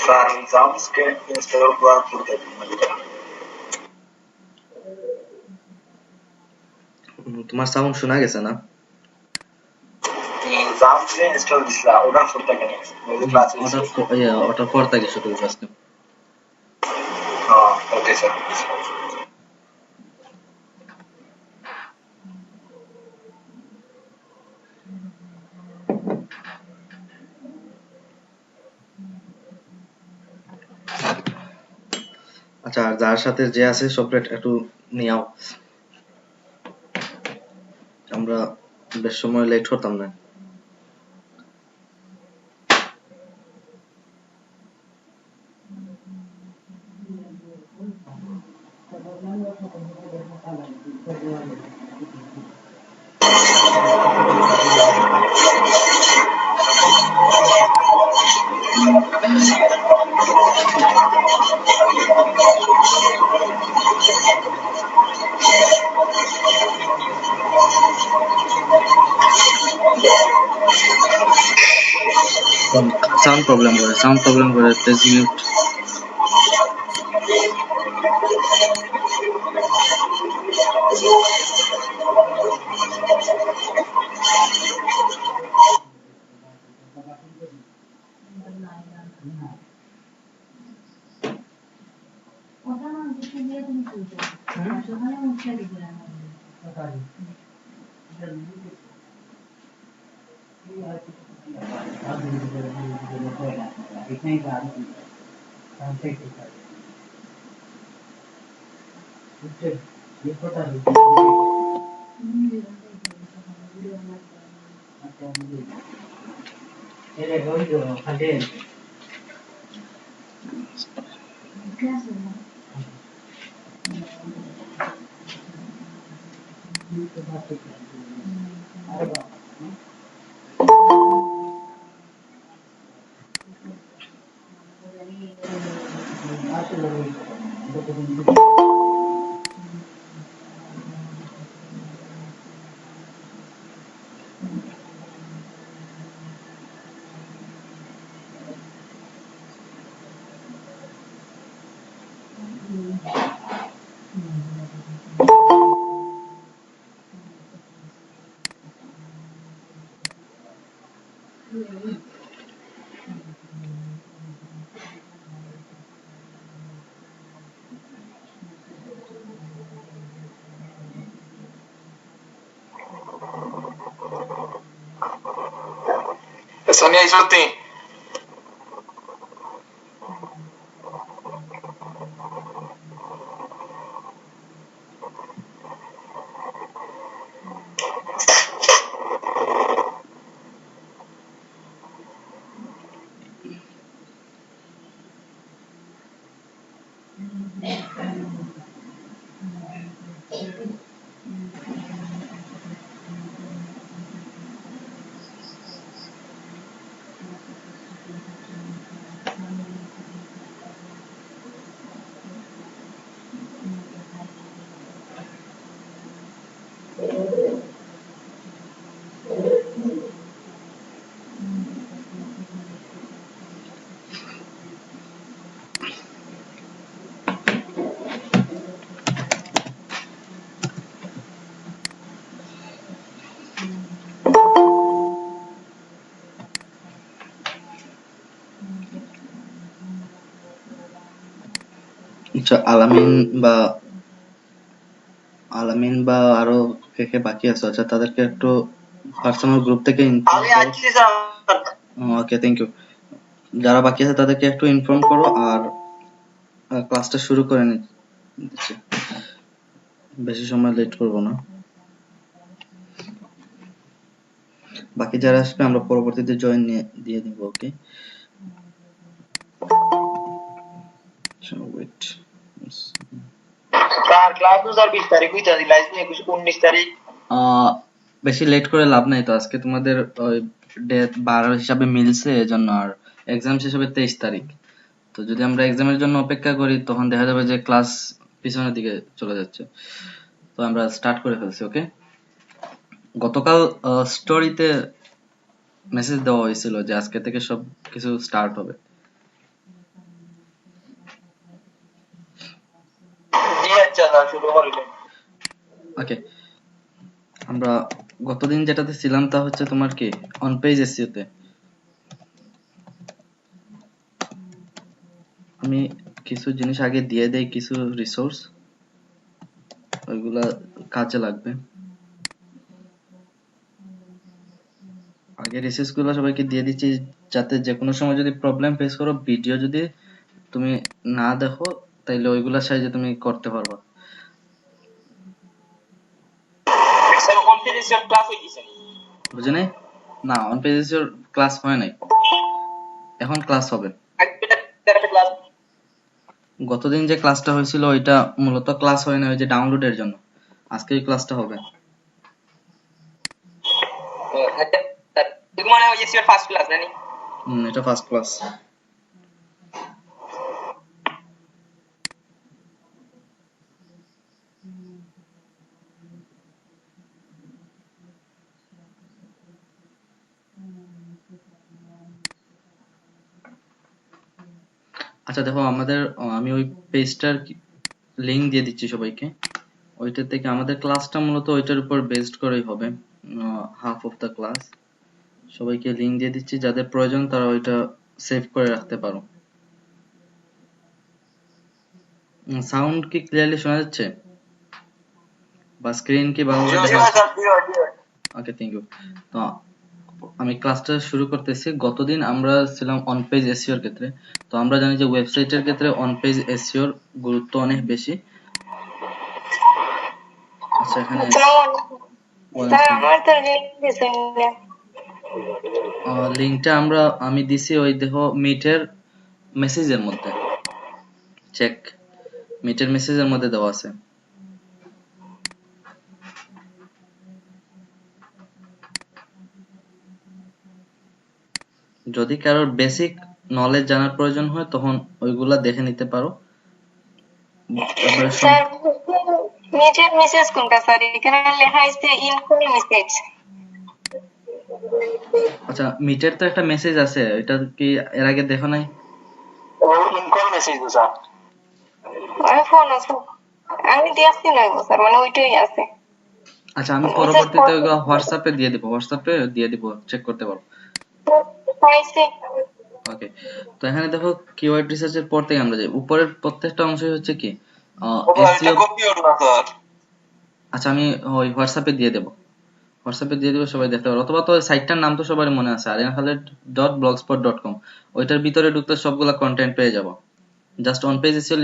Para exams que instalar para portátil. তোমার sound শোনা গেছে না? Exams যে install দিছিলা ওটা portátil নেই ওই ক্লাসে ওটার পর থেকে শুরু করবো আজকে। Okay sir. আচ্ছা, আর যার সাথে যে আছে সবরেট একটু নিয়াও, আমরা বেশ সময় লেট করতাম না। সাউন্ড প্রবলেম করে প্লিজ মিউট। Sonia Isotti. আচ্ছা, আলামিন বা আরো কে কে বাকি আছে, আচ্ছা তাদেরকে একটু পার্সোনাল গ্রুপ থেকে আমি আছি স্যার। Okay, thank you. যারা বাকি আছে তাদেরকে একটু ইনফর্ম করো আর ক্লাসটা শুরু করে নিচ্ছি, বেশি সময় লেট করবো না। বাকি যারা আসবে আমরা পরবর্তীতে জয়েন দিয়ে দিব। ওকে, ওয়েট। স্যার ক্লাস তো স্যার 20 তারিখ হইতা দিলা, 19 তারিখ। বেশি লেট করে লাভ নাই তো, আজকে তোমাদের ওই ডেট 12 হিসাবে মিলছে, এজন্য। আর এক্সাম শেষ হবে 23 তারিখ। তো যদি আমরা এক্সামের জন্য অপেক্ষা করি তখন দেখা যাবে যে ক্লাস পিছনের দিকে চলে যাচ্ছে। তো আমরা স্টার্ট করে ফেলছি। ওকে, গতকাল স্টোরিতে মেসেজ দেওয়া হয়েছিল যে আজকে থেকে সব কিছু স্টার্ট হবে। আচ্ছা স্যার শুরু করিলেন। ওকে, আমরা গতদিন যেটাতে ছিলাম তা হচ্ছে তোমার কি অন পেজ এসইও তে। আমি কিছু জিনিস আগে দিয়ে দেই, কিছু রিসোর্স, ওইগুলা কাজে লাগবে। আগে রিসোর্স গুলো সবাইকে দিয়ে দিচ্ছি, যাতে যে কোনো সময় যদি প্রবলেম ফেস করো, ভিডিও যদি তুমি না দেখো, তাইলে ওইগুলা সাহায্যে তুমি করতে পারবা। স্যার কনফিডেন্সিয়াল ক্লাস হইছে বুঝে নাই? না, অন পেজ এসইও ক্লাস হয় নাই, এখন ক্লাস হবে। ক্লাস গতদিন যে ক্লাসটা হয়েছিল ওইটা মূলত ক্লাস হয় না, ওই যে ডাউনলোডের জন্য। আজকে এই ক্লাসটা হবে। আচ্ছা স্যার তুমি মনে হয় এসইওর ফার্স্ট ক্লাস জানি। এটা ফার্স্ট ক্লাস। আচ্ছা দেখো, আমাদের আমি ওই পেজটার লিংক দিয়ে দিচ্ছি সবাইকে। ওইটা থেকে আমাদের ক্লাসটা মূলত ওইটার উপর বেসড করেই হবে, হাফ অফ দ্য ক্লাস। সবাইকে লিংক দিয়ে দিচ্ছি, যাদের প্রয়োজন তারা ওইটা সেভ করে রাখতে পারো। সাউন্ড কি ক্লিয়ারলি শোনা যাচ্ছে, বা স্ক্রিন কি ভালোভাবে দেখা যাচ্ছে? ওকে, থ্যাংক ইউ। তো আমি ক্লাসটা শুরু করতেছি। গতদিন আমরা ছিলাম অন পেজ এসইওর ক্ষেত্রে। তো আমরা জানি যে ওয়েবসাইটের ক্ষেত্রে অন পেজ এসইওর গুরুত্ব অনেক বেশি। আচ্ছা, এখানে লিংকটা আমি দিছি ওই দেখো মিটের মেসেজের মধ্যে, চেক, মিটের মেসেজের মধ্যে দেওয়া আছে। যদি কারোর বেসিক নলেজ জানার প্রয়োজন হয় তখন ওইগুলা দেখে নিতে পারো। তারপরে স্যার মিটের মেসেজ কোনটা স্যার? এখানে লেখা আছে ইনফর্ম মেসেজ। আচ্ছা, মিটের তো একটা মেসেজ আছে, এটা কি এর আগে দেখো নাই? Income message sir. আমি ফোন আছে, আমি দেখছি না গো স্যার, মানে ওইটাই আছে। আচ্ছা, আমি পরবর্তীতে ওইগুলো হোয়াটসঅ্যাপে দিয়ে দিব, চেক করতে পারো। পাইছি। ওকে, তো এখানে দেখো কিওয়ার্ড রিসার্চের পর থেকে আমরা যাই উপরের প্রত্যেকটা অংশই হচ্ছে কি এসইও। আচ্ছা, আমি ওই হোয়াটসঅ্যাপে দিয়ে দেবো, সবাই দেখতে পারো, অথবা তো সাইটটার নাম তো সবার মনে আছে, ariankhaled.blogspot.com। ওইটার ভিতরে ঢুকলে সবগুলা কন্টেন্ট পেয়ে যাবো। জাস্ট অন পেজ এসইও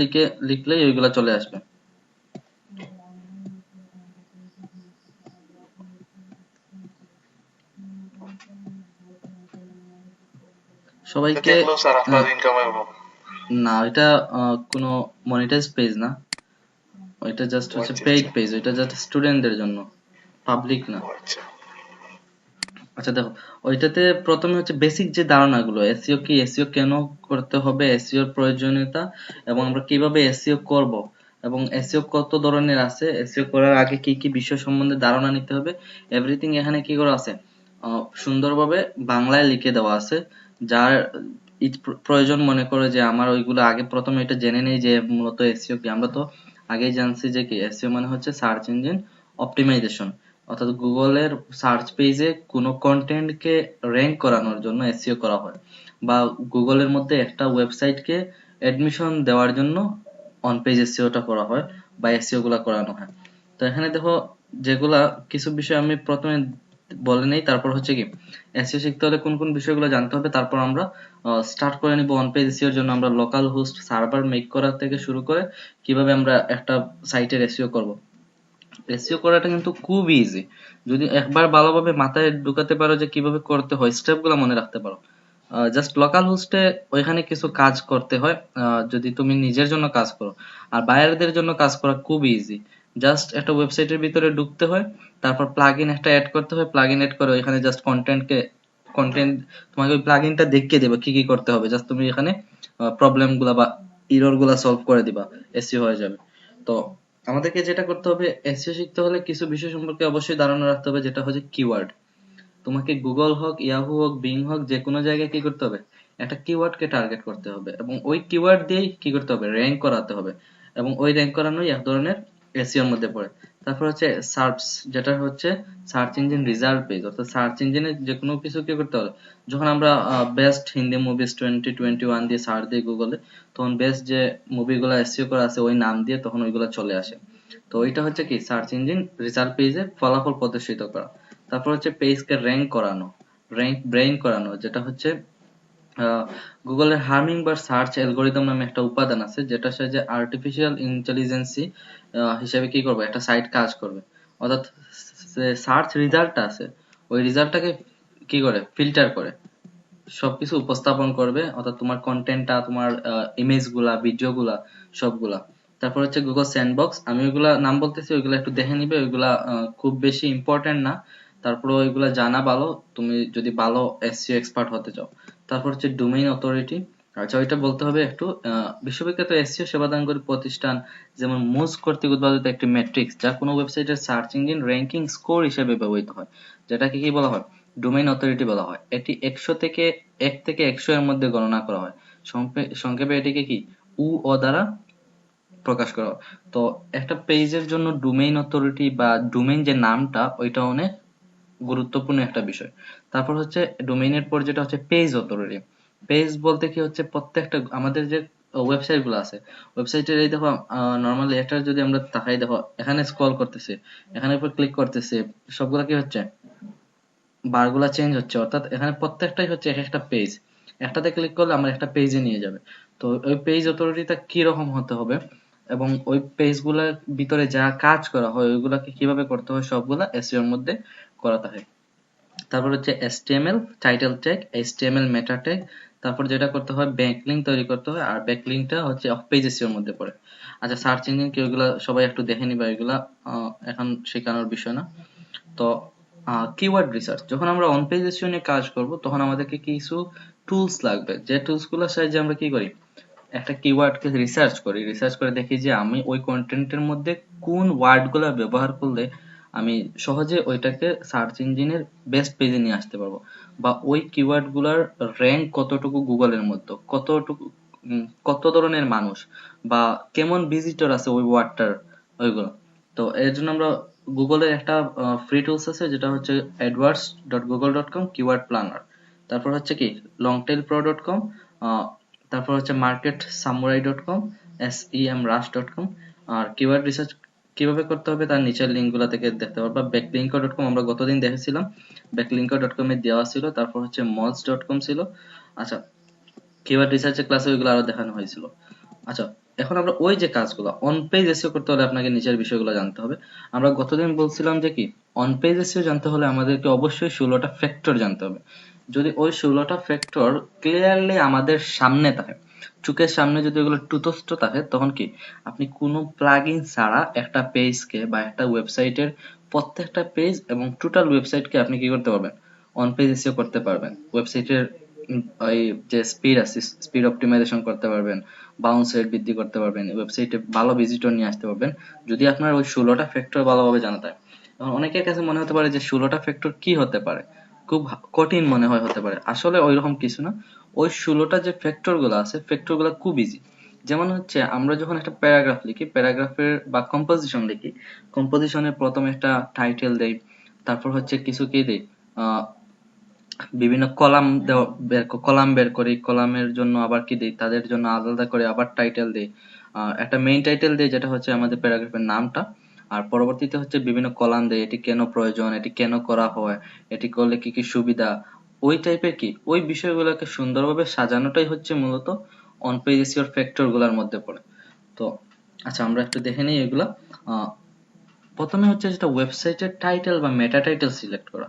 লিখলেই ওইগুলা চলে আসবে। সবাইকে না, ওইটা কোনো মনিটাইজ পেজ না, ওইটা জাস্ট হচ্ছে পেইড পেজ, ওইটা জাস্ট স্টুডেন্টদের জন্য, পাবলিক না। আচ্ছা দেখো, ওইটাতে প্রথমে হচ্ছে বেসিক যে ধারণাগুলো, এসইও কি, এসইও কেন করতে হবে, এসইওর প্রয়োজনীয়তা, এবং আমরা কিভাবে এসইও করব, এবং এসইও কত ধরনের আছে, এসইও করার আগে কি কি বিষয় সম্বন্ধে ধারণা নিতে হবে, এভরিথিং এখানে কি করা আছে, সুন্দরভাবে বাংলায় লিখে দেওয়া আছে। যার প্রয়োজন মনে করে যে আমার ওইগুলো আগে প্রথমে এটা জেনে নেই যে মূলত এসইও কি। আমরা তো আগেই জানছি যে কি এসইও মানে হচ্ছে সার্চ ইঞ্জিন অপটিমাইজেশন, অর্থাৎ গুগলের সার্চ পেজে কোনো কন্টেন্টকে র্যাঙ্ক করানোর জন্য এসইও করা হয়, বা গুগলের মধ্যে একটা ওয়েবসাইটকে অ্যাডমিশন দেওয়ার জন্য অন পেজ এসইওটা করা হয়, বা এসইও গুলা করানো হয়। তো এখানে দেখো, যেগুলা কিছু বিষয় আমি প্রথমে বলে নেই, তারপর হচ্ছে কি এসইও শিখতে হলে কোন কোন বিষয়গুলো জানতে হবে, তারপর আমরা স্টার্ট করে নিব। অন পেজ এসইওর জন্য আমরা লোকাল হোস্ট সার্ভার মেক করা থেকে শুরু করে কিভাবে আমরা একটা সাইটের এসইও করব। এসইও করাটা কিন্তু খুব ইজি, যদি একবার ভালোভাবে মাথায় ঢুকাতে পারো যে কিভাবে করতে হয়, স্টেপগুলো মনে রাখতে পারো। জাস্ট লোকাল হোস্টে ওইখানে কিছু কাজ করতে হয়, যদি তুমি নিজের জন্য কাজ করো। আর বাইরেদের জন্য কাজ করা খুব ইজি, জাস্ট একটা ওয়েবসাইটের ভিতরে ঢুকতে হয়, তারপর প্লাগইন একটা অ্যাড করতে হয়, প্লাগইন অ্যাড করে ওইখানে জাস্ট কন্টেন্ট তোমাকে ওই প্লাগইনটা দেখিয়ে দেবে কি কি করতে হবে, জাস্ট তুমি এখানে প্রবলেম গুলা বা এরর গুলা সলভ করে দিবা, এসইও হয়ে যাবে। তো আমাদেরকে যেটা করতে হবে, এসইও শিখতে হলে কিছু বিষয় সম্পর্কে অবশ্যই ধারণা রাখতে হবে, যেটা হচ্ছে কিওয়ার্ড। তোমাকে গুগল হোক, ইয়াহু হোক, বিং হোক, যে কোনো জায়গায় কি করতে হবে, একটা কিওয়ার্ডকে টার্গেট করতে হবে, এবং ওই কিওয়ার্ড দিয়েই কি করতে হবে, র্যাঙ্ক করাতে হবে। এবং ওই র্যাঙ্ক করানোই এক ধরনের এসইওর মধ্যে পড়ে। তারপর হচ্ছে সার্চ, যেটা হচ্ছে সার্চ ইঞ্জিন রেজাল্ট পেজ, অর্থাৎ সার্চ ইঞ্জিনে যে কোনো কিছু কি করতে হবে, যখন আমরা বেস্ট হিন্দি মুভিজ 2021 দিয়ে সার্চ দিই গুগলে, তখন বেস্ট যে মুভিগুলো এসইও করা আছে ওই নাম দিয়ে তখন ওইগুলো চলে আসে। তো ওইটা হচ্ছে কি সার্চ ইঞ্জিন রেজাল্ট পেজে ফলাফল প্রদর্শিত করা। তারপর হচ্ছে পেজকে র্যাঙ্ক করানো, র্যাঙ্ক ব্রেইন করানো, যেটা হচ্ছে গুগলের হার্মিং বা সার্চ অ্যালগোরিদম নামে একটা উপাদান আছে, যেটা সাহায্যে আর্টিফিশিয়াল ইন্টেলিজেন্সি হিসেবে কি করবে, একটা সাইট কাজ করবে। অর্থাৎ সার্চ রেজাল্টটা আছে ওই রেজাল্টটাকে কি করে ফিল্টার করে সবকিছু উপস্থাপন করবে, অর্থাৎ তোমার কন্টেন্টটা, তোমার ইমেজ গুলা, ভিডিও গুলা, সবগুলা। তারপর হচ্ছে গুগল স্যান্ডবক্স, আমি ওইগুলা নাম বলতেছি, ওইগুলা একটু দেখে নিবে, ওইগুলা খুব বেশি ইম্পর্টেন্ট না, তারপর ওইগুলা জানা ভালো তুমি যদি ভালো এসইও এক্সপার্ট হতে চাও। তারপর হচ্ছে ডোমেইন অথরিটি, আচ্ছা ওইটা বলতে হবে একটু, বিশ্ববিখ্যাত এসইও সেবাদানকারী প্রতিষ্ঠান যেমন মুজ কর্তৃক উদ্ভাবিত একটি ম্যাট্রিক্স যা কোনো ওয়েবসাইটের সার্চ ইঞ্জিন র্যাঙ্কিং স্কোর হিসেবে ব্যবহৃত হয়, যেটাকে কি বলা হয়, ডোমেইন অথরিটি বলা হয়। এটি 1 থেকে 100 এর মধ্যে গণনা করা হয়। সংক্ষেপে এটিকে কি ও দ্বারা প্রকাশ করা হয়। তো একটা পেজের জন্য ডোমেইন অথরিটি বা ডোমেইন যে নামটা, ওইটা অনেক গুরুত্বপূর্ণ একটা বিষয়। তারপর হচ্ছে ডোমেইনের পর যেটা হচ্ছে পেজ অথরিটি। পেজ বলতে কি হচ্ছে, প্রত্যেকটা আমাদের যে ওয়েবসাইট গুলো আছে, ওয়েবসাইটের এই দেখো নর্মালি এটা যদি আমরা তাকাই, দেখো এখানে স্ক্রল করতেছি, এখানে উপর ক্লিক করতেছি, সবগুলা কি হচ্ছে, বারগুলা চেঞ্জ হচ্ছে, অর্থাৎ এখানে প্রত্যেকটাই হচ্ছে এক একটা পেজ, একটাতে ক্লিক করলে আমার একটা পেজে নিয়ে যাবে। তো ওই পেজ অথরিটিটা কি রকম হতে হবে এবং ওই পেজ গুলার ভিতরে যা কাজ করা হয় ওইগুলাকে কিভাবে করতে হয়, সবগুলা এসইও এর মধ্যে করা থাকে। তারপর হচ্ছে HTML টাইটেল ট্যাগ, HTML মেটা ট্যাগ, তারপর যেটা করতে হয় ব্যাকলিংক তৈরি করতে হয়, আর ব্যাকলিংকটা হচ্ছে অফ পেজ এসইও এর মধ্যে পড়ে। আচ্ছা সার্চ ইঞ্জিন কি, ওইগুলা সবাই একটু দেখে নিবা, এগুলা এখন শেখানোর বিষয় না। তো কিওয়ার্ড রিসার্চ, যখন আমরা অন পেজ এসইও নিয়ে কাজ করব তখন আমাদেরকে কিছু টুলস লাগবে, যে টুলস গুলোর সাহায্যে আমরা কি করি, একটা কিওয়ার্ডকে রিসার্চ করি, রিসার্চ করে দেখি যে আমি ওই কন্টেন্টের মধ্যে কোন ওয়ার্ড গুলা ব্যবহার করলে আমি সহজে ওইটাকে সার্চ ইঞ্জিনের বেস্ট পেজে নিয়ে আসতে পারবো, বা ওই কিওয়ার্ড গুলার র্যাঙ্ক কতটুকু গুগলের মধ্যে, কতটুকু কত ধরনের মানুষ বা কেমন ভিজিটর আছে ওই ওয়ার্ডটার, ওইগুলো। তো এর জন্য আমরা গুগলের একটা ফ্রি টুলস আছে, যেটা হচ্ছে adwords.google.com কিওয়ার্ড প্ল্যানার। তারপর হচ্ছে কি longtailpro.com, তারপর হচ্ছে marketsamurai.com, semrush.com। আর কিওয়ার্ড রিসার্চ কিভাবে করতে হবে তার নিচের লিঙ্ক গুলা থেকে দেখতে পারবা। backlinko.com আমরা গতদিন দেখেছিলাম, backlinko.com এ দেওয়া ছিল। তারপর হচ্ছে moz.com ছিল। আচ্ছা কিওয়ার্ড রিসার্চের ক্লাসে ওইগুলো আরো দেখানো হয়েছিল। আচ্ছা এখন আমরা ওই যে কাজগুলো অন পেজ এসইও করতে হলে আপনাকে নিচের বিষয়গুলো জানতে হবে। আমরা গতদিন বলছিলাম যে কি অন পেজ এসইও জানতে হলে আমাদেরকে অবশ্যই 16টা ফ্যাক্টর জানতে হবে। যদি ওই 16টা ফ্যাক্টর ক্লিয়ারলি আমাদের সামনে থাকে, চোখের সামনে যদি ওগুলো টুতস্ত থাকে, তখন কি আপনি কোনো প্লাগইন ছাড়া একটা পেজকে বা একটা ওয়েবসাইটের প্রত্যেকটা পেজ এবং টোটাল ওয়েবসাইটকে আপনি কি করতে পারবেন, অন পেজ এসইও করতে পারবেন। ওয়েবসাইটের ওই যে স্পিড আছে, স্পিড অপটিমাইজেশন করতে পারবেন, বাউন্স রেট বৃদ্ধি করতে পারবেন, ওয়েবসাইটে ভালো ভিজিটর নিয়ে আসতে পারবেন, যদি আপনার ওই 16টা ফ্যাক্টর ভালোভাবে জানা থাকে। এখন অনেকের কাছে মনে হতে পারে যে 16টা ফ্যাক্টর কি হতে পারে, খুব কঠিন মনে হয় হতে পারে, আসলে ওইরকম কিছু না। ওই 16টা যে ফ্যাক্টর গুলো আছে, ফ্যাক্টর গুলো খুব ইজি। যেমন হচ্ছে আমরা যখন একটা প্যারাগ্রাফ লিখি, প্যারাগ্রাফের বা কম্পোজিশন লিখি, কম্পোজিশনের প্রথমে একটা টাইটেল দেই, তারপর হচ্ছে কিছু কি দেই, বিভিন্ন কলাম কলাম বের করি, কলামের জন্য আবার কি দিই, তাদের জন্য আলাদা করে আবার টাইটেল দিই, একটা মেইন টাইটেল দিই যেটা হচ্ছে আমাদের প্যারাগ্রাফের নামটা, আর পরবর্তীতে হচ্ছে বিভিন্ন কলাম দেই, এটি কেন প্রয়োজন, এটি কেন করা হয়, এটি করলে কি কি সুবিধা, ওই টাইপের কি ওই বিষয়গুলোকে সুন্দরভাবে সাজানোটাই হচ্ছে মূলত অন পেজ এসইওর ফ্যাক্টর গুলার মধ্যে পড়ে। তো আচ্ছা আমরা একটু দেখে নিই এগুলা। প্রথমে হচ্ছে যেটা ওয়েবসাইটের টাইটেল বা মেটা টাইটেল সিলেক্ট করা,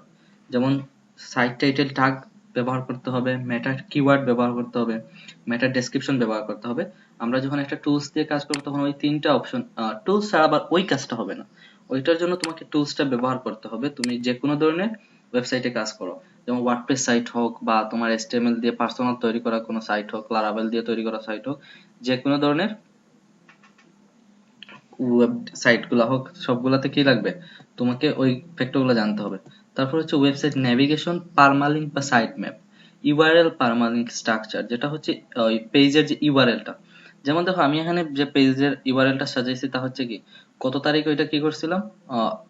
যেমন সাইট টাইটেল ট্যাগ ব্যবহার করতে হবে, মেটা কিওয়ার্ড ব্যবহার করতে হবে, মেটা ডেসক্রিপশন ব্যবহার করতে হবে। আমরা যখন একটা টুলস দিয়ে কাজ করবো তখন ওই তিনটা অপশন, টুলস ছাড়া আবার ওই কাজটা হবে না, ওইটার জন্য তোমাকে টুলসটা ব্যবহার করতে হবে। তুমি যে কোনো ধরনের ওয়েবসাইটে কাজ করো, যেমন ওয়ার্ডপ্রেস সাইট হোক বা তোমার HTML দিয়ে পার্সোনাল তৈরি করা কোনো সাইট হোক, লারাভেল দিয়ে তৈরি করা সাইট হোক, যে কোনো ধরনের ওয়েব সাইট গুলা হোক, সবগুলাতে কি লাগবে, তোমাকে ওই ফ্যাক্টর গুলো জানতে হবে। তারপর হচ্ছে ওয়েবসাইট নেভিগেশন, পারমালিঙ্ক বা site map, URL permalink structure, যেটা হচ্ছে ওই পেজের যে ইউআরএলটা, যেমন দেখো আমি এখানে যে পেজের ইউআরএলটা সাজাইছি তা হচ্ছে কি কত তারিখ ওইটা কি করছিলাম,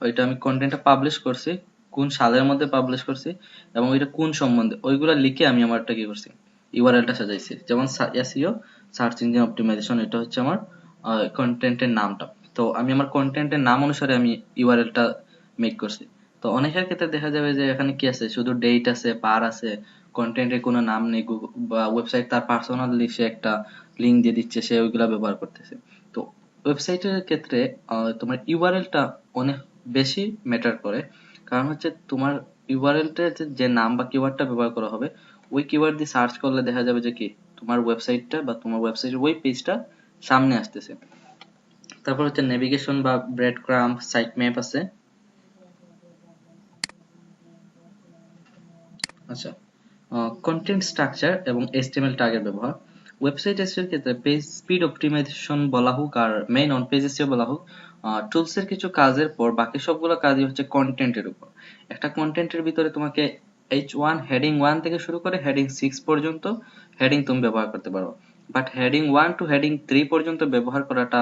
ওইটা আমি কন্টেন্টটা পাবলিশ করছি, কোন সালের মধ্যে পাবলিশ করছি এবং ওইটা কোন সম্বন্ধে ওইগুলা লিখে আমি আমারটা কি করছি ইউআরএলটা সাজাইছি। যেমন এসইও সার্চ ইঞ্জিন অপটিমাইজেশন, এটা হচ্ছে আমার কন্টেন্টের নামটা। তো আমি আমার কন্টেন্টের নাম অনুসারে আমি ইউআরএলটা মেক করছি। তো অনেকের ক্ষেত্রে দেখা যাবে যে এখানে কি আছে, শুধু ডেট আছে, বার আছে, কন্টেন্টের কোনো নাম নেই, বা ওয়েবসাইট তার পার্সোনালি সে একটা লিঙ্ক দিয়ে দিচ্ছে, সে ওইগুলা ব্যবহার করতেছে। তো ওয়েবসাইটের ক্ষেত্রে তোমার ইউআরএলটা অনেক বেশি ম্যাটার করে। কারণ হচ্ছে তোমার ইউআরএলটা যে নাম বা কিওয়ার্ডটা ব্যবহার করা হবে, ওই কিওয়ার্ড দিয়ে সার্চ করলে দেখা যাবে যে কি তোমার ওয়েবসাইটটা বা তোমার ওয়েবসাইটের ওই পেজটা সামনে আসতেছে। তারপর হচ্ছে নেভিগেশন বা ব্রেড ক্রাম্ব, সাইট ম্যাপ আছে। আচ্ছা, কন্টেন্ট স্ট্রাকচার এবং এইচটিএমএল ট্যাগের ব্যবহার। ওয়েবসাইট এসইও এর ক্ষেত্রে পেজ স্পিড অপটিমাইজেশন বলা হোক আর মেইন অন পেজ এসইও বলা হোক, টুলস এর কিছু কাজের পর বাকি সবগুলো কাজই হচ্ছে কন্টেন্টের উপর। একটা কন্টেন্টের ভিতরে তোমাকে H1 হেডিং 1 থেকে শুরু করে হেডিং 6 পর্যন্ত হেডিং তুমি ব্যবহার করতে পারো, বাট হেডিং 1 টু হেডিং 3 পর্যন্ত ব্যবহার করাটা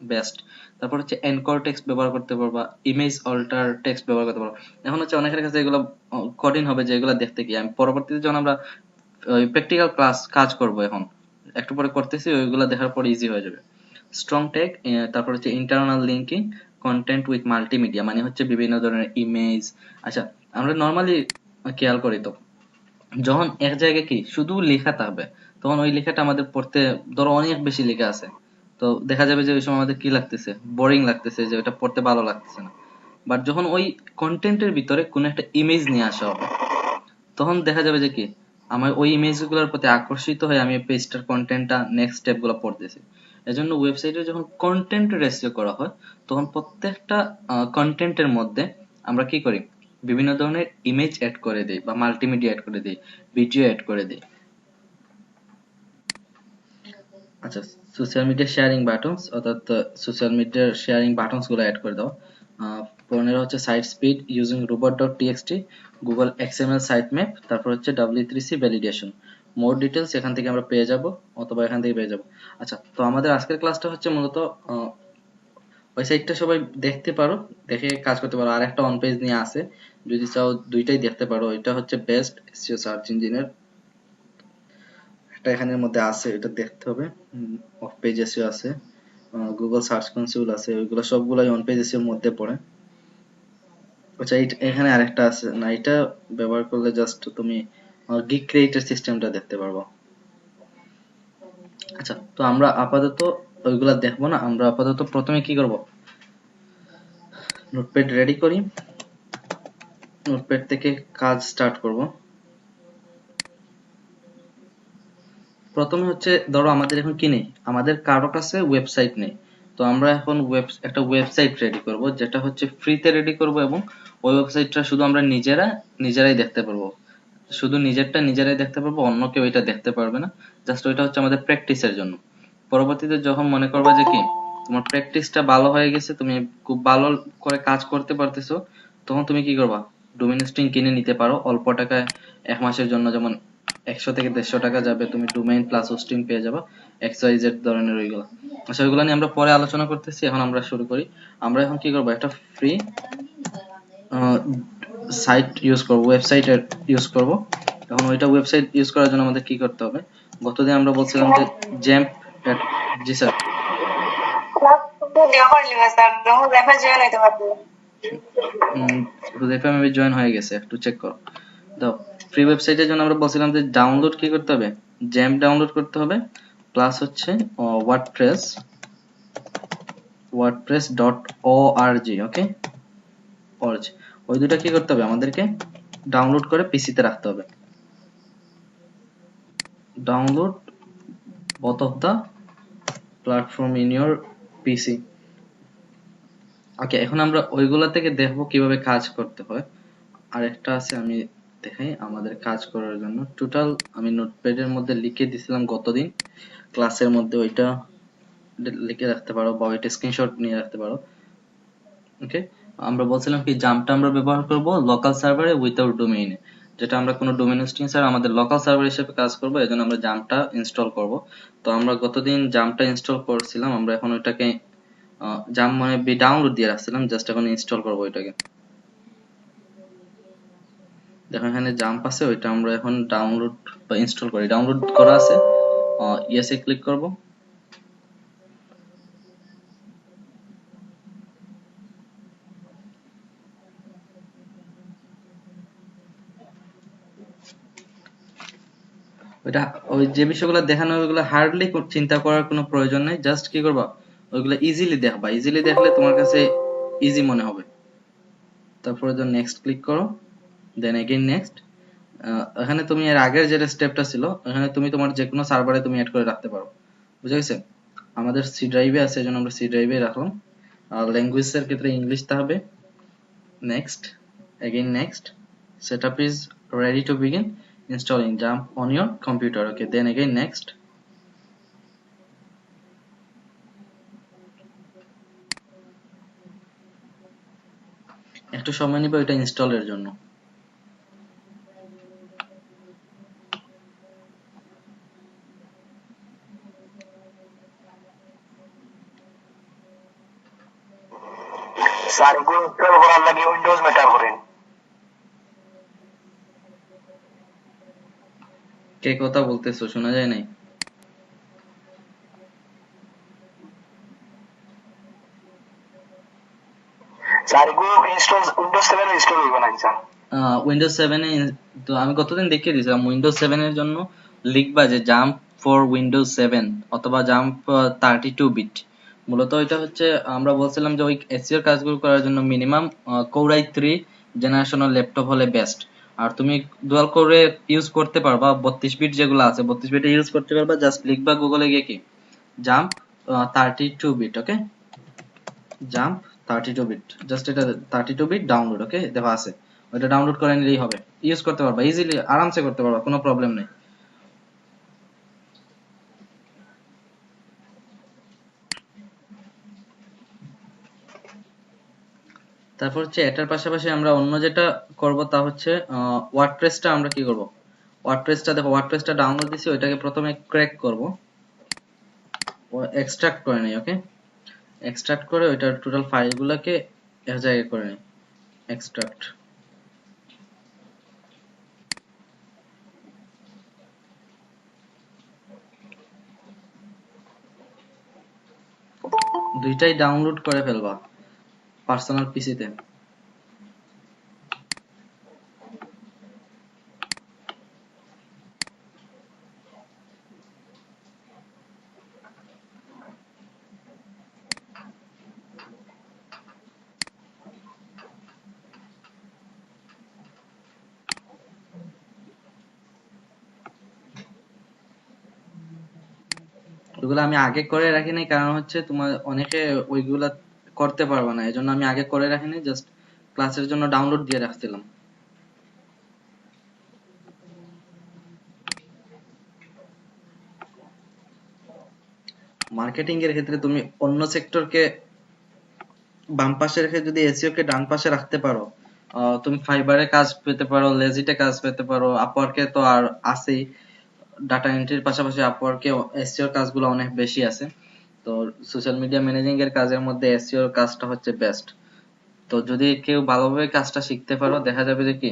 বেস্ট। তারপর হচ্ছে এনকর টেক্সট ব্যবহার করতে পারবা, ইমেজ অল্টার টেক্সট ব্যবহার করতে পারবা। এখন হচ্ছে অনেকের কাছে এগুলো কঠিন হবে যে এগুলো দেখতে কি, আমি পরবর্তীতে যখন আমরা ওই প্র্যাকটিক্যাল ক্লাস কাজ করব এখন একটু পরে করতেছি, ওইগুলো দেখার পর ইজি হয়ে যাবে। স্ট্রং ট্যাগ, তারপর হচ্ছে internal linking, content with multimedia মানে হচ্ছে বিভিন্ন ধরনের ইমেজ। আচ্ছা, আমরা নর্মালি খেয়াল করি তো যখন এক জায়গায় কি শুধু লেখা থাকবে, তখন ওই লেখাটা আমাদের পড়তে ধরো অনেক বেশি লেখা আছে, তো দেখা যাবে যে ওই সময় আমাদের কি লাগতেছে, বোরিং লাগতেছে, যে ওটা পড়তে ভালো লাগতেছে না। বাট যখন ওই কন্টেন্টের ভিতরে কোনো একটা ইমেজ নিয়ে আসা হবে, তখন দেখা যাবে যে কি আমার ওই ইমেজগুলোর প্রতি আকর্ষিত হয়ে আমি পেজটার কন্টেন্টটা নেক্সট স্টেপ গুলো পড়তেছি। এজন্য ওয়েবসাইটে যখন কন্টেন্ট রেসিও করা হয়, তখন প্রত্যেকটা কন্টেন্টের মধ্যে আমরা কি করি, বিভিন্ন ধরনের ইমেজ অ্যাড করে দিই বা মাল্টিমিডিয়া অ্যাড করে দিই, ভিডিও অ্যাড করে দিই। আচ্ছা, সোশ্যাল মিডিয়া শেয়ারিং বাটনস, অর্থাৎ সোশ্যাল মিডিয়ার শেয়ারিং বাটনস গুলো অ্যাড করে দাও। 15 হচ্ছে site speed using robot.txt, Google XML site map, তারপর হচ্ছে W3C ভ্যালিডেশন। মোর ডিটেলস এখান থেকে আমরা পেয়ে যাব অথবা এখান থেকে পেয়ে যাব। আচ্ছা, তো আমাদের আজকের ক্লাসটা হচ্ছে মূলত ওই সাইটটা সবাই দেখতে পারো, দেখে কাজ করতে পারো। আর একটা অন পেজ নিয়ে আছে, যদি চাও দুইটাই দেখতে পারো। এটা হচ্ছে বেস্ট এসইও সার্চ ইঞ্জিনের, এটা এখানের মধ্যে আছে, এটা দেখতে হবে। অফ পেজ এসইও আছে, গুগল সার্চ কনসোল আছে, ওইগুলো সবগুলাই অন পেজ এসইও এর মধ্যে পড়ে। আচ্ছা, এখানে আরেকটা আছে না, এটা ব্যবহার করলে জাস্ট তুমি গিগ ক্রিয়েটর সিস্টেমটা দেখতে পারবো। আচ্ছা, তো আমরা আপাতত ওইগুলা দেখবো না, আমরা আপাতত প্রথমে কি করব, নোটপ্যাড রেডি করি, নোটপ্যাড থেকে কাজ স্টার্ট করব। প্রথমে হচ্ছে ধরো আমাদের এখন কি নেই, আমাদের কারো কাছে ওয়েবসাইট নেই, তো আমরা এখন একটা ওয়েবসাইট রেডি করব, যেটা হচ্ছে ফ্রিতে রেডি করব এবং ওই ওয়েবসাইটটা শুধু আমরা নিজেরাই দেখতে পারবো, শুধু নিজেরটা নিজেরাই দেখতে পারবো, অন্য কেউ এটা দেখতে পারবে না। জাস্ট ওইটা হচ্ছে আমাদের প্র্যাকটিসের জন্য। পরবর্তীতে যখন মনে করবা যে কি তোমার প্র্যাকটিসটা ভালো হয়ে গেছে, তুমি খুব ভালো করে কাজ করতে পারতেছো, তখন তুমি কি করবা, ডোমেইন হোস্টিং কিনে নিতে পারো অল্প টাকায়। 1 মাসের জন্য যেমন 100 থেকে 150 টাকা যাবে, তুমি ডোমেইন প্লাস হোস্টিং পেয়ে যাবে XYZ ধরনের ওইগুলো। আচ্ছা, ওইগুলো নিয়ে আমরা পরে আলোচনা করতেছি, এখন আমরা শুরু করি। আমরা এখন কি করবো, একটা ফ্রি সাইট ইউজ করব, ওয়েবসাইট ইউজ করব। এখন ওইটা ওয়েবসাইট ইউজ করার জন্য আমাদের কি করতে হবে, গতদিন আমরা বলছিলাম যে জ্যাম্প, জি স্যার, হুজাইফা মেবি জয়েন হয়ে গেছে, একটু চেক করো দাও। ফ্রি ওয়েবসাইটের জন্য আমরা বলছিলাম যে ডাউনলোড কি করতে হবে, জ্যাম্প ডাউনলোড করতে হবে, প্লাস হচ্ছে wordpress.org, ওকে, org, ওই দুটো কি করতে হবে, আমাদেরকে ডাউনলোড করে পিসিতে রাখতে হবে। Download both of the platform in your PC। ওকে, এখন আমরা ওইগুলা থেকে দেখবো কিভাবে কাজ করতে হয়। আরেকটা আছে, আমি দেখাই আমাদের কাজ করার জন্য। টোটাল আমি নোটপ্যাডের মধ্যে লিখে দিছিলাম গতদিন ক্লাসের মধ্যে, ওইটা লিখে রাখতে পারো বা ওইটা স্ক্রিনশট নিয়ে রাখতে পারো। ওকে, আমরা বলছিলাম কি জাম্পটা আমরা ব্যবহার করব লোকাল সার্ভারে উইথাউট ডোমেইনে, যেটা আমরা কোনো ডোমেইন হোস্টিং ছাড়া আমাদের লোকাল সার্ভার হিসেবে কাজ করব, এজন্য আমরা জাম্পটা ইনস্টল করব। তো আমরা গতদিন জাম্পটা ইনস্টল করছিলাম, আমরা এখন ওইটাকে জাম্প মানে ডাউনলোড দিয়ে রাখছিলাম, জাস্ট এখন ইনস্টল করব ওইটাকে। দেখো এখানে জাম্প আছে, ওইটা আমরা এখন ডাউনলোড বা ইনস্টল করি। ডাউনলোড করা আছে, ইয়েসে ক্লিক করব। ওইটা ওই যে বিষয়গুলো দেখানো ওইগুলো হার্ডলি চিন্তা করার কোনো প্রয়োজন নেই, জাস্ট কি করবা ওইগুলো ইজিলি দেখবা, ইজিলি দেখলে তোমার কাছে ইজি মনে হবে। তারপরে তো নেক্সট ক্লিক করো, দেন এগেইন নেক্সট। এখানে তুমি এর আগের যে স্টেপটা ছিল এখানে তুমি তোমার যে কোনো সার্ভারে তুমি অ্যাড করে রাখতে পারো, বুঝা গেছে? আমাদের সি ড্রাইভে আছে, এজন্য আমরা সি ড্রাইভে রাখলাম। আর ল্যাঙ্গুয়েজের ক্ষেত্রে ইংলিশটা হবে। Next, again next, setup is ready to begin installing jump on your computer, okay, then again next। একটু সময় নিবে এটা ইনস্টলের জন্য। স্যার এগুলো ইনস্টল করার লাগে উইন্ডোজ মেটার করেন। কে কথা বলতেছো, শোনা যায় নাই? স্যার এগুলো ইনস্টল উইন্ডোজ 7 ইনস্টল হইব না স্যার। উইন্ডোজ 7 এ তো আমি গতদিন দেখিয়ে দিয়েছিলাম, উইন্ডোজ 7 এর জন্য লিখবা যে জাম্প ফর উইন্ডোজ 7 অথবা জাম্প 32 বিট। মূলত এটা হচ্ছে আমরা বলছিলাম যে ওই এসইও এর কাজগুলো করার জন্য মিনিমাম Core i3 জেনারেশনের ল্যাপটপ হলে বেস্ট। আর তুমি ডুয়াল কোরে ইউজ করতে পারবা, 32 বিট যেগুলো আছে 32 বিটে ইউজ করতে পারবা। জাস্ট লিখবা গুগলে গিয়ে কি জাম্প 32 বিট, ওকে, জাম্প 32 বিট, জাস্ট এটা 32 বিট ডাউনলোড, ওকে, দেখো আছে, ওইটা ডাউনলোড করে নিলেই হবে, ইউজ করতে পারবা ইজিলি, আরামসে করতে পারবা, কোনো প্রবলেম নেই। তারপর হচ্ছে এটার পাশাপাশি আমরা অন্য যেটা করব তা হচ্ছে ওয়ার্ডপ্রেসটা আমরা কি করব, ওয়ার্ডপ্রেসটা দেখো, ওয়ার্ডপ্রেসটা ডাউনলোড দিছি, ওইটাকে প্রথমে ক্র্যাক করব, এক্সট্রাক্ট করে নেই, ওকে, এক্সট্রাক্ট করে ওইটার টোটাল ফাইলগুলোকে এক জায়গায় করে নেই, এক্সট্রাক্ট। দুইটাই ডাউনলোড করে ফেলবা পার্সোনাল পিসিতে। ওগুলো আমি আগে করে রাখি নাই, কারণ হচ্ছে তোমার অনেকে ওইগুলা করতে পারবে না, এজন্য আমি আগে করে রাখিনি, জাস্ট ক্লাসের জন্য ডাউনলোড দিয়ে রাখছিলাম। মার্কেটিং এর ক্ষেত্রে তুমি অন্য সেক্টরকে বাম পাশে রেখে যদি এসইও কে ডান পাশে রাখতে পারো, তুমি ফাইবারে কাজ পেতে পারো, লেজিটে কাজ পেতে পারো, আপওয়ার্কে তো আর আছেই, ডাটা এন্ট্রির পাশাপাশি আপওয়ার্কে এসইও এর কাজগুলো অনেক বেশি আছে। তো সোশ্যাল মিডিয়া ম্যানেজিং এর কাজের মধ্যে এসইও এর কাজটা হচ্ছে বেস্ট। তো যদি কেউ ভালোভাবে কাজটা শিখতে পারো, দেখা যাবে যে কি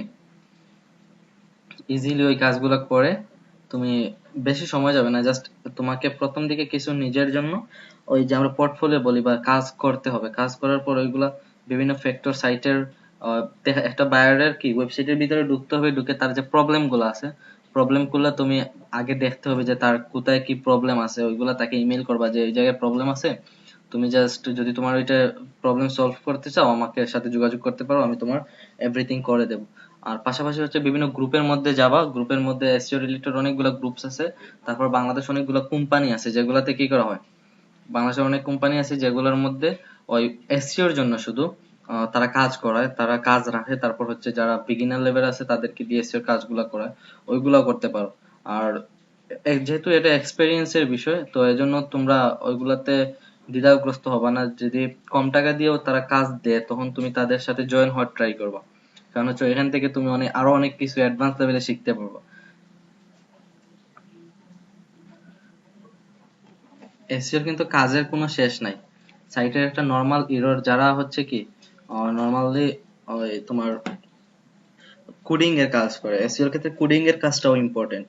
ইজিলি ওই কাজগুলো করে তুমি বেশি সময় যাবে না, জাস্ট তোমাকে প্রথম দিকে কিছু নিজের জন্য ওই যে আমরা পোর্টফোলিও বলি বা কাজ করতে হবে, কাজ করার পর ওইগুলা বিভিন্ন ফ্যাক্টর সাইটের একটা বায়ারের কি ওয়েবসাইটের ভিতরে ঢুকতে হবে, ঢুকে তার যে প্রবলেম গুলো আছে প্রবলেম গুলো তুমি আগে দেখতে হবে যে তার কোথায় কি প্রবলেম আছে, ওইগুলা তাকে ইমেল করবা যে এই জায়গায় প্রবলেম আছে, তুমি জাস্ট যদি তোমার ওইটা প্রবলেম সলভ করতে চাও আমাকে সাথে যোগাযোগ করতে পারো, আমি তোমার এভরিথিং করে দেবো। আর পাশাপাশি হচ্ছে বিভিন্ন গ্রুপের মধ্যে যাবা, গ্রুপের মধ্যে এসইও রিলেটেড অনেকগুলো গ্রুপস আছে। তারপর বাংলাদেশ অনেকগুলো কোম্পানি আছে যেগুলাতে কি করা হয়, বাংলাদেশের অনেক কোম্পানি আছে যেগুলোর মধ্যে ওই এসইও এর জন্য শুধু তারা কাজ করায়, তারা কাজ রাখে, তারপর হচ্ছে যারা বিগিনার লেভেল আছে তাদেরকে দিয়ে এসইও এর কাজগুলো করায়, ওইগুলা করতে পারো। আর যেহেতু এটা এক্সপেরিয়েন্স এর বিষয়, তো এজন্য তোমরা ওইগুলাতে দ্বিধাগ্রস্ত হবা না, যদি কম টাকা দিয়েও তারা কাজ দেয় তখন তুমি তাদের সাথে জয়েন হওয়ার ট্রাই করবা। কারণ হচ্ছে এখান থেকে তুমি আরো অনেক কিছু অ্যাডভান্স লেভেলে শিখতে পারবে। এসইওর কিন্তু কাজের কোনো শেষ নাই। সাইটের একটা নর্মাল এরর যারা হচ্ছে কি নর্মালি ওই তোমার কোডিং এর কাজ করে, এসইওর ক্ষেত্রে কোডিং এর কাজটাও ইম্পর্টেন্ট।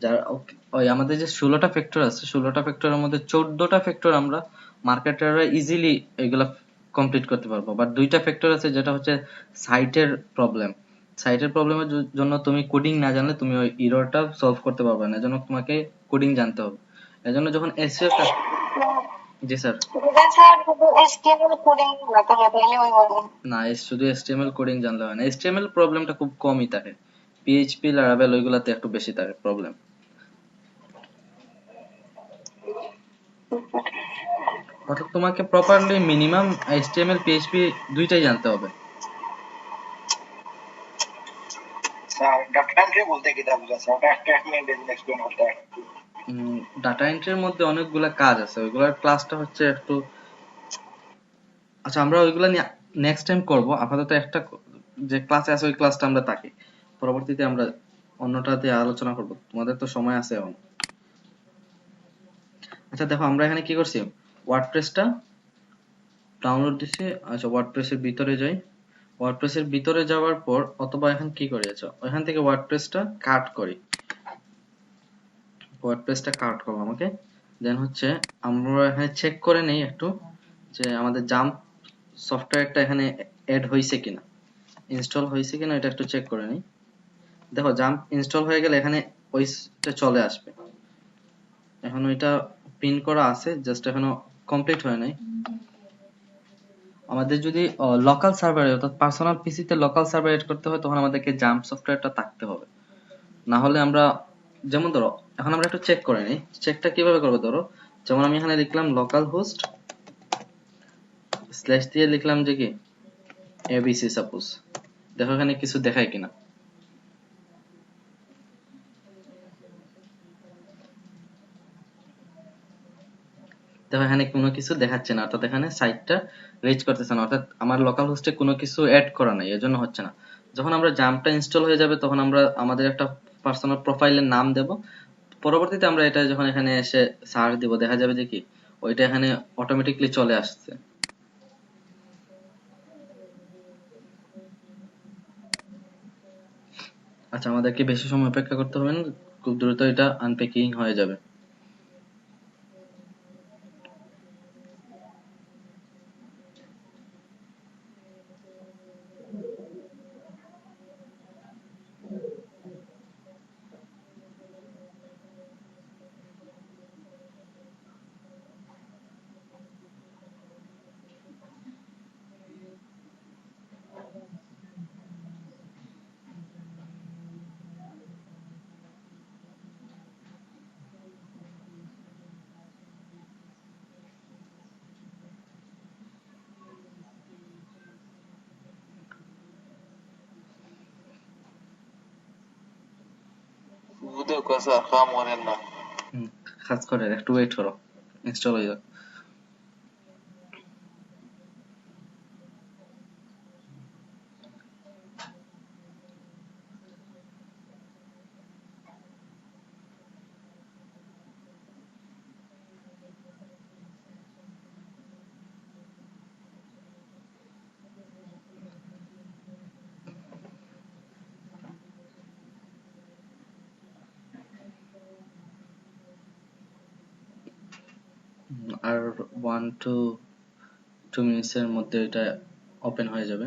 যার ওই আমাদের যে 16টা ফ্যাক্টর আছে, 16টা ফ্যাক্টরের মধ্যে 14টা ফ্যাক্টর আমরা মার্কেটাররা ইজিলি এগুলা কমপ্লিট করতে পারবো, বাট 2টা ফ্যাক্টর আছে যেটা হচ্ছে সাইটের প্রবলেম। সাইটের প্রবলেমের জন্য তুমি কোডিং না জানলে তুমি ওই এররটা সলভ করতে পারবে না, এজন্য তোমাকে কোডিং জানতে হবে। এজন্য যখন এসইও কাজ, জি স্যার। বুঝলেন স্যার, শুধু HTML কোডিং জানতে হবে তাহলে ওই হবে। না, শুধু HTML কোডিং জানলে হয় না, HTML প্রবলেমটা খুব কমই থাকে, পিএইচপি লারাভেল ওইগুলাতে একটু বেশি থাকে প্রবলেম। অর্থাৎ তোমাকে প্রপারলি মিনিমাম HTML PHP দুইটাই জানতে হবে। স্যার ডাটা এন্ট্রি বলতে কি তা বুঝা স্যার, ওটা একটা মিনিট এক্সপ্লেন করতে হয়। ডাটা এন্ট্রির মধ্যে অনেকগুলা কাজ আছে, ওইগুলার ক্লাসটা হচ্ছে একটু, আচ্ছা আমরা ওইগুলা নিয়ে নেক্সট টাইম করব। আপাতত একটা যে ক্লাসে আছে ওই ক্লাসটা আমরা থাকি, পরবর্তীতে আমরা অন্যটাতে আলোচনা করব, তোমাদের তো সময় আছে এখন। আচ্ছা দেখো আমরা এখানে কি করছি, ওয়ার্ডপ্রেসটা ডাউনলোড দিছি। আচ্ছা ওয়ার্ডপ্রেসের ভিতরে যাই, ওয়ার্ডপ্রেসের ভিতরে যাওয়ার পর অথবা এখন কি করি, আচ্ছা ওইখান থেকে ওয়ার্ডপ্রেসটা কাট করি, ওয়ার্ডপ্রেসটা কাট করলাম ওকে। দেন হচ্ছে আমরা এখানে চেক করে নেই একটু যে আমাদের জাম্প সফটওয়্যারটা এখানে অ্যাড হয়েছে কিনা, ইনস্টল হয়েছে কিনা এটা একটু চেক করে নিই। দেখো জাম্প ইনস্টল হয়ে গেলে এখানে ওইটা চলে আসবে, এখন ওইটা পিন করা আছে, জাস্ট এখনো কমপ্লিট হয় নাই। আমাদের যদি লোকাল সার্ভারে অর্থাৎ পার্সোনাল পিসিতে লোকাল সার্ভার এড করতে হয় তখন আমাদেরকে জাম্প সফটওয়্যারটা থাকতে হবে, না হলে আমরা, যেমন ধরো এখন আমরা একটু চেক করে নিই, চেকটা কিভাবে করবো, ধরো যেমন আমি এখানে লিখলাম লোকাল হোস্ট স্ল্যাশ দিয়ে লিখলাম যে কি এবিসি সাপোজ, দেখো এখানে কিছু দেখায় কিনা। দেখো এখানে কোনো কিছু দেখাচ্ছে না, অর্থাৎ এখানে সাইটটা রিচ করতেছে না, অর্থাৎ আমার লোকাল হোস্টে কোনো কিছু অ্যাড করা নাই, এজন্য হচ্ছে না। যখন আমরা জাম্পটা ইনস্টল হয়ে যাবে তখন আমরা আমাদের একটা পার্সোনাল প্রোফাইলের নাম দেব, পরবর্তীতে আমরা এটা যখন এখানে এসে সার্চ দিব দেখা যাবে যে কি ওইটা এখানে অটোমেটিকলি চলে আসছে। আচ্ছা আমাদেরকে বেশি সময় অপেক্ষা করতে হবে না, খুব দ্রুত এটা আনপ্যাকিং হয়ে যাবে। বুঝতে কথা কাম করেন না। কাজ করে, একটু ওয়েট করো, ইনস্টল হয়ে যাবে। আর 1 to 2 মিনিটসের মধ্যে এটা ওপেন হয়ে যাবে।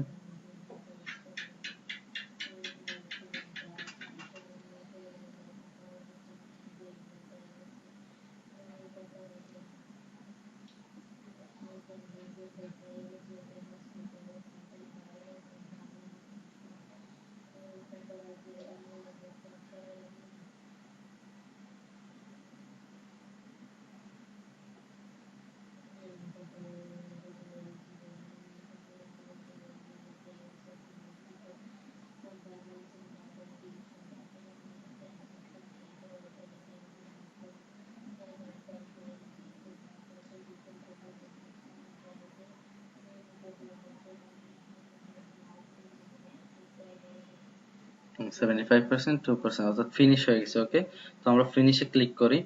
75% 2% অর্থাৎ ফিনিশ হয়ে গেছে। ওকে, তো আমরা ফিনিশে ক্লিক করি।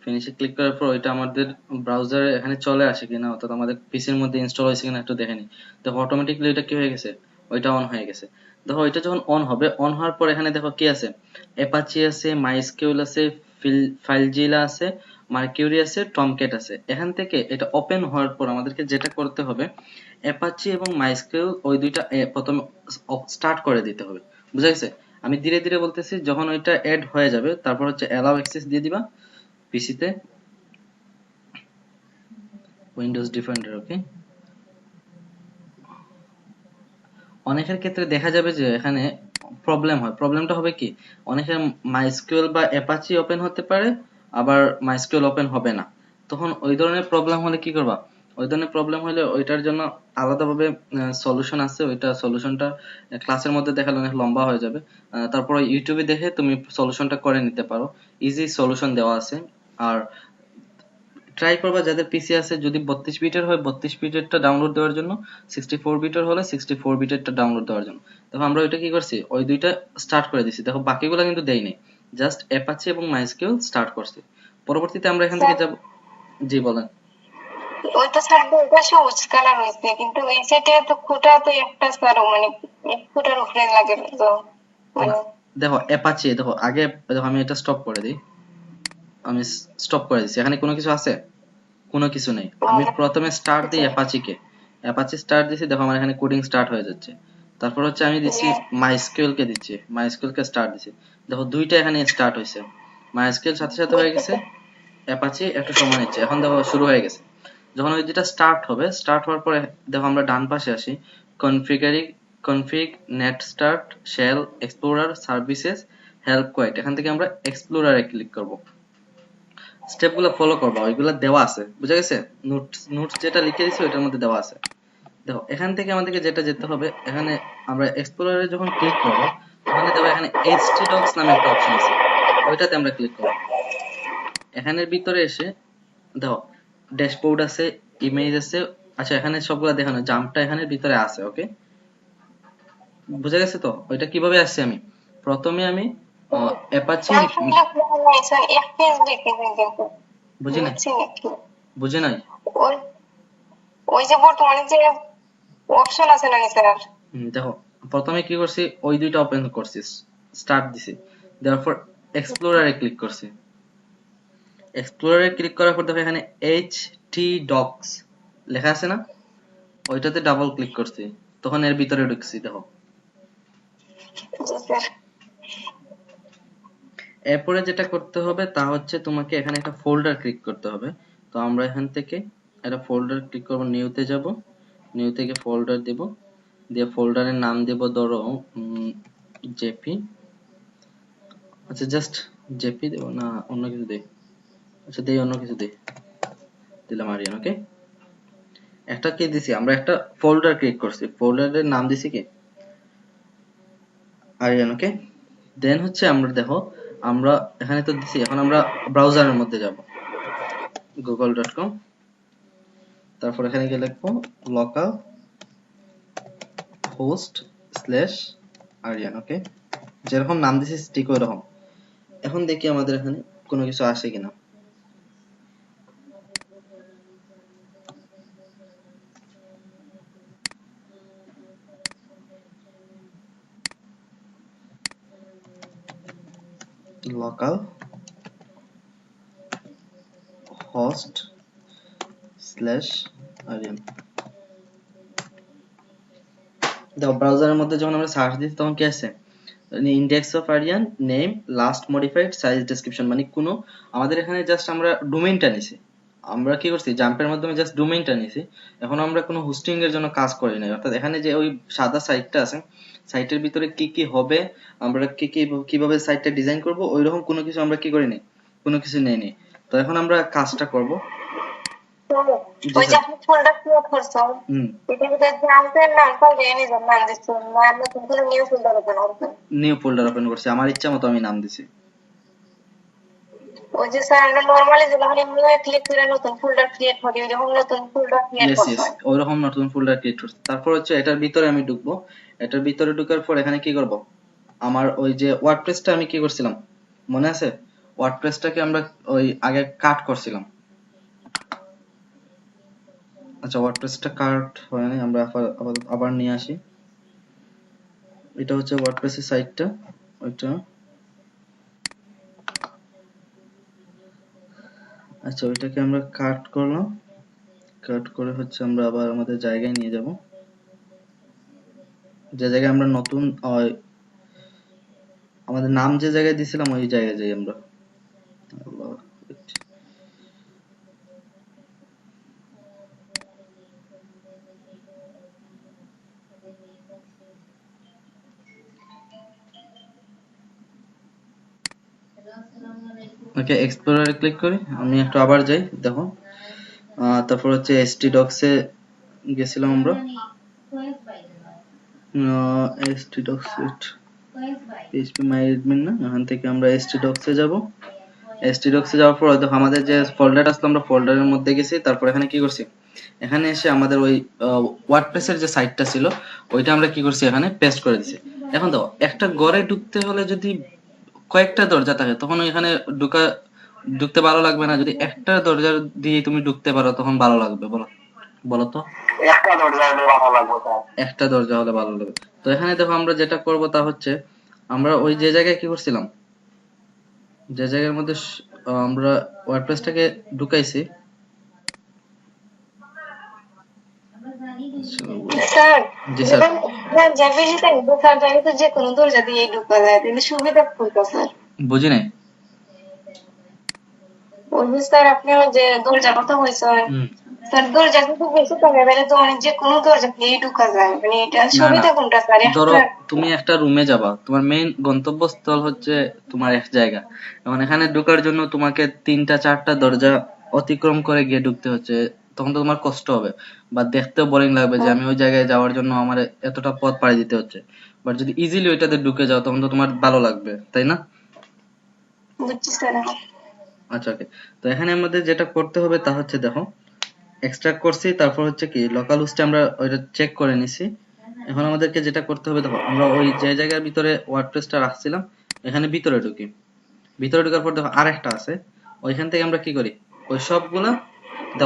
ফিনিশে ক্লিক করার পর ওইটা আমাদের ব্রাউজারে এখানে চলে আসে কিনা, অর্থাৎ আমাদের পিসির মধ্যে ইনস্টল হয়েছে কিনা একটু দেখে নিই। দেখো অটোমেটিকলি এটা কি হয়ে গেছে, ওইটা অন হয়ে গেছে। দেখো এটা যখন অন হবে, অন হওয়ার পর এখানে দেখো কি আছে, অ্যাপাচি আছে, মাইস্কিউল আছে, ফাইলজিলা আছে, মার্কিউরি আছে, টমক্যাট আছে। এখান থেকে এটা ওপেন হওয়ার পর আমাদেরকে যেটা করতে হবে, অ্যাপাচি এবং মাইস্কিউল ওই দুইটা প্রথমে স্টার্ট করে দিতে হবে। বুঝা গেছে? আমি ধীরে ধীরে বলতেছি, যখন ওইটা অ্যাড হয়ে যাবে তারপর হচ্ছে অ্যালাউ অ্যাক্সেস দিয়ে দিবা পিসিতে, উইন্ডোজ ডিফেন্ডার। ওকে, অনেকের ক্ষেত্রে দেখা যাবে যে এখানে প্রবলেম হয়। প্রবলেমটা হবে কি, অনেকের মাইস্কিউএল বা অ্যাপাচি ওপেন হতে পারে, আবার মাইস্কিউএল ওপেন হবে না। তখন ওই ধরনের প্রবলেম হলে কি করবা, ওই ধরনের প্রবলেম হলে ওইটার জন্য আলাদাভাবে সলিউশন আছে। ওইটা সলিউশনটা ক্লাসের মধ্যে দেখালে অনেক লম্বা হয়ে যাবে। তারপর ইউটিউবে দেখে তুমি সলিউশনটা করে নিতে পারো, ইজি সলিউশন দেওয়া আছে। আর ট্রাই করবা যাদের পিসি আছে, যদি 32 বিটের হয় 32 বিটেরটা ডাউনলোড দেওয়ার জন্য, 64 বিটের হলে 64 বিটেরটা ডাউনলোড দেওয়ার জন্য। দেখো আমরা ওইটা কি করছি, ওই দুইটা স্টার্ট করে দিছি। দেখো বাকিগুলো কিন্তু দেই নাই, জাস্ট অ্যাপাচি এবং মাইস্কিউএল স্টার্ট করছি। পরবর্তীতে আমরা এখান থেকে যাব। জি বলেন। ওই তো স্যার ওটা সবুজ কালার হয়েছে, কিন্তু এই সাইডে তো খুঁটা তো একটা স্যার, মানে এক ফুটার উপরে লাগে তো, মানে দেখো অ্যাপাচি, দেখো আগে দেখো আমি এটা স্টপ করে দিই, আমি স্টপ করে দিচ্ছি। এখানে কোনো কিছু আছে? কোনো কিছু নেই। আমি প্রথমে স্টার্ট দিই অ্যাপাচিকে, অ্যাপাচি স্টার্ট দিছি, দেখো আমার এখানে কোডিং স্টার্ট হয়ে যাচ্ছে। তারপর হচ্ছে আমি দিচ্ছি মাইস্কিউএল কে দিচ্ছি, মাইস্কিউএল কে স্টার্ট দিছি, দেখো দুইটা এখানে স্টার্ট হয়েছে, মাইস্কিউএল সাথে সাথে হয়ে গেছে, অ্যাপাচি একটু সময় নিচ্ছে। এখন দেখো শুরু হয়ে গেছে। যখন ওই যেটা স্টার্ট হবে, স্টার্ট হওয়ার পরে দেখো আমরা ডান পাশে আসি, config net start shell explorer services help quiet, এখান থেকে আমরা এক্সপ্লোরারে ক্লিক করব। স্টেপগুলো ফলো করবা, ওইগুলো দেওয়া আছে, বুঝা গেছে? নোটস যেটা লিখে দিছি ওইটার মধ্যে দেওয়া আছে। দেখো এখান থেকে আমাদেরকে যেটা যেতে হবে, এখানে আমরা এক্সপ্লোরারে যখন ক্লিক করব, ওখানে দেখো এখানে htdocs নামে একটা অপশন আছে, ওইটাতে আমরা ক্লিক করব। এখানের ভিতরে এসে দেখো ড্যাশবোর্ড আছে, ইমেজ আছে। আচ্ছা এখানে সবগুলা দেখানো, জাম্পটা এখানের ভিতরে আছে। ওকে, বুঝা গেছে তো ওইটা কিভাবে আসছে? আমি প্রথমে আমি অ্যাপাচি এক পেজ দেখে কিন্তু বুঝি নাই, বুঝে নাই। ওই ওই যে বর্তমানে যে অপশন আছে না স্যার, দেখো প্রথমে কি করছি, ওই দুইটা ওপেন করছি, স্টার্ট দিছি, দেওয়ার পর এক্সপ্লোরারে ক্লিক করছি। এক্সপ্লোরারে ক্লিক করার পর দেখো এখানে htdocs লেখা আছে না, ওইটাতে ডাবল ক্লিক করছি, তখন এর ভিতরে ঢুকছি। দেখো এরপরে যেটা করতে হবে তা হচ্ছে তোমাকে এখানে একটা ফোল্ডার ক্লিক করতে হবে। তো আমরা এখান থেকে একটা ফোল্ডার ক্লিক করব, নিউতে যাব, নিউ থেকে ফোল্ডার দেব, দিয়ে ফোল্ডারের নাম দেব ধরো জেপি। আচ্ছা জাস্ট জেপি দেব না অন্য কিছু দেই? আচ্ছা দেই অন্য কিছু দেই, দিলাম আরিয়ান। ওকে, একটা কি দিছি আমরা, একটা ফোল্ডার ক্রিয়েট করছি, ফোল্ডারের নাম দিছি কি আরিয়ান। ওকে, দেন হচ্ছে আমরা দেখো আমরা এখানে তো দিছি, এখন আমরা ব্রাউজারের মধ্যে যাব, google.com, তারপর এখানে গিয়ে লিখবো লোকাল হোস্ট স্ল্যাশ আরিয়ান। ওকে, যেরকম নাম দিছি ঠিক ওই রকম। এখন দেখি আমাদের এখানে কোনো কিছু আসে কিনা। Localhost slash Aryan. দেখো ব্রাউজারের মধ্যে যখন আমরা সার্চ দিই তখন কি আসে, index of Aryan, name, last modified, size, description, মানে কোনো আমাদের এখানে জাস্ট আমরা ডোমেইনটা নিছি। আমরা কি করছি, জাম্পের মাধ্যমে জাস্ট ডোমেইনটা নিছি, এখন আমরা কোনো হোস্টিং এর জন্য কাজ করি নাই। অর্থাৎ এখানে যে ওই সাদা সাইটটা আছে, সাইটের ভিতরে কি কি হবে, আমরা কি কি কিভাবে সাইটটা ডিজাইন করব, ওইরকম কোনো কিছু আমরা কি করি নাই, কোনো কিছু নেই নি। তো এখন আমরা কাজটা করব। ওই যে আপনি ফোল্ডার ক্রিয়েট করছেন, এটা ভিতরে জাম্পের নামটা জেনে যান, নাম দিচ্ছেন না, আমরা কিন্তু নিউ ফোল্ডার ওপেন করব। নিউ ফোল্ডার ওপেন করছি, আমার ইচ্ছা মতো আমি নাম দিছি। ওই যে স্যার আমরা নরমালি যখন নিউ এ ক্লিক করে নতুন ফোল্ডার ক্রিয়েট করি, যখন নতুন ফোল্ডার ক্রিয়েট ইয়েস ইয়েস, করতে ওইরকম নতুন ফোল্ডার ক্রিয়েট করছি। তারপর হচ্ছে এটার ভিতরে আমি ঢুকবো, এটার ভিতরে ঢোকার পর এখানে কি করব, আমার ওই যে ওয়ার্ডপ্রেসটা আমি কি করছিলাম মনে আছে? ওয়ার্ডপ্রেসটাকে আমরা ওই আগে কাট করছিলাম। আচ্ছা ওয়ার্ডপ্রেসটা কাট হয় নাই, আমরা আবার নিয়ে আসি। এটা হচ্ছে ওয়ার্ডপ্রেসের সাইটটা, ওইটা। আচ্ছা ওইটাকে আমরা কাট করলাম, কাট করে হচ্ছে আমরা আবার আমাদের জায়গায় নিয়ে যাব, যে জায়গায় আমরা নতুন আমাদের নাম যে জায়গায় দিছিলাম ওই জায়গায় যাই আমরা। ওকে এক্সপ্লোরারে ক্লিক করি, আমি একটু আবার যাই দেখো। তারপর হচ্ছে htdocs এ গেছিলাম আমরা, htdocs phpMyAdmin না, এখান থেকে আমরা htdocs এ যাব। htdocs এ যাওয়ার পর দেখো আমাদের যে ফোল্ডার আসলো, আমরা ফোল্ডারের মধ্যে গেছি। তারপর এখানে কি করছি, এখানে এসে আমাদের ওই ওয়ার্ডপ্রেসের যে সাইটটা ছিল ওইটা আমরা কি করছি এখানে পেস্ট করে দিছি। এখন দেখো একটা ঘরে ঢুকতে হলে যদি কয়েকটা দরজা থাকে তখন এখানে ঢুকতে ভালো লাগবে না? যদি একটা দরজা দিয়ে তুমি ঢুকতে পারো তখন ভালো লাগবে, বলো বলো তো? একটা দরজা হলে ভালো লাগবে তার। একটা দরজা হলে ভালো লাগবে। তো এখানে দেখো আমরা যেটা করব তা হচ্ছে, আমরা ওই যে জায়গায় কি করছিলাম, যে জায়গার মধ্যে আমরা ওয়ার্ডপ্রেসটাকে ঢুকাইছি। স্যার জি স্যার। স্যার যাবে যেটা স্যার জানি তো যে কোনো দরজা দিয়ে ঢুকা যায়, কিন্তু সুবিধা কোনটা স্যার? বুঝি নাই। ওই যে স্যার আপনি যে দরজার কথা বলছেন, স্যার দরজা কিন্তু বেশি টাকা বেড়ে তো অনেক যে কোনো দরজা দিয়ে ঢুকা যায়, মানে এটা সুবিধা কোনটা স্যার? ধরো তুমি একটা রুমে যাবা, তোমার মেইন গন্তব্যস্থল হচ্ছে তোমার এক জায়গা, এখন এখানে ঢোকার জন্য তোমাকে 3টা 4টা দরজা অতিক্রম করে গিয়ে ঢুকতে হচ্ছে, তখন তো তোমার কষ্ট হবে বা দেখতেও বোরিং লাগবে যে আমি ওই জায়গায় যাওয়ার জন্য আমার এতটা পথ পাড়ি দিতে হচ্ছে। বাট যদি ইজিলি ওইটাতে ঢুকে যাও তখন তো তোমার ভালো লাগবে, তাই না? বুঝছি স্যার। আচ্ছা ওকে, তো এখানে আমাদের যেটা করতে হবে তা হচ্ছে দেখো, এক্সট্রাক্ট করছি, তারপর হচ্ছে কি লোকাল হোস্টে আমরা ওইটা চেক করে নিছি। এখন আমাদেরকে যেটা করতে হবে দেখো, আমরা ওই যে জায়গার ভিতরে ওয়ার্ডপ্রেসটা রাখছিলাম এখানে ভিতরে ঢুকি। ভিতরে ঢোকার পর দেখো আরেকটা আছে, ওইখান থেকে আমরা কি করি, ওই সবগুলা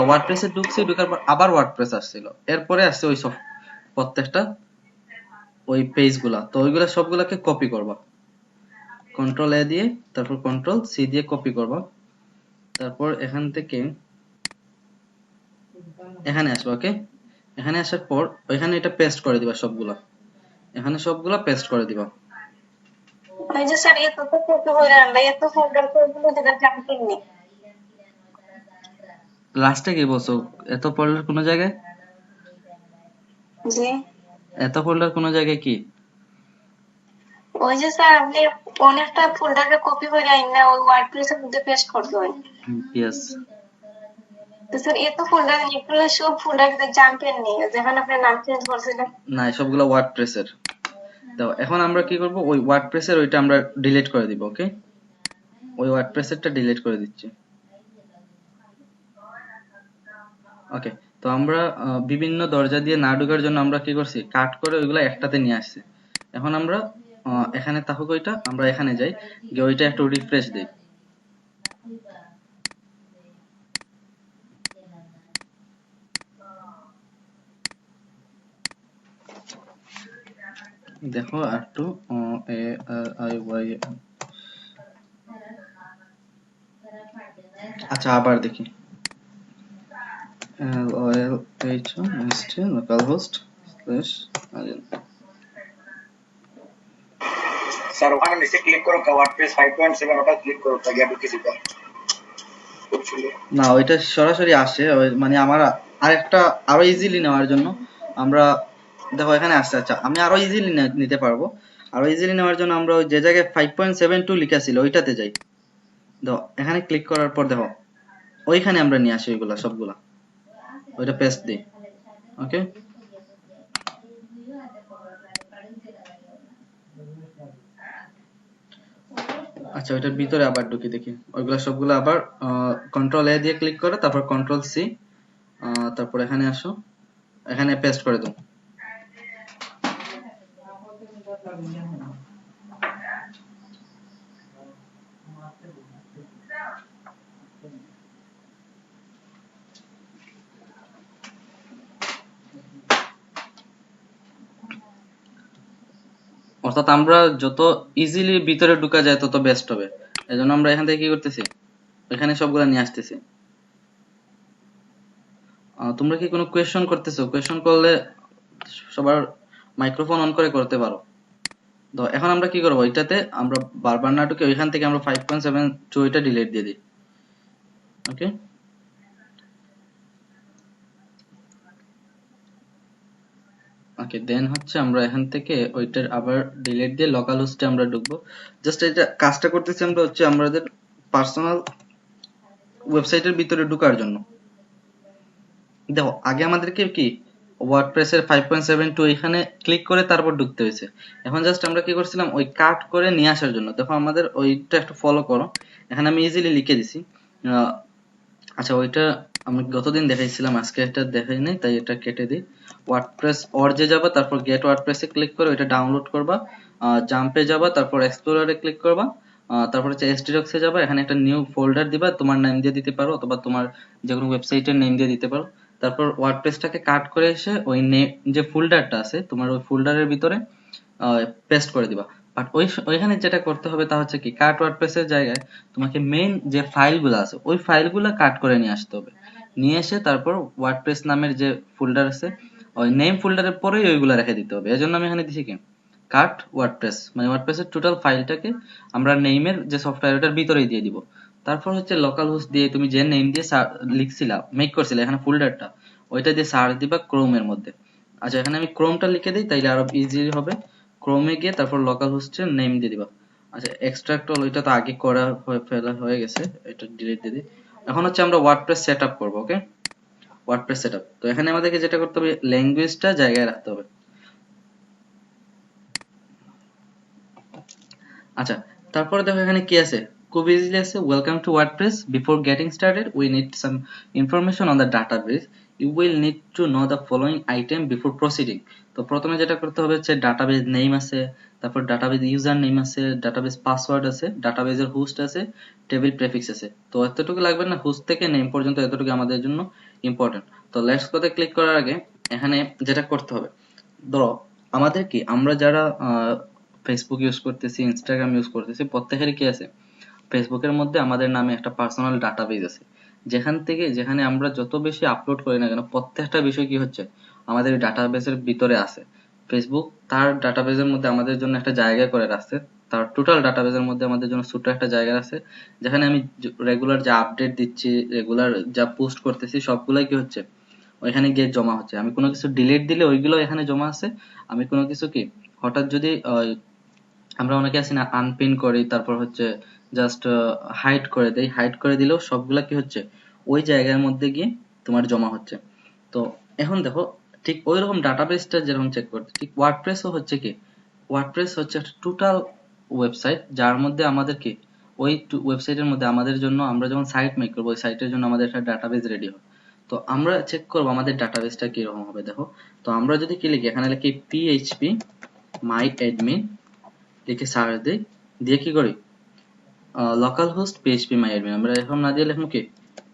ওয়ার্ডপ্রেসে ঢুকছি, ঢোকার পর আবার ওয়ার্ডপ্রেস আসছিল, এরপরে আসছে ওই সব প্রত্যেকটা ওই পেজ গুলা, তো ওইগুলা সবগুলাকে কপি করবা, কন্ট্রোল এ দিয়ে তারপর কন্ট্রোল সি দিয়ে কপি করবা। তারপর এখান থেকে এখানে আসবে। ওকে, এখানে আসার পর ওইখানে এটা পেস্ট করে দিবা সবগুলা, এখানে সবগুলা পেস্ট করে দিবা। ওই যে স্যার এত তো কপি করে আনলাই, এত ফোল্ডার করে দিলে যেটা জানতেন নি। লাস্টে কি বলছো, এত ফোল্ডার কোন জায়গায়? জি এত ফোল্ডার কোন জায়গায় কি? ওই যে স্যার আপনি অনেকটা ফোল্ডারে কপি করে আইনা ওই ওয়ার্ডপ্রেসের মধ্যে পেস্ট করতে হয়। ইয়েস। তো স্যার এত ফোল্ডার এগুলো সব ফোল্ডার জানতেন নি যেখানে আপনি নাম চেঞ্জ করছিলেন? না সবগুলা ওয়ার্ডপ্রেসের। তো এখন আমরা কি করব, ওই ওয়ার্ডপ্রেসের ওইটা আমরা ডিলিট করে দিব। ওকে, ওই ওয়ার্ডপ্রেসেরটা ডিলিট করে দিচ্ছি। ওকে, তো আমরা বিভিন্ন দরজা দিয়ে না ঢোকার জন্য আমরা কি করছি, কাট করে ওইগুলা একটাতে নিয়ে আসছি। এখন আমরা এখানে থাকুক ওইটা, আমরা এখানে যাই গিয়ে ওইটা একটু রিফ্রেশ দেই। দেখো একটু আচ্ছা আবার দেখি, localhost স্যার ওখানে নিচে ক্লিক করো, ওয়ার্ডপ্রেস 5.7 ওটা ক্লিক করো, গিয়ে ঢুকে দিবা। না ওইটা সরাসরি আসে, মানে আমার আরেকটা আরো ইজিলি নেওয়ার জন্য আমরা দেখো এখানে আসছে। আচ্ছা আমি আরো ইজিলি নিতে পারবো, আরো ইজিলি নেওয়ার জন্য আমরা ওই যে জায়গায় 5.72 লেখা ছিল ওইটাতে যাই। দেখো এখানে ক্লিক করার পর দেখো ওইখানে আমরা নিয়ে আসি ওইগুলা সবগুলা, ওইটা পেস্ট দিই। ওকে, আচ্ছা ওইটার ভিতরে আবার ঢুকি দেখি, ওইগুলা সবগুলা আবার কন্ট্রোল এ দিয়ে ক্লিক করে তারপর কন্ট্রোল সি, তারপর এখানে আসো, এখানে পেস্ট করে দাও। অর্থাৎ আমরা যত ইজিলি ভিতরে ঢুকা যায় তত বেস্ট হবে। এজন্য আমরা এখান থেকে কি করতেছি, এখানে সবগুলা নিয়ে আসতেছি। তোমরা কি কোনো কোয়েশ্চন করতেছো? কোয়েশ্চন করলে সবার মাইক্রোফোন অন করে করতে পারো। তো এখন আমরা কি করবো, এটাতে আমরা বারবার না ঢুকে ওইখান থেকে আমরা 5.7 এটা ডিলিট দিয়ে দিই। ওকে, ওকে দেন হচ্ছে আমরা এখান থেকে ওইটার আবার ডিলিট দিয়ে লোকাল হোস্টে আমরা ঢুকবো। জাস্ট এটা কাজটা করতেছি আমরা হচ্ছে আমাদের পার্সোনাল ওয়েবসাইটের ভিতরে ঢোকার জন্য। দেখো আগে আমাদেরকে কি ওয়ার্ডপ্রেসের 5.7 এখানে ক্লিক করে তারপর ঢুকতে হয়েছে। এখন জাস্ট আমরা কি করছিলাম, ওই কাট করে নিয়ে আসার জন্য। দেখো আমাদের ওইটা একটু ফলো করো, এখানে আমি ইজিলি লিখে দিছি। আচ্ছা ওইটা আমি গতদিন দেখাইছিলাম, আজকে এটা দেখাই নাই, তাই এটা কেটে দিই। ওয়ার্ডপ্রেস অর্জে যাবা, তারপর গেট ওয়ার্ডপ্রেসে ক্লিক করে ওইটা ডাউনলোড করবা। জাম্পে যাবা, তারপর এক্সপ্লোরারে ক্লিক করবা। তারপর হচ্ছে htdocs এ যাবা, এখানে একটা নিউ ফোল্ডার দিবা, তোমার নাম দিয়ে দিতে পারো অথবা তোমার যে কোনো ওয়েবসাইটের নেম দিয়ে দিতে পারো। তারপর ওয়ার্ডপ্রেসটাকে কাট করে এসে ওই যে ফোল্ডারটা আছে তোমার ওই ফোল্ডারের ভিতরে পেস্ট করে দিবা। বাট ওইখানে যেটা করতে হবে তা হচ্ছে কি, কাট ওয়ার্ডপ্রেসের জায়গায় তোমাকে মেইন যে ফাইলগুলো আছে ওই ফাইলগুলো কাট করে নিয়ে আসতে হবে। নিয়ে এসে তারপর ওয়ার্ডপ্রেস নামের যে ফোল্ডার আছে ওই নেম ফোল্ডারের পরেই ওইগুলো রেখে দিতে হবে। এজন্য আমি এখানে দিছি কি কাট ওয়ার্ডপ্রেস, মানে ওয়ার্ডপ্রেসের টোটাল ফাইলটাকে আমরা নেইমের যে সফটওয়্যার ওটার ভিতরেই দিয়ে দিব। তারপর হচ্ছে লোকাল হোস্ট দিয়ে তুমি যে নেম দিয়ে লিখছিলা মেক করছিলা এখানে ফোল্ডারটা, ওইটা দিয়ে সার্চ দিবা ক্রোমের মধ্যে। আচ্ছা এখানে আমি ক্রোমটা লিখে দিই তাইলে আরো ইজি হবে। ক্রোমে গিয়ে তারপর লোকাল হোস্টের নেম দিয়ে দিবা। আচ্ছা এক্সট্রাক্ট হলো, এটা তো আগে করা ফেলা হয়ে গেছে, এটা ডিলিট দিয়ে দিই। এখন হচ্ছে আমরা ওয়ার্ডপ্রেস সেটআপ করব। ওকে, ওয়ার্ডপ্রেস সেটআপ। তো এখানে আমাদেরকে যেটা করতে হবে, ল্যাঙ্গুয়েজটা জায়গায় রাখতে হবে। আচ্ছা তারপরে দেখো এখানে কি আছে, খুব ইজিলি আছে, welcome to WordPress, before getting started we need some information on the database, you will need to know the following item before proceeding. তো প্রথমে যেটা করতে হবে হচ্ছে ডাটাবেস নেম আছে, তারপর ডাটাবেস ইউজার নেম আছে, ডাটাবেস পাসওয়ার্ড আছে, ডাটাবেসের হোস্ট আছে, টেবিল প্রেফিক্স আছে। তো এতটুকু লাগবে না, হোস্ট থেকে নেম পর্যন্ত এতটুকু আমাদের জন্য ইম্পর্টেন্ট। তো লেটস কোতে ক্লিক করার আগে এখানে যেটা করতে হবে, ধরো আমাদের কি আমরা যারা ফেসবুক ইউজ করতেছি, ইনস্টাগ্রাম ইউজ করতেছি, প্রত্যেকেরই কি আছে, ফেসবুকের মধ্যে আমাদের নামে একটা পার্সোনাল ডাটাবেস আছে, যেখানে আমরা যত বেশি আপলোড করি না কেন প্রত্যেকটা বিষয় কি হচ্ছে আমাদের ডাটাবেসের ভিতরে আছে। ফেসবুক তার ডাটাবেসের মধ্যে আমাদের জন্য একটা জায়গা করে রাখছে, তার টোটাল ডাটাবেসের মধ্যে আমাদের জন্য ছোট একটা জায়গা আছে, যেখানে আমি রেগুলার যা আপডেট দিচ্ছি, রেগুলার যা পোস্ট করতেছি সবগুলাই কি হচ্ছে ওইখানে গিয়ে জমা হচ্ছে। আমি কোনো কিছু ডিলিট দিলে ওইগুলো এখানে জমা আছে। আমি কোনো কিছু কি হঠাৎ যদি আমরা অনেকে আছি না আনপিন করি, তারপর হচ্ছে জাস্ট হাইড করে দেই, হাইড করে দিলেও সবগুলা কি হচ্ছে ওই জায়গার মধ্যে গিয়ে তোমার জমা হচ্ছে। তো এখন দেখো ঠিক ওইরকম ডাটাবেসটা যেরকম চেক করতে, ঠিক ওয়ার্ডপ্রেসও হচ্ছে কি, ওয়ার্ডপ্রেস হচ্ছে একটা টোটাল ওয়েবসাইট যার মধ্যে আমাদের কি ওই ওয়েবসাইটের মধ্যে আমাদের জন্য আমরা যখন সাইট মেক করবো ওই সাইটের জন্য আমাদের একটা ডাটাবেস রেডি হয়। তো আমরা চেক করবো আমাদের ডাটাবেসটা কিরকম হবে। দেখো তো আমরা যদি কি লিখি, এখানে লিখি php my admin, লিখে সার্চ দিই, দিয়ে কি করি local host php my admin, আমরা এখন না দিয়ে লিখবো কি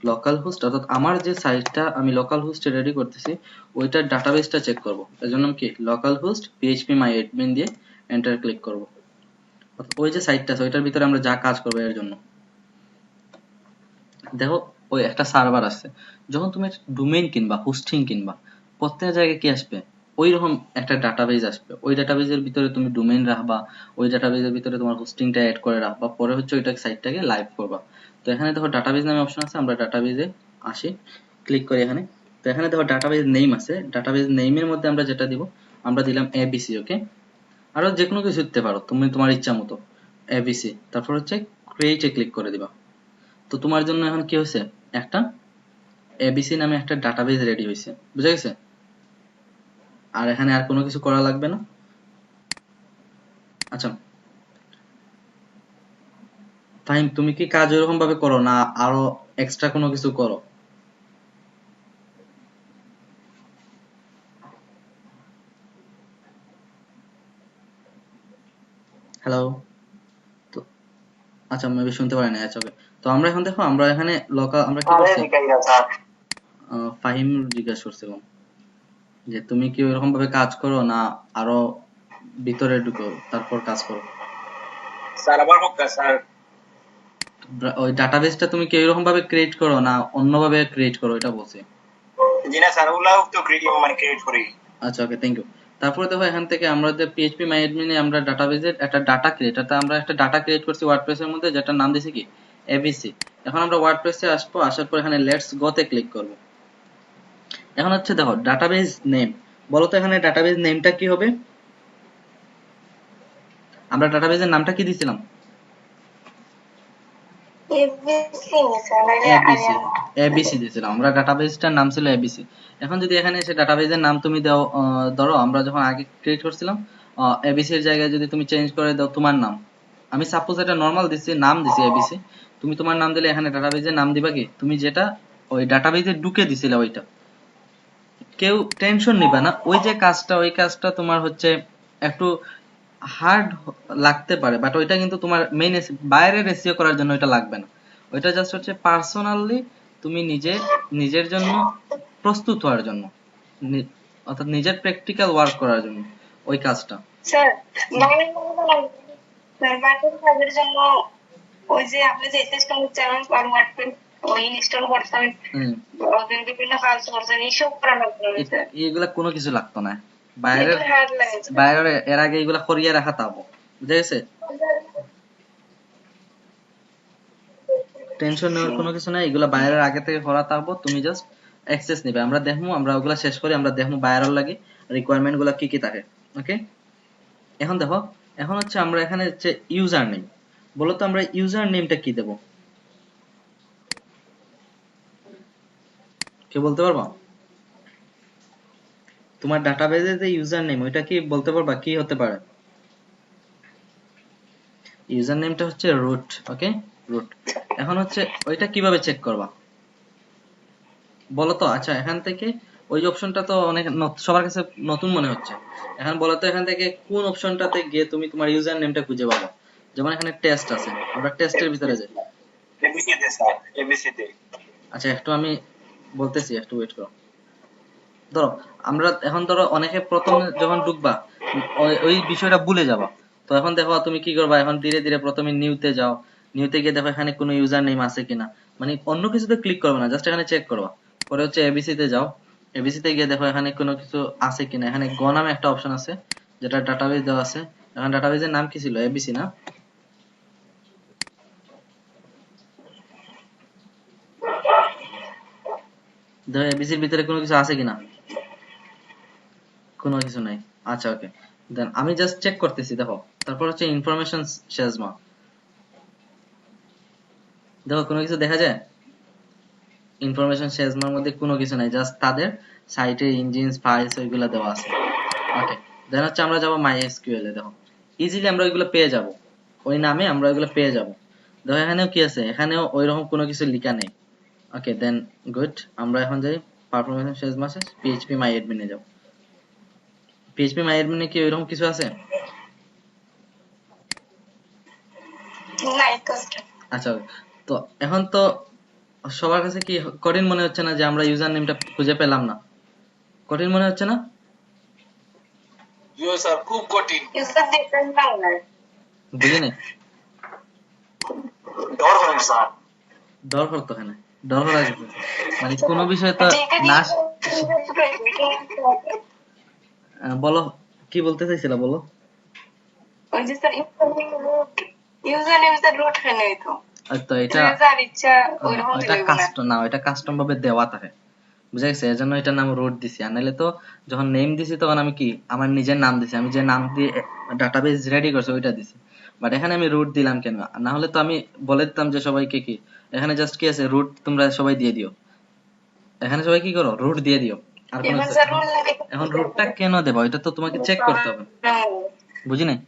লোকাল হোস্ট, অর্থাৎ আমার যে সাইটটা আমি লোকাল হোস্টে রেডি করতেছি ওইটার ডাটাবেসটা চেক করব। এর জন্য কি local host php my admin দিয়ে এন্টার ক্লিক করব। অর্থাৎ ওই যে সাইটটা আছে ওইটার ভিতরে আমরা যা কাজ করবো এর জন্য। দেখো ওই একটা সার্ভার আছে, যখন তুমি একটা ডোমেইন কিনবা, হোস্টিং কিনবা, প্রত্যেক জায়গায় কি আসবে ওইরকম একটা ডাটাবেস আসবে। ওই ডাটাবেসের ভিতরে তুমি ডোমেইন রাখবা, ওই ডাটাবেসের ভিতরে তোমার হোস্টিংটা অ্যাড করে রাখবা, পরে হচ্ছে ওইটা সাইটটাকে লাইভ করবা। তো এখানে দেখো ডাটাবেস নামে অপশন আছে, আমরা ডাটাবেসে আসি, ক্লিক করি এখানে। তো এখানে দেখো ডাটাবেস নেম আছে, ডাটাবেস নেমের মধ্যে আমরা যেটা দিব আমরা দিলাম এবিসি। ওকে, আরো যে কোনো কিছু দিতে পারো তুমি তোমার ইচ্ছা মতো এবিসি। তারপর হচ্ছে ক্রিয়েটে ক্লিক করে দিবা। তো তোমার জন্য এখন কি হয়েছে, একটা এবিসি নামে একটা ডাটাবেস রেডি হয়েছে, বুঝা গেছে? আর এখানে আর কোনো কিছু করা লাগবে না। আচ্ছা ফাহিম, তুমি কি কাজ ওইরকম ভাবে করো না আরো এক্সট্রা কোনো কিছু করো? হ্যালো আচ্ছা মেবি শুনতে পারেন। আচ্ছা ওকে, তো আমরা এখন দেখো আমরা এখানে লোকাল আমরা কি করছি, ফাহিম জিজ্ঞাসা করছিলাম যে তুমি কি ওইরকম ভাবে কাজ করো না আরো ভিতরে ঢুকো তারপর কাজ করো? স্যার আবার হোক স্যার। ওই ডাটাবেসটা তুমি কি ওইরকম ভাবে ক্রিয়েট করো না অন্যভাবে ক্রিয়েট করো এটা বলছি। জি না স্যার, ওগুলাও তো ক্রিয়েট করি। আচ্ছা ওকে, থ্যাংক ইউ। তারপরে দেখো এখান থেকে আমরা যে PHP MyAdmin এ আমরা ডাটাবেসের একটা ডাটা ক্রিয়েট, আমরা একটা ডাটা ক্রিয়েট করছি ওয়ার্ডপ্রেস এর মধ্যে, যেটার নাম দিয়েছি কি ABC। এখন আমরা ওয়ার্ডপ্রেসে আসবো, আসার পর এখানে লেটস গো তে ক্লিক করব। এখন হচ্ছে দেখো ডাটাবেস নেম, বলো তো এখানে ডাটাবেস নেমটা কি হবে? আমরা ডাটাবেসের নামটা কি দিয়েছিলাম? ABC দিয়েছিলাম আমরা, ডাটাবেসটার নাম ছিল ABC। এখন যদি এখানে এসে ডাটাবেসের নাম তুমি দাও, ধরো আমরা যখন আগে ক্রিয়েট করছিলাম ABC এর জায়গায় যদি তুমি চেঞ্জ করে দাও তোমার নাম, আমি সাপোজ এটা নরমাল দিছি, নাম দিছি ABC, তুমি তোমার নাম দিলে এখানে ডাটাবেসের নাম দিবা কি তুমি যেটা ওই ডাটাবেসে ঢুকে দিছিলে ওইটা। কেউ টেনশন নিবা না, ওই যে কাজটা ওই কাজটা তোমার হচ্ছে একটু হার্ড লাগতে পারে, বাট ওইটা কিন্তু তোমার মেইন বাইরে এসইও করার জন্য ওইটা লাগবে না। ওইটা জাস্ট হচ্ছে পার্সোনালি তুমি নিজের জন্য প্রস্তুত হওয়ার জন্য, অর্থাৎ নিজের প্র্যাকটিক্যাল ওয়ার্ক করার জন্য ওই কাজটা। স্যার কাজের জন্য ওই যে আপনি যে সিস্টেম চ্যানেল আর ওয়ার্ডপ্রেস ওই ইনস্টল করছেন, ওদের বিভিন্ন কাজ করছেন, এইসব করা লাগবে। এগুলা কোনো কিছু লাগতো না, বাইরে এর আগে এগুলা করিয়ে রাখা তাবো, বুঝা গেছে? টেনশন নেওয়ার কোনো কিছু নাই, এগুলা বাইরের আগে থেকে করা থাকবো, তুমি জাস্ট অ্যাক্সেস নিবে। আমরা দেখবো, আমরা ওগুলা শেষ করি, আমরা দেখবো বাইরের লাগে রিকোয়ারমেন্ট গুলা কি কি থাকে। ওকে, এখন দেখো এখন হচ্ছে আমরা এখানে হচ্ছে ইউজার নেম, বলো তো আমরা ইউজার নেমটা কি দেব, কে বলতে পারবা? তোমার ডাটাবেসে যে ইউজার নেম ওইটা কি বলতে পারবা কি হতে পারে? ইউজার নেমটা হচ্ছে রুট। ওকে, রুট। এখন হচ্ছে ওইটা কিভাবে চেক করবা বলো তো? আচ্ছা এখান থেকে ওই অপশনটা তো অনেক সবার কাছে নতুন মনে হচ্ছে, এখন বলো তো এখান থেকে কোন অপশনটাতে গিয়ে তুমি তোমার ইউজার নেমটা খুঁজে পাবো? যেমন এখানে টেস্ট আছে, আমরা টেস্টের ভিতরে যাই। ABC তে স্যার, ABC তে। আচ্ছা একটু আমি বলতেছি, একটু ওয়েট করো। ধরো আমরা এখন ধরো অনেকে প্রথম যখন ঢুকবা ওই বিষয়টা ভুলে যাবা, তো এখন দেখো তুমি কি করবা, এখন ধীরে ধীরে প্রথমে নিউতে যাও, নিউতে গিয়ে দেখো এখানে কোনো ইউজার নেম আছে কিনা, মানে অন্য কিছুতে ক্লিক করবে না, জাস্ট এখানে চেক করবা। পরে হচ্ছে ABC তে যাও, ABC তে গিয়ে দেখো এখানে কোনো কিছু আছে কিনা, এখানে গো নামে একটা অপশন আছে যেটা ডাটাবেস দেওয়া আছে। এখন ডাটাবেসের নাম কি ছিল? ABC না? দেখো ABC এর ভিতরে কোনো কিছু আছে কিনা, কোনো কিছু নাই। আচ্ছা ওকে, দেন আমি জাস্ট চেক করতেছি, দেখো তারপর হচ্ছে ইনফরমেশন শেজমা, দেখো কোনো কিছু দেখা যায়? ইনফরমেশন শেজমার মধ্যে কোনো কিছু নাই, জাস্ট তাদের সাইটে ইঞ্জিনস ফাইলস ওইগুলা দেওয়া আছে। ওকে, দেন হচ্ছে আমরা যাব MySQL এ, দেখো ইজিলি আমরা ওইগুলো পেয়ে যাব, ওই নামে আমরা ওইগুলো পেয়ে যাব। দেখো এখানেও কি আছে, এখানেও ওইরকম কোনো কিছু লেখা নেই। ওকে দেন গুড, আমরা এখন যাই পারফরম্যান্স শেজমা শেষ PHP MyAdmin এ যাব। PHP MyAdmin এ কি ওইরকম কিছু আছে? আচ্ছা, তো এখন তো সবার কাছে কি কঠিন মনে হচ্ছে না যে আমরা ইউজার নেমটা খুঁজে পেলাম না? কঠিন মনে হচ্ছে না? জিও স্যার খুব কঠিন। বুঝি নাই, ডর হয় স্যার। ডর করতো এখানে, ডর করা যাবে মানে কোনো বিষয় তো না। বলো কি বলতে চাইছিলা, বলো। ওই যে sir user name sir root কেন হইতো? তো এটা ইচ্ছা ওইরকম এটা কাস্টম না, এটা কাস্টম ভাবে দেওয়া থাকে, বুঝা গেছে? এজন্য এটা নাম রুট দিছি, আর নাহলে তো যখন নেম দিছি তখন আমি কি আমার নিজের নাম দিছি, আমি যে নাম দিয়ে ডাটাবেস রেডি করছি ওইটা দিছি, বাট এখানে আমি রুট দিলাম কেন? না হলে তো আমি বলে দিতাম যে সবাইকে কি এখানে জাস্ট কি আছে রুট তোমরা সবাই দিয়ে দিও, এখানে সবাই কি করো রুট দিয়ে দিও। আর কোন এখন রুটটা কেন দেবা এটা তো তোমাকে চেক করতে হবে, বুঝি নাই?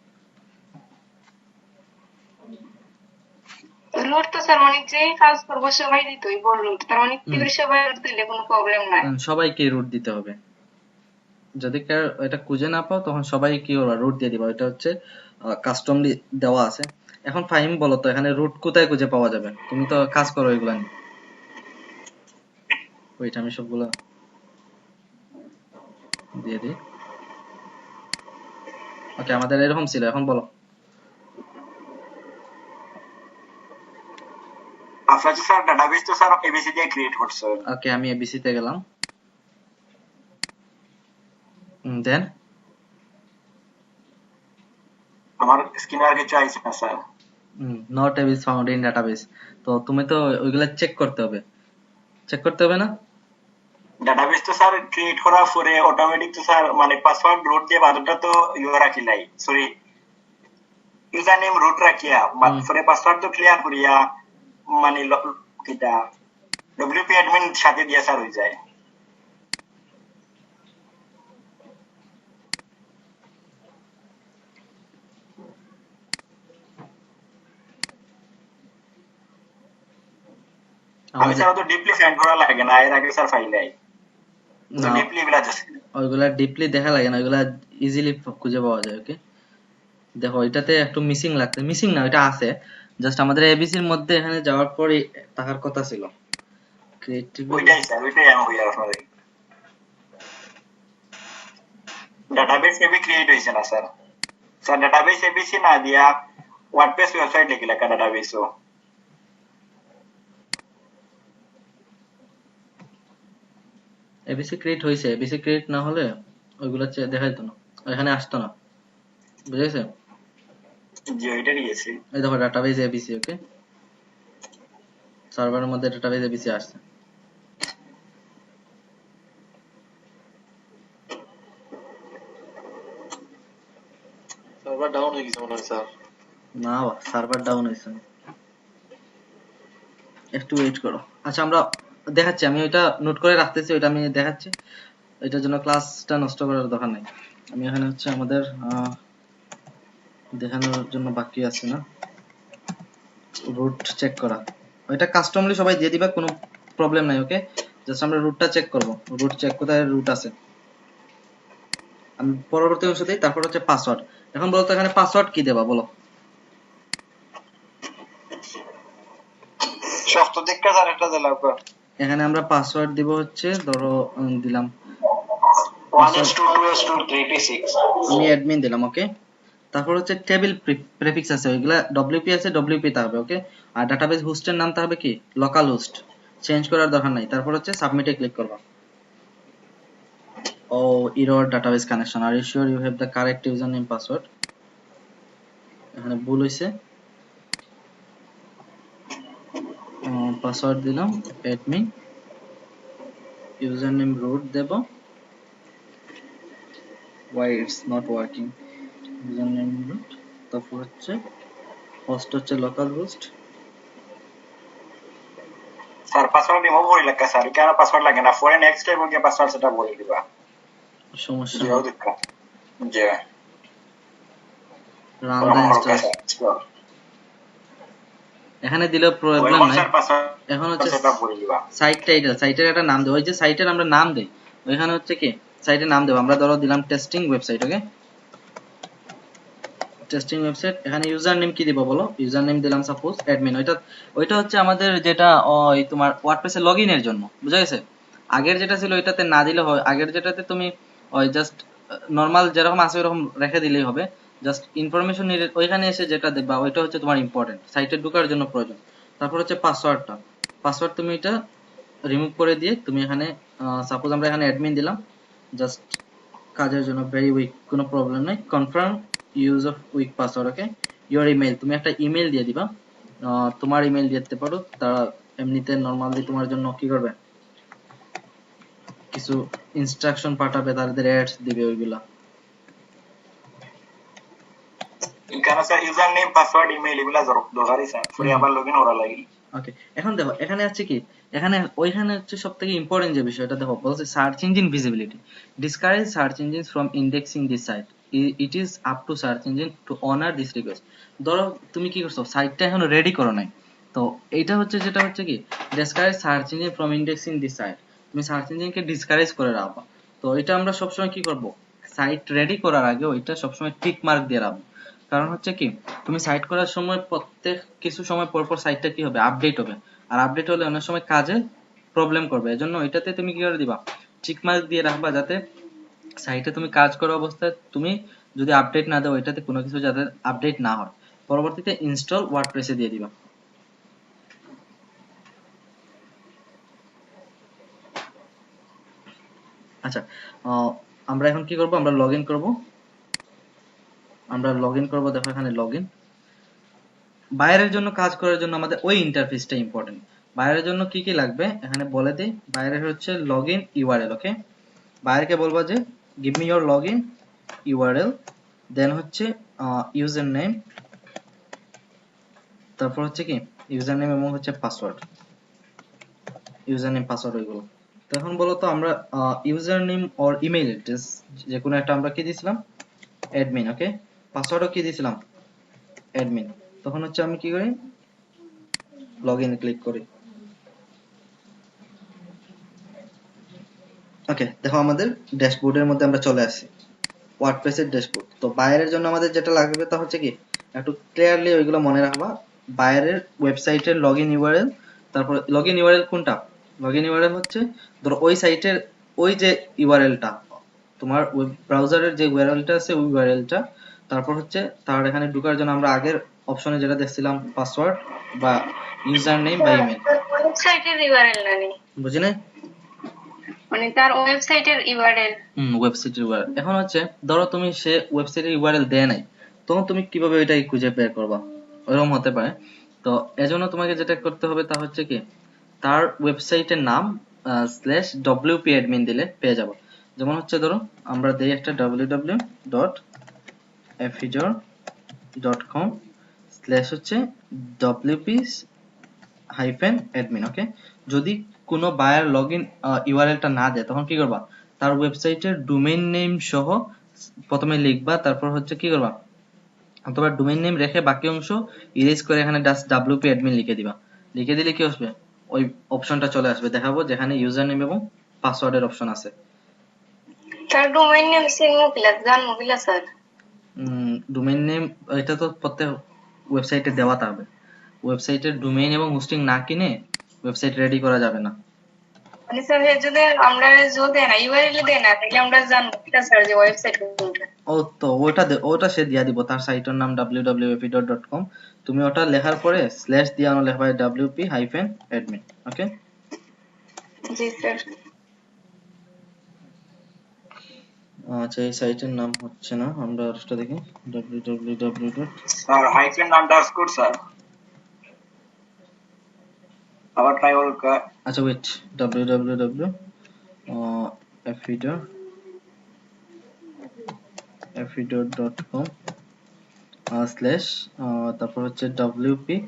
রুট তো স্যার মানে যে কাজ করবো সবাই দিতই বল রুট, তার মানে কি সবাই রুট দিলে কোনো প্রবলেম নাই, সবাইকে রুট দিতে হবে। যদি এটা খুঁজে না পাও তখন সবাই কি করবা রুট দিয়ে দিবা, এটা হচ্ছে কাস্টমলি দেওয়া আছে। এখন ফাহিম বলো তো এখানে রুট কোথায় খুঁজে পাওয়া যাবে? তুমি তো কাজ করো এগুলা নিয়ে। ওইটা আমি সবগুলো দিয়ে দিই। ওকে, আমাদের এরকম ছিল, এখন বলো। আপনার যে স্যার ডাটাবেস তো স্যার এবিসি দিয়ে ক্রিয়েট করছে। ওকে, আমি এবিসি তে গেলাম। দেন আমার স্ক্রিনে আর কিছু আইছে না sir. Not এবিস found in database. তো তুমি তো ওইগুলা চেক করতে হবে, চেক করতে হবে না? ডাটাবেস তো স্যার ক্রিয়েট করার পরে অটোমেটিক তো স্যার মানে পাসওয়ার্ড রুট দিয়ে বাদটা তো রাখি নাই, সরি ইউজার নেম রুট রাখিয়া পরে পাসওয়ার্ড তো ক্লিয়ার করিয়া মানে কিটা ডব্লিউপি অ্যাডমিন সাথে দিয়া স্যার হয়ে যায়। আমি স্যার তো ডিপলি ফাইন্ড করা লাগে না, এর আগে স্যার ফাইল নাই না, ডিপলি গুলা জাস্ট ওইগুলা ডিপলি দেখা লাগে না, ওইগুলা ইজিলি খুঁজে পাওয়া যায়। ওকে, দেখো এটাতে একটু মিসিং লাগছে, মিসিং না, এটা আছে, জাস্ট আমাদের এবিসির মধ্যে এখানে যাওয়ার পরে থাকার কথা ছিল। ক্রিয়েটিভ ওইটাই স্যার, ওইটাই আমি হইয়া আপনাদের ডাটাবেস এবি ক্রিয়েট হইছে না স্যার। স্যার ডাটাবেস এবিসি না দিয়া ওয়ার্ডপ্রেস ওয়েবসাইট লিখে লেখা ডাটাবেসও। এবিসি ক্রিয়েট হয়েছে, এবিসি ক্রিয়েট না হলে ওইগুলো দেখাইতো না, এখানে আসতো না, বুঝেছে? জি ওইটারই গেছি। এই দেখো ডাটাবেস এবিসি। ওকে, সার্ভারের মধ্যে ডাটাবেস এবিসি আসছে। সার্ভার ডাউন হয়ে গেছে মনে হয় স্যার। না, সার্ভার ডাউন হয়েছে না, একটু ওয়েট করো। আচ্ছা, আমরা দেখাচ্ছি, আমি ওইটা নোট করে রাখতেছি, ওইটা আমি দেখাচ্ছি, এটার জন্য ক্লাসটা নষ্ট করার দরকার নাই। আমি এখানে হচ্ছে আমাদের দেখানোর জন্য বাকি আছে না, রুট চেক করা, ওইটা কাস্টমলি সবাই দিয়ে দিবা, কোনো প্রবলেম নাই। ওকে, জাস্ট আমরা রুটটা চেক করব, রুট চেক কোথায় রুট আছে আমি পরবর্তী অংশ দিই। তারপর হচ্ছে পাসওয়ার্ড। এখন বলো তো এখানে পাসওয়ার্ড কি দেবা বলো? সপ্ত দিকটা স্যার একটা দিলাম এখানে আমরা পাসওয়ার্ড দিব হচ্ছে, ধরো দিলাম 1s22s23p6 আমি অ্যাডমিন দিলাম। ওকে, তারপর হচ্ছে টেবিল প্রেফিক্স আছে, ওইগুলা ডব্লিউপি আছে, ডব্লিউপি তে হবে। ওকে, আর ডাটাবেস হোস্টের নামটা হবে কি লোকাল হোস্ট, চেঞ্জ করার দরকার নাই। তারপর হচ্ছে সাবমিটে ক্লিক করবা। ও error database connection, are you sure you have the correct user name password? এখানে ভুল হইছে, পাসওয়ার্ড দিলাম অ্যাডমিন, ইউজার নেম রুট দেব, why it's not working, user name root, তারপর হচ্ছে হোস্ট হচ্ছে local host. Sir password remove করে লেখা স্যার, কেন পাসওয়ার্ড লাগে না, পরে নেক্সট টাইম ওকে পাসওয়ার্ড সেটা বলে দিবা। সমস্যা জি নেই, ওদিকে জি রান দ্য ইনস্টল, এখানে দিলেও প্রবলেম নাই। এখন হচ্ছে সাইট টাইটেল, সাইটের একটা নাম দেব, ওই যে সাইটের আমরা নাম দেই, ওইখানে হচ্ছে কি সাইটের নাম দেব, আমরা ধরো দিলাম টেস্টিং ওয়েবসাইট। ওকে, টেস্টিং ওয়েবসাইট। এখানে ইউজার নেম কি দিব বলো? ইউজার নেম দিলাম সাপোজ অ্যাডমিন। ওইটা হচ্ছে আমাদের যেটা ওই তোমার ওয়ার্ডপ্রেসে লগইনের জন্য, বুঝা গেছে? আগের যেটা ছিল ওইটাতে না দিলে হয়, আগের যেটাতে তুমি ওই জাস্ট নরমাল যেরকম আছে ওরকম রেখে দিলেই হবে, জাস্ট ইনফরমেশন নিডেড ওইখানে এসে যেটা দেবা ওইটা হচ্ছে তোমার ইম্পর্টেন্ট, সাইটে ঢোকার জন্য প্রয়োজন। তারপর হচ্ছে পাসওয়ার্ডটা, পাসওয়ার্ড তুমি এটা রিমুভ করে দিয়ে তুমি এখানে সাপোজ আমরা এখানে অ্যাডমিন দিলাম, জাস্ট কাজের জন্য, ভেরি উইক, কোনো প্রবলেম নাই। Confirm use of week password. Okay, your email, তুমি একটা ইমেল দিয়ে দিবা, তোমার ইমেল দিতে পারো, তারা এমনিতে নরমালি তোমার জন্য কি করবে, কিছু ইনস্ট্রাকশন পাঠাবে, তাদের অ্যাডস দিবে ওইগুলা। কেন sir user name password email এগুলা দরকারই স্যার, পরে আবার লগইন করা লাগে। ওকে, এখন দেখো এখানে আছে কি, এখানে ওইখানে হচ্ছে সবথেকে ইম্পর্টেন্ট যে বিষয়টা দেখো বলছে search engine visibility, discourage search engines from indexing this site, it is up to search engine to honour this request. ধরো তুমি কি করছো, সাইটটা এখনো রেডি করো নাই, তো এইটা হচ্ছে যেটা হচ্ছে কি discourage search engine from indexing this site, তুমি সার্চ ইঞ্জিনকে ডিসকারেজ করে রাখবা। তো এটা আমরা সবসময় কি করব, সাইট রেডি করার আগে ওইটা সবসময় টিক মার্ক দিয়ে রাখবো। কারণ হচ্ছে কি তুমি সাইট করার সময় প্রত্যেক কিছু সময় পর পর সাইটটা কি হবে আপডেট হবে, আর আপডেট হলে অনেক সময় কাজে প্রবলেম করবে। এজন্য এটাতে তুমি কি করে দিবা চেক মার্ক দিয়ে রাখবা, যাতে সাইটে তুমি কাজ করা অবস্থায় তুমি যদি আপডেট না দাও এটাতে কোনো কিছু যাতে আপডেট না হয়, পরবর্তীতে ইনস্টল ওয়ার্ডপ্রেসে দিয়ে দিবা। আচ্ছা আমরা এখন কি করব, আমরা লগইন করব। দেখো এখানে লগইন। বাইরের জন্য কাজ করার জন্য আমাদের ওই ইন্টারফেসটা ইম্পর্টেন্ট। বাইরের জন্য কি কি লাগবে এখানে বলে দেই। বাইরের হচ্ছে লগইন ইউআরএল। ওকে, বাইরেকে বলবো যে give me your login URL, then হচ্ছে ইউজার নেম, তারপর হচ্ছে কি ইউজার নেম এবং হচ্ছে পাসওয়ার্ড, ইউজার নেম পাসওয়ার্ড ওইগুলো। তো এখন বলো তো আমরা user name or email address যে কোনো একটা আমরা কি দিয়েছিলাম অ্যাডমিন। ওকে, পাসওয়ার্ডও কি দিয়েছিলাম অ্যাডমিন। তখন হচ্ছে আমি কি করি লগইন ক্লিক করি। ওকে, দেখো আমাদের ড্যাশবোর্ডের মধ্যে আমরা চলে আসি, ওয়ার্ডপ্রেসের ড্যাশবোর্ড। তো বাইরের জন্য আমাদের যেটা লাগবে তা হচ্ছে কি একটু ক্লিয়ারলি ওইগুলো মনে রাখবা। বাইরের ওয়েবসাইটের লগইন ইউআরএল, তারপর লগইন ইউআরএল কোনটা, লগইন ইউআরএল হচ্ছে ধরো ওই সাইটের ওই যে ইউআরএলটা তোমার ওয়েব ব্রাউজারের যে ইউআরএলটা আছে ওই ইউআরএলটা, তারপর হচ্ছে তার এখানে ঢোকার জন্য আমরা আগের অপশনে যেটা দেখছিলাম পাসওয়ার্ড বা ইউজার নেম বা ইমেল। ওয়েবসাইটের ইউআরএল না নেই, বুঝি না, মানে তার ওয়েবসাইটের ইউআরএল। ওয়েবসাইটের ইউআরএল। এখন হচ্ছে ধরো তুমি সে ওয়েবসাইটের ইউআরএল দেয় নাই, তখন তুমি কিভাবে ওইটাই খুঁজে বের করবা, ওরকম হতে পারে। তো এজন্য তোমাকে যেটা করতে হবে তা হচ্ছে কি তার ওয়েবসাইটের নাম /wp admin দিলে পেয়ে যাবো। যেমন হচ্ছে ধরো আমরা দেই একটা www.affidor.com/ হচ্ছে wp-admin। ওকে, যদি কোনো বায়ার লগইন ইউআরএলটা না দেয় তখন কি করবা তার ওয়েবসাইটের ডোমেইন নেম সহ প্রথমে লিখবা, তারপর হচ্ছে কি করবা অথবা ডোমেইন নেম রেখে বাকি অংশ ইরেজ করে এখানে জাস্ট wp admin লিখে দিবা। লিখে দিলে কি আসবে ওই অপশনটা চলে আসবে, দেখাবো যেখানে ইউজার নেম এবং পাসওয়ার্ডের অপশন আছে। তার ডোমেইন নেম সিনমো কিলা জানমো কিলা স্যার? ডোমেইন নেম এটা তো প্রত্যেক ওয়েবসাইটে দেওয়া থাকবে। ওয়েবসাইটের ডোমেইন এবং হোস্টিং না কিনে ওয়েবসাইট রেডি করা যাবে না। মানে স্যার যদি আমরা যদি না ইউআরএল দেই না তাহলে আমরা জানবো কিলা স্যার যে ওয়েবসাইট কোনটা? ও তো ওটা সে দিয়া দিব, তার সাইটের নাম www.affidor.com। তুমি ওটা লেখার পরে স্ল্যাশ দিয়ে লেখবা wp-admin। ওকে, জি স্যার। আচ্ছা এই সাইটের নাম হচ্ছে না, আমরা আরেকটা দেখি www. Sir hyphen underscore sir আবার ট্রাই করুকা। আচ্ছা ওয়েট, www.affidor.com/ তারপর হচ্ছে wp_admin।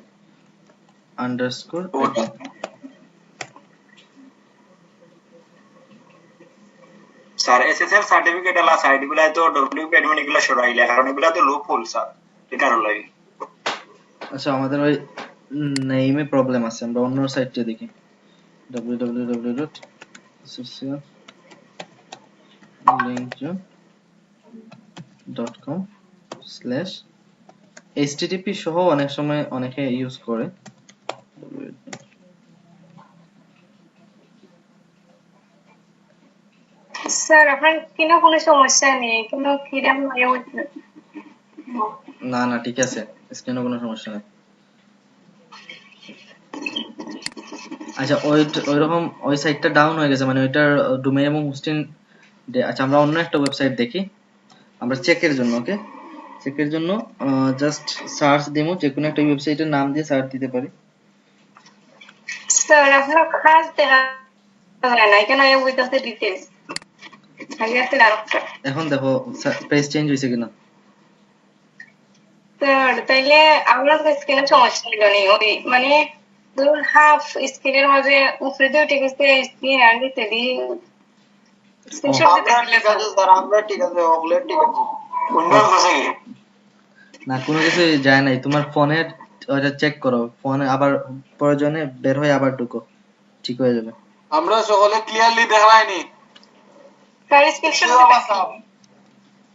স্যার এসএসএল সার্টিফিকেট এলা সাইট গুলা তো ডব্লিউপি অ্যাডমিন এগুলা সরাইলে, কারণ এগুলা তো লুপ হোল স্যার, এই কারণ লাগে। আচ্ছা আমাদের ওই নেইমে প্রবলেম আছে, আমরা অন্য সাইটটা দেখি www.sociallinkjoin.com/http সহ অনেক সময় অনেকে ইউজ করে। স্যার আপনার কিনা কোনো সমস্যা নেই, কিন্তু কিরম না না ঠিক আছে, স্ক্রিনে কোনো সমস্যা নেই। আচ্ছা ওইরকম ওই সাইটটা ডাউন হয়ে গেছে, মানে ওইটার ডোমেইন এবং হোস্টিং। আচ্ছা আমরা অন্য একটা ওয়েবসাইট দেখি আমরা চেকের জন্য। ওকে, চেকের জন্য জাস্ট সার্চ দিমু, যে কোনো একটা ওয়েবসাইটের নাম দিয়ে সার্চ দিতে পারি। স্যার আপনার খাস দেখা যায় না, কেন এই উইথ ডিটেইলস আগে আছে আরেকটা। এখন দেখো পেজ চেঞ্জ হয়েছে কিনা। স্যার তাইলে আমরা স্ক্রিনে সমস্যা হলো নেই, ওই মানে ধরুন হাফ স্ক্রিনের মাঝে উপরে দিয়ে উঠে গেছে স্ক্রিন আর নিচে দিয়ে স্ক্রিনশট দিতে আমরা ঠিক আছে স্যার, আমরা ঠিক আছে, ওগুলো ঠিক আছে। উইন্ডোজ বসে গিয়ে না কোনো কিছু যায় নাই, তোমার ফোনের ওটা চেক করো, ফোনে আবার প্রয়োজনে বের হয়ে আবার ঢুকো, ঠিক হয়ে যাবে। আমরা সকলে ক্লিয়ারলি দেখাইনি। স্যার স্ক্রিনশট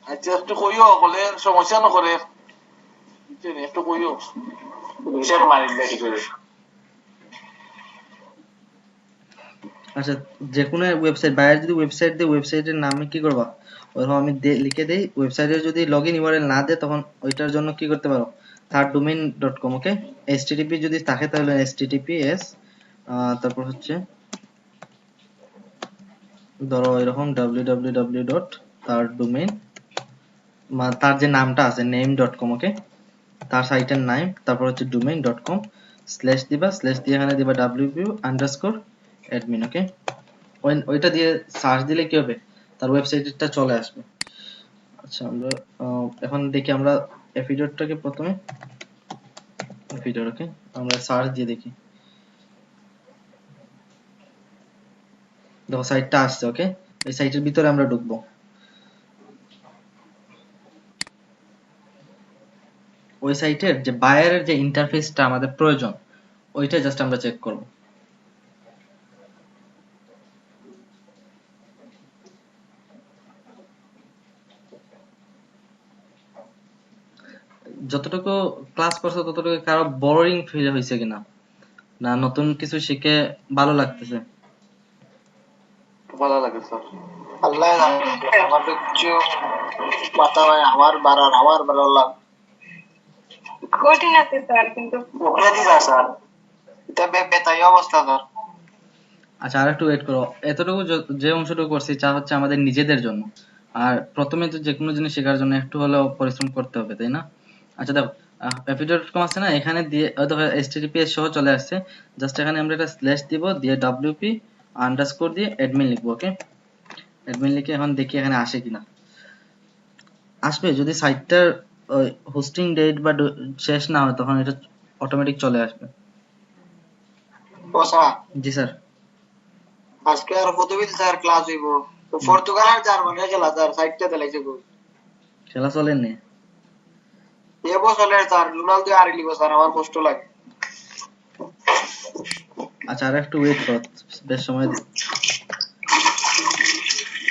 আচ্ছা একটু কইও, সকলে সমস্যা না করে। একটু কইও রিসেট মারি রেডি করে আচ্ছা, যে কোনো ওয়েবসাইট বাইরে যদি ওয়েবসাইট দিয়ে ওয়েবসাইটের নামে কি করবা, ওরকম আমি লিখে দেই ওয়েবসাইটে যদি লগইন ইউআরএল না দেয় তখন ওইটার জন্য কি করতে পারো thirddomain.com। ওকে, http যদি থাকে তাহলে https তারপর হচ্ছে ধরো এরকম www.thirddomain তার যে নামটা আছে name.com। ওকে, তার সাইটের নাম তারপর হচ্ছে domain.com স্ল্যাশ দিবা, স্ল্যাশ দিয়ে এখানে দিবা wp_admin। ওকে, ওইটা দিয়ে সার্চ দিলে কি হবে, তার ওয়েবসাইটটা চলে আসবে। আচ্ছা, আমরা এখন দেখি আমরা এফিডটটাকে প্রথমে এফিডট। ওকে, আমরা সার্চ দিয়ে দেখি, দেখো সাইটটা আসছে। ওকে, এই সাইটের ভিতরে আমরা ঢুকবো। ওই সাইটের যে বায়ারের যে ইন্টারফেসটা আমাদের প্রয়োজন ওইটা জাস্ট আমরা চেক করব। যতটুকু ক্লাস করছো ততটুকু কারো বোরিং ফিল হয়েছে কিনা, না নতুন কিছু শিখে ভালো লাগতেছে? ভালো লাগে স্যার। আল্লাহ জানে, আমার তো কিছু মাথা হয় আমার ভালো লাগ কঠিন আছে স্যার, কিন্তু উপরে দিবা স্যার তবে বেতাই অবস্থা স্যার। আচ্ছা, আর একটু ওয়েট করো। এতটুকু যে অংশটুকু করছি তা হচ্ছে আমাদের নিজেদের জন্য, আর প্রথমে তো যে কোনো জিনিস শেখার জন্য একটু হলেও পরিশ্রম করতে হবে, তাই না? আচ্ছা দেখো, api.com আছে না, এখানে দিয়ে হয়তো https সহ চলে আসছে। জাস্ট এখানে আমরা একটা স্ল্যাশ দিব, দিয়ে wp_ দিয়ে admin লিখবো। ওকে, admin লিখে এখন দেখি এখানে আসে কিনা। আসবে, যদি সাইটটার হোস্টিং ডেট বা শেষ না হয় তখন এটা অটোমেটিক চলে আসবে। ও স্যার, জি স্যার। আজকে আর কতবিল স্যার ক্লাস হইব? তো পর্তুগাল আর জার্মানি খেলা স্যার, সাইডটা দিলাইছে গো। খেলা চলেনি? এ বছরের স্যার রোনালদো আর লিব স্যার, আমার কষ্ট লাগে। আচ্ছা, আর একটু ওয়েট করো, বেশ সময় দিই।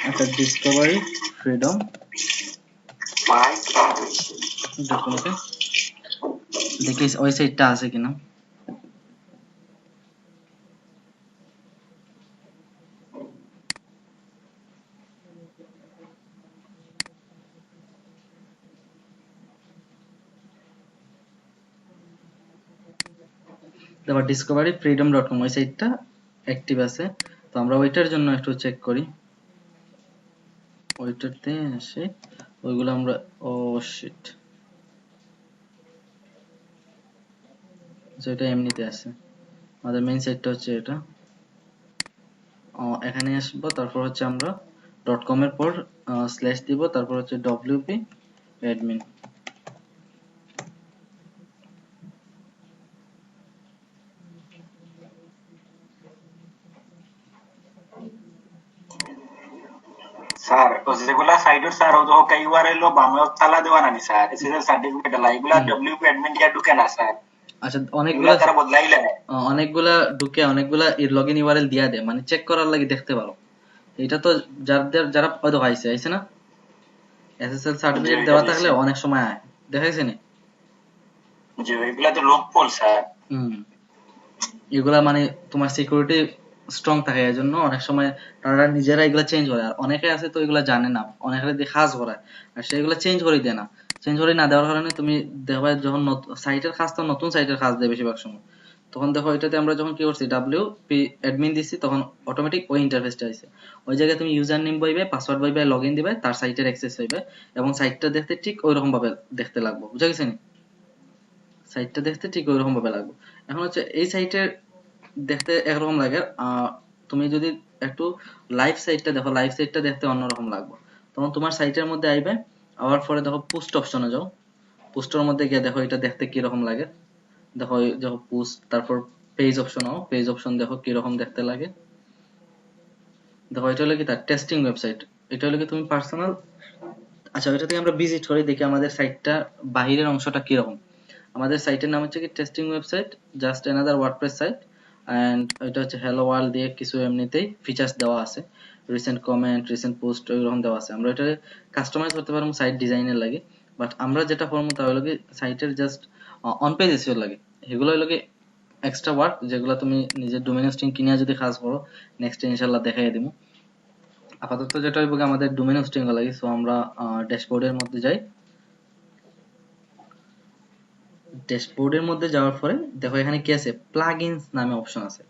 আচ্ছা, ডিসকভারি ফ্রিডম ডকুমেন্টে দেখি ওই সাইটটা আছে কিনা। দেখো discoveryfreedom.com ওই সাইটটা অ্যাক্টিভ আছে, তো আমরা ওইটার জন্য একটু চেক করি। ওইটাতে আসে ওইগুলো আমরা, ও শিট, এটা এমনিতে আছে। আমাদের মেইন সাইটটা হচ্ছে এটা। এখানে আসবো, তারপর হচ্ছে আমরা .com এর পর স্ল্যাশ দিব, তারপর হচ্ছে wp_admin। স্যার ও যেগুলা সাইডর স্যার ও তো কই ইউআরএল ও বামে তালা দেওয়া না স্যার, এসএসএল সার্টিফিকেট লাইগুলা ডব্লিউপি অ্যাডমিন দিয়া ঢুকে না স্যার। আচ্ছা, এগুলা তারা বদলাইলে অনেকগুলা ঢুকে অনেকগুলা লগইন ইউআরএল দিয়া দেয়, মানে চেক করার লাগি দেখতে পারো। এটা তো যারা হয়তো আইছে না, এসএসএল সার্টিফিকেট দেওয়া থাকলে অনেক সময় আয়, দেখাইছে নি? যে এগুলা তো লোকপল স্যার। এগুলা মানে তোমার সিকিউরিটি স্ট্রং থাকে, এর জন্য অনেক সময় তারা নিজেরা এগুলা চেঞ্জ করে। আর অনেকে আছে তো এগুলা জানে না, অনেকে দিয়ে কাজ করায় আর সেগুলো চেঞ্জ করে দেয় না। চেঞ্জ করে না দেওয়ার কারণে তুমি দেখবে যখন সাইটের কাজ, তো নতুন সাইটের কাজ দেয় বেশিরভাগ সময়, তখন দেখো এটাতে আমরা যখন কি করছি wp_admin দিচ্ছি তখন অটোমেটিক ওই ইন্টারফেসটা আসছে। ওই জায়গায় তুমি ইউজার নেম বইবে, পাসওয়ার্ড বইবে, লগইন দিবে, তার সাইটের অ্যাক্সেস হইবে এবং সাইটটা দেখতে ঠিক ওই রকম ভাবে দেখতে লাগবে। বুঝা গেছে নি? সাইটটা দেখতে ঠিক ওই রকম ভাবে লাগবে। এখন হচ্ছে এই সাইটের দেখতে একরকম লাগে, তুমি যদি একটু লাইভ সাইটটা দেখো, লাইভ সাইটটা দেখতে অন্যরকম লাগবে। তখন তোমার সাইটের মধ্যে আইবে, আবার পরে দেখো পোস্ট অপশনে যাও, পোস্টের মধ্যে গিয়ে দেখো এটা দেখতে কি রকম লাগে। দেখো দেখো পোস্ট, তারপর পেজ অপশন, পেজ অপশন দেখো কি রকম দেখতে লাগে। দেখো এটা হলো কি তার টেস্টিং ওয়েবসাইট, এটা হলো কি তুমি পার্সোনাল। আচ্ছা, এটা থেকে আমরা ভিজিট করি, দেখি আমাদের সাইটটা বাহিরের অংশটা কি রকম। আমাদের সাইটের নাম হচ্ছে কি testing website, just another WordPress site. And এটা হচ্ছে হ্যালো ওয়ার্ল্ড দিয়ে কিছু এমনিতেই ফিচার্স দেওয়া আছে, রিসেন্ট কমেন্ট, রিসেন্ট পোস্ট এরকম দেওয়া আছে। আমরা এটা কাস্টমাইজ করতে পারবো সাইট ডিজাইনের লাগে। বাট আমরা যেটা করবো তা হলো কি সাইটের জাস্ট অন পেজ এসিও লাগে, এগুলো হলো কি এক্সট্রা ওয়ার্ক যেগুলো তুমি নিজের ডোমেইন হোস্টিং কিনে যদি কাজ করো নেক্সট ইনশাআল্লাহ দেখাই দিব। আপাতত যেটা হইব আমাদের ডোমেইন হোস্টিং লাগে। সো আমরা ড্যাশবোর্ডের মধ্যে যাই। ড্যাশবোর্ডের মধ্যে যাওয়ার পরে দেখো এখানে কি আছে, প্লাগইনস নামে অপশন আছে।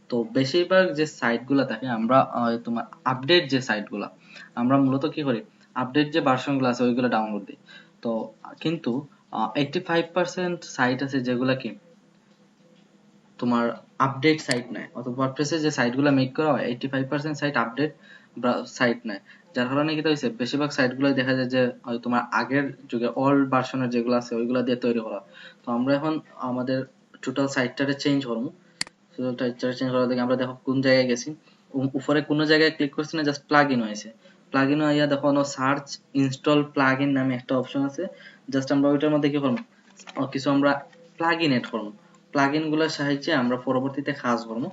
তো বেশিরভাগ যে সাইটগুলো থাকে আমরা তোমার আপডেট যে সাইটগুলো আমরা মূলত কি করি, আপডেট যে ভার্সনগুলো আছে ওইগুলো ডাউনলোড দিই। তো কিন্তু 85% সাইট আছে যেগুলা কি তোমার আপডেট সাইট নয়, অথবা ওয়ার্ডপ্রেসে যে সাইটগুলো মেক করা হয় 85% সাইট আপডেট সাইট নয়। যার কারণে কি হয়েছে বেশিরভাগ সাইটগুলোই দেখা যায় যে তোমার আগের যুগে ওল্ড ভার্সনের যেগুলো আছে ওইগুলো দিয়ে তৈরি করা। তো আমরা এখন আমাদের টোটাল সাইটটারে চেঞ্জ করবো। চেঞ্জ করার দিকে আমরা দেখো কোন জায়গায় গেছি, উপরে কোনো জায়গায় ক্লিক করছি না, জাস্ট প্লাগইন হয়েছে। প্লাগইন হইয়া দেখো সার্চ ইনস্টল প্লাগইন নামে একটা অপশন আছে। জাস্ট আমরা ওইটার মধ্যে কি করবো, কিছু আমরা প্লাগইন এড করবো। প্লাগইন গুলোর সাহায্যে আমরা পরবর্তীতে কাজ করবো।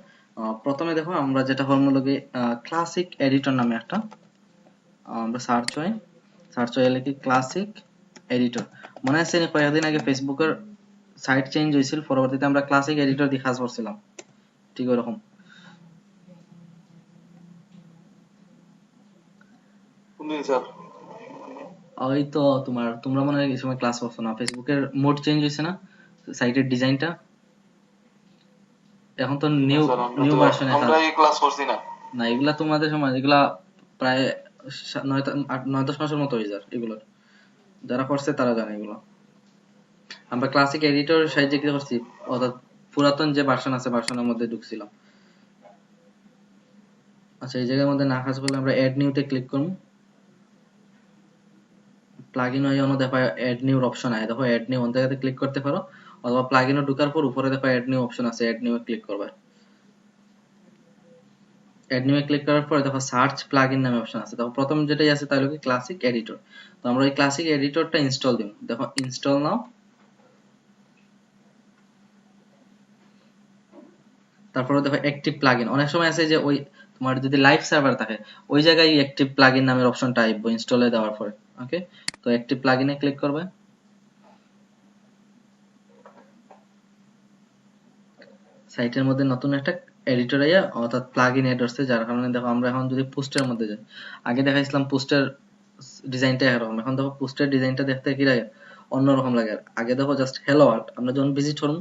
প্রথমে দেখো আমরা যেটা করবো লগে ক্লাসিক এডিটর নামে একটা আমরা সার্চ হয়ে লিখি ক্লাসিক এডিটর। মনে আছে কয়েকদিন আগে ফেসবুকের সাইট চেঞ্জ হয়েছিল, পরবর্তীতে আমরা ক্লাসিক এডিটর দিয়ে কাজ করছিলাম, ঠিক ওরকম। স্যার ওই তো তোমরা মনে হয় এই সময় ক্লাস করছো না, ফেসবুকের মোড চেঞ্জ হয়েছে না সাইটের ডিজাইনটা, এখন তো নিউ ভার্সনে আমরা এই ক্লাস করছি না। না এগুলা তোমাদের সময়, এগুলা প্রায় 9-10 মাসের মতো হয়ে যায় এগুলো, যারা করছে তারা জানে এগুলো। আমরা ক্লাসিক এডিটর সাহায্যে কি করছি, অর্থাৎ পুরাতন যে ভার্সন আছে ভার্সনের মধ্যে ঢুকছিলাম। আচ্ছা এই জায়গার মধ্যে না কাজ করলে আমরা অ্যাড নিউতে ক্লিক করব। প্লাগইন হয়ে অন্য দেখো অ্যাড নিউর অপশন আছে, দেখো অ্যাড নিউ অন জায়গাতে ক্লিক করতে পারো, অথবা প্লাগইনে ঢোকার পর উপরে দেখো অ্যাড নিউ অপশন আছে, অ্যাড নিউ এ ক্লিক করবে। অ্যাড নিউ এ ক্লিক করার পরে দেখো সার্চ প্লাগইন নামে অপশন আছে, দেখো প্রথম যেটাই আছে তাহলে কি ক্লাসিক এডিটর। তো আমরা এই ক্লাসিক এডিটরটা ইনস্টল দিব, দেখো ইনস্টল নাও। তারপরে দেখো অ্যাক্টিভ প্লাগইন, অনেক সময় আছে যে ওই তোমার যদি লাইভ সার্ভার থাকে ওই জায়গায় অ্যাক্টিভ প্লাগইন নামের অপশনটা আসবে ইনস্টলে দেওয়ার পরে। ওকে, তো অ্যাক্টিভ প্লাগইনে ক্লিক করবে। সাইটের মধ্যে নতুন একটা এডিটর আইয়া অর্থাৎ প্লাগইন এড হচ্ছে, যার কারণে দেখো আমরা এখন যদি পোস্টের মধ্যে যাই, আগে দেখাইছিলাম পোস্টের ডিজাইনটা এরকম, এখন দেখো পোস্টের ডিজাইনটা দেখতে কি লাগে অন্যরকম লাগে। আগে দেখো জাস্ট হ্যালো ওয়ার্ল্ড, আমরা যখন ভিজিট করব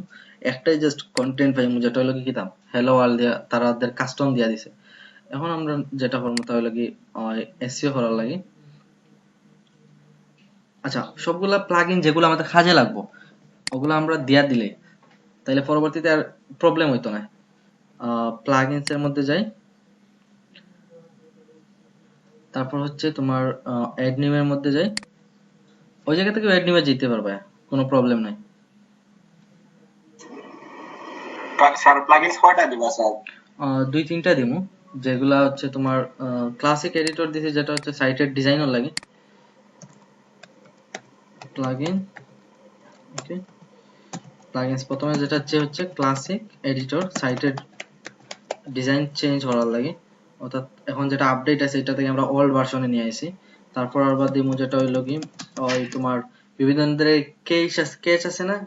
একটাই জাস্ট কন্টেন্ট পাইমু যেটা হলো কি কিতাম হ্যালো ওয়ার্ল্ড দিয়া তারাদের কাস্টম দিয়া দিছে। এখন আমরা যেটা করবো তা হলো কি এসইও করার লাগে। আচ্ছা সবগুলা প্লাগইন যেগুলো আমাদের কাজে লাগবো ওগুলো আমরা দিয়া দিলে তাহলে পরবর্তীতে আর প্রবলেম হইতো না। প্লাগইনস এর মধ্যে যাই, তারপর হচ্ছে তোমার অ্যাড নিউ এর মধ্যে যাই, ওই জায়গা থেকে অ্যাড নিউ এ যেতে পারবে, কোনো প্রবলেম নাই। স্যার প্লাগইনস কয়টা দিবা স্যার? 2-3টা দিমু, যেগুলা হচ্ছে তোমার ক্লাসিক এডিটর দিছে যেটা হচ্ছে সাইটের ডিজাইনও লাগে প্লাগইন। ওকে, প্লাগইনস প্রথমে যেটা হচ্ছে ক্লাসিক এডিটর সাইটের ডিজাইন চেঞ্জ করার লাগে, অর্থাৎ এখন যেটা আপডেট আছে এটা থেকে আমরা ওল্ড ভার্সনে নিয়ে আসি। তারপর আবার দিমু যেটা হইলো কি ওই তোমার বিভিন্ন ধরনের কেচ আছে না,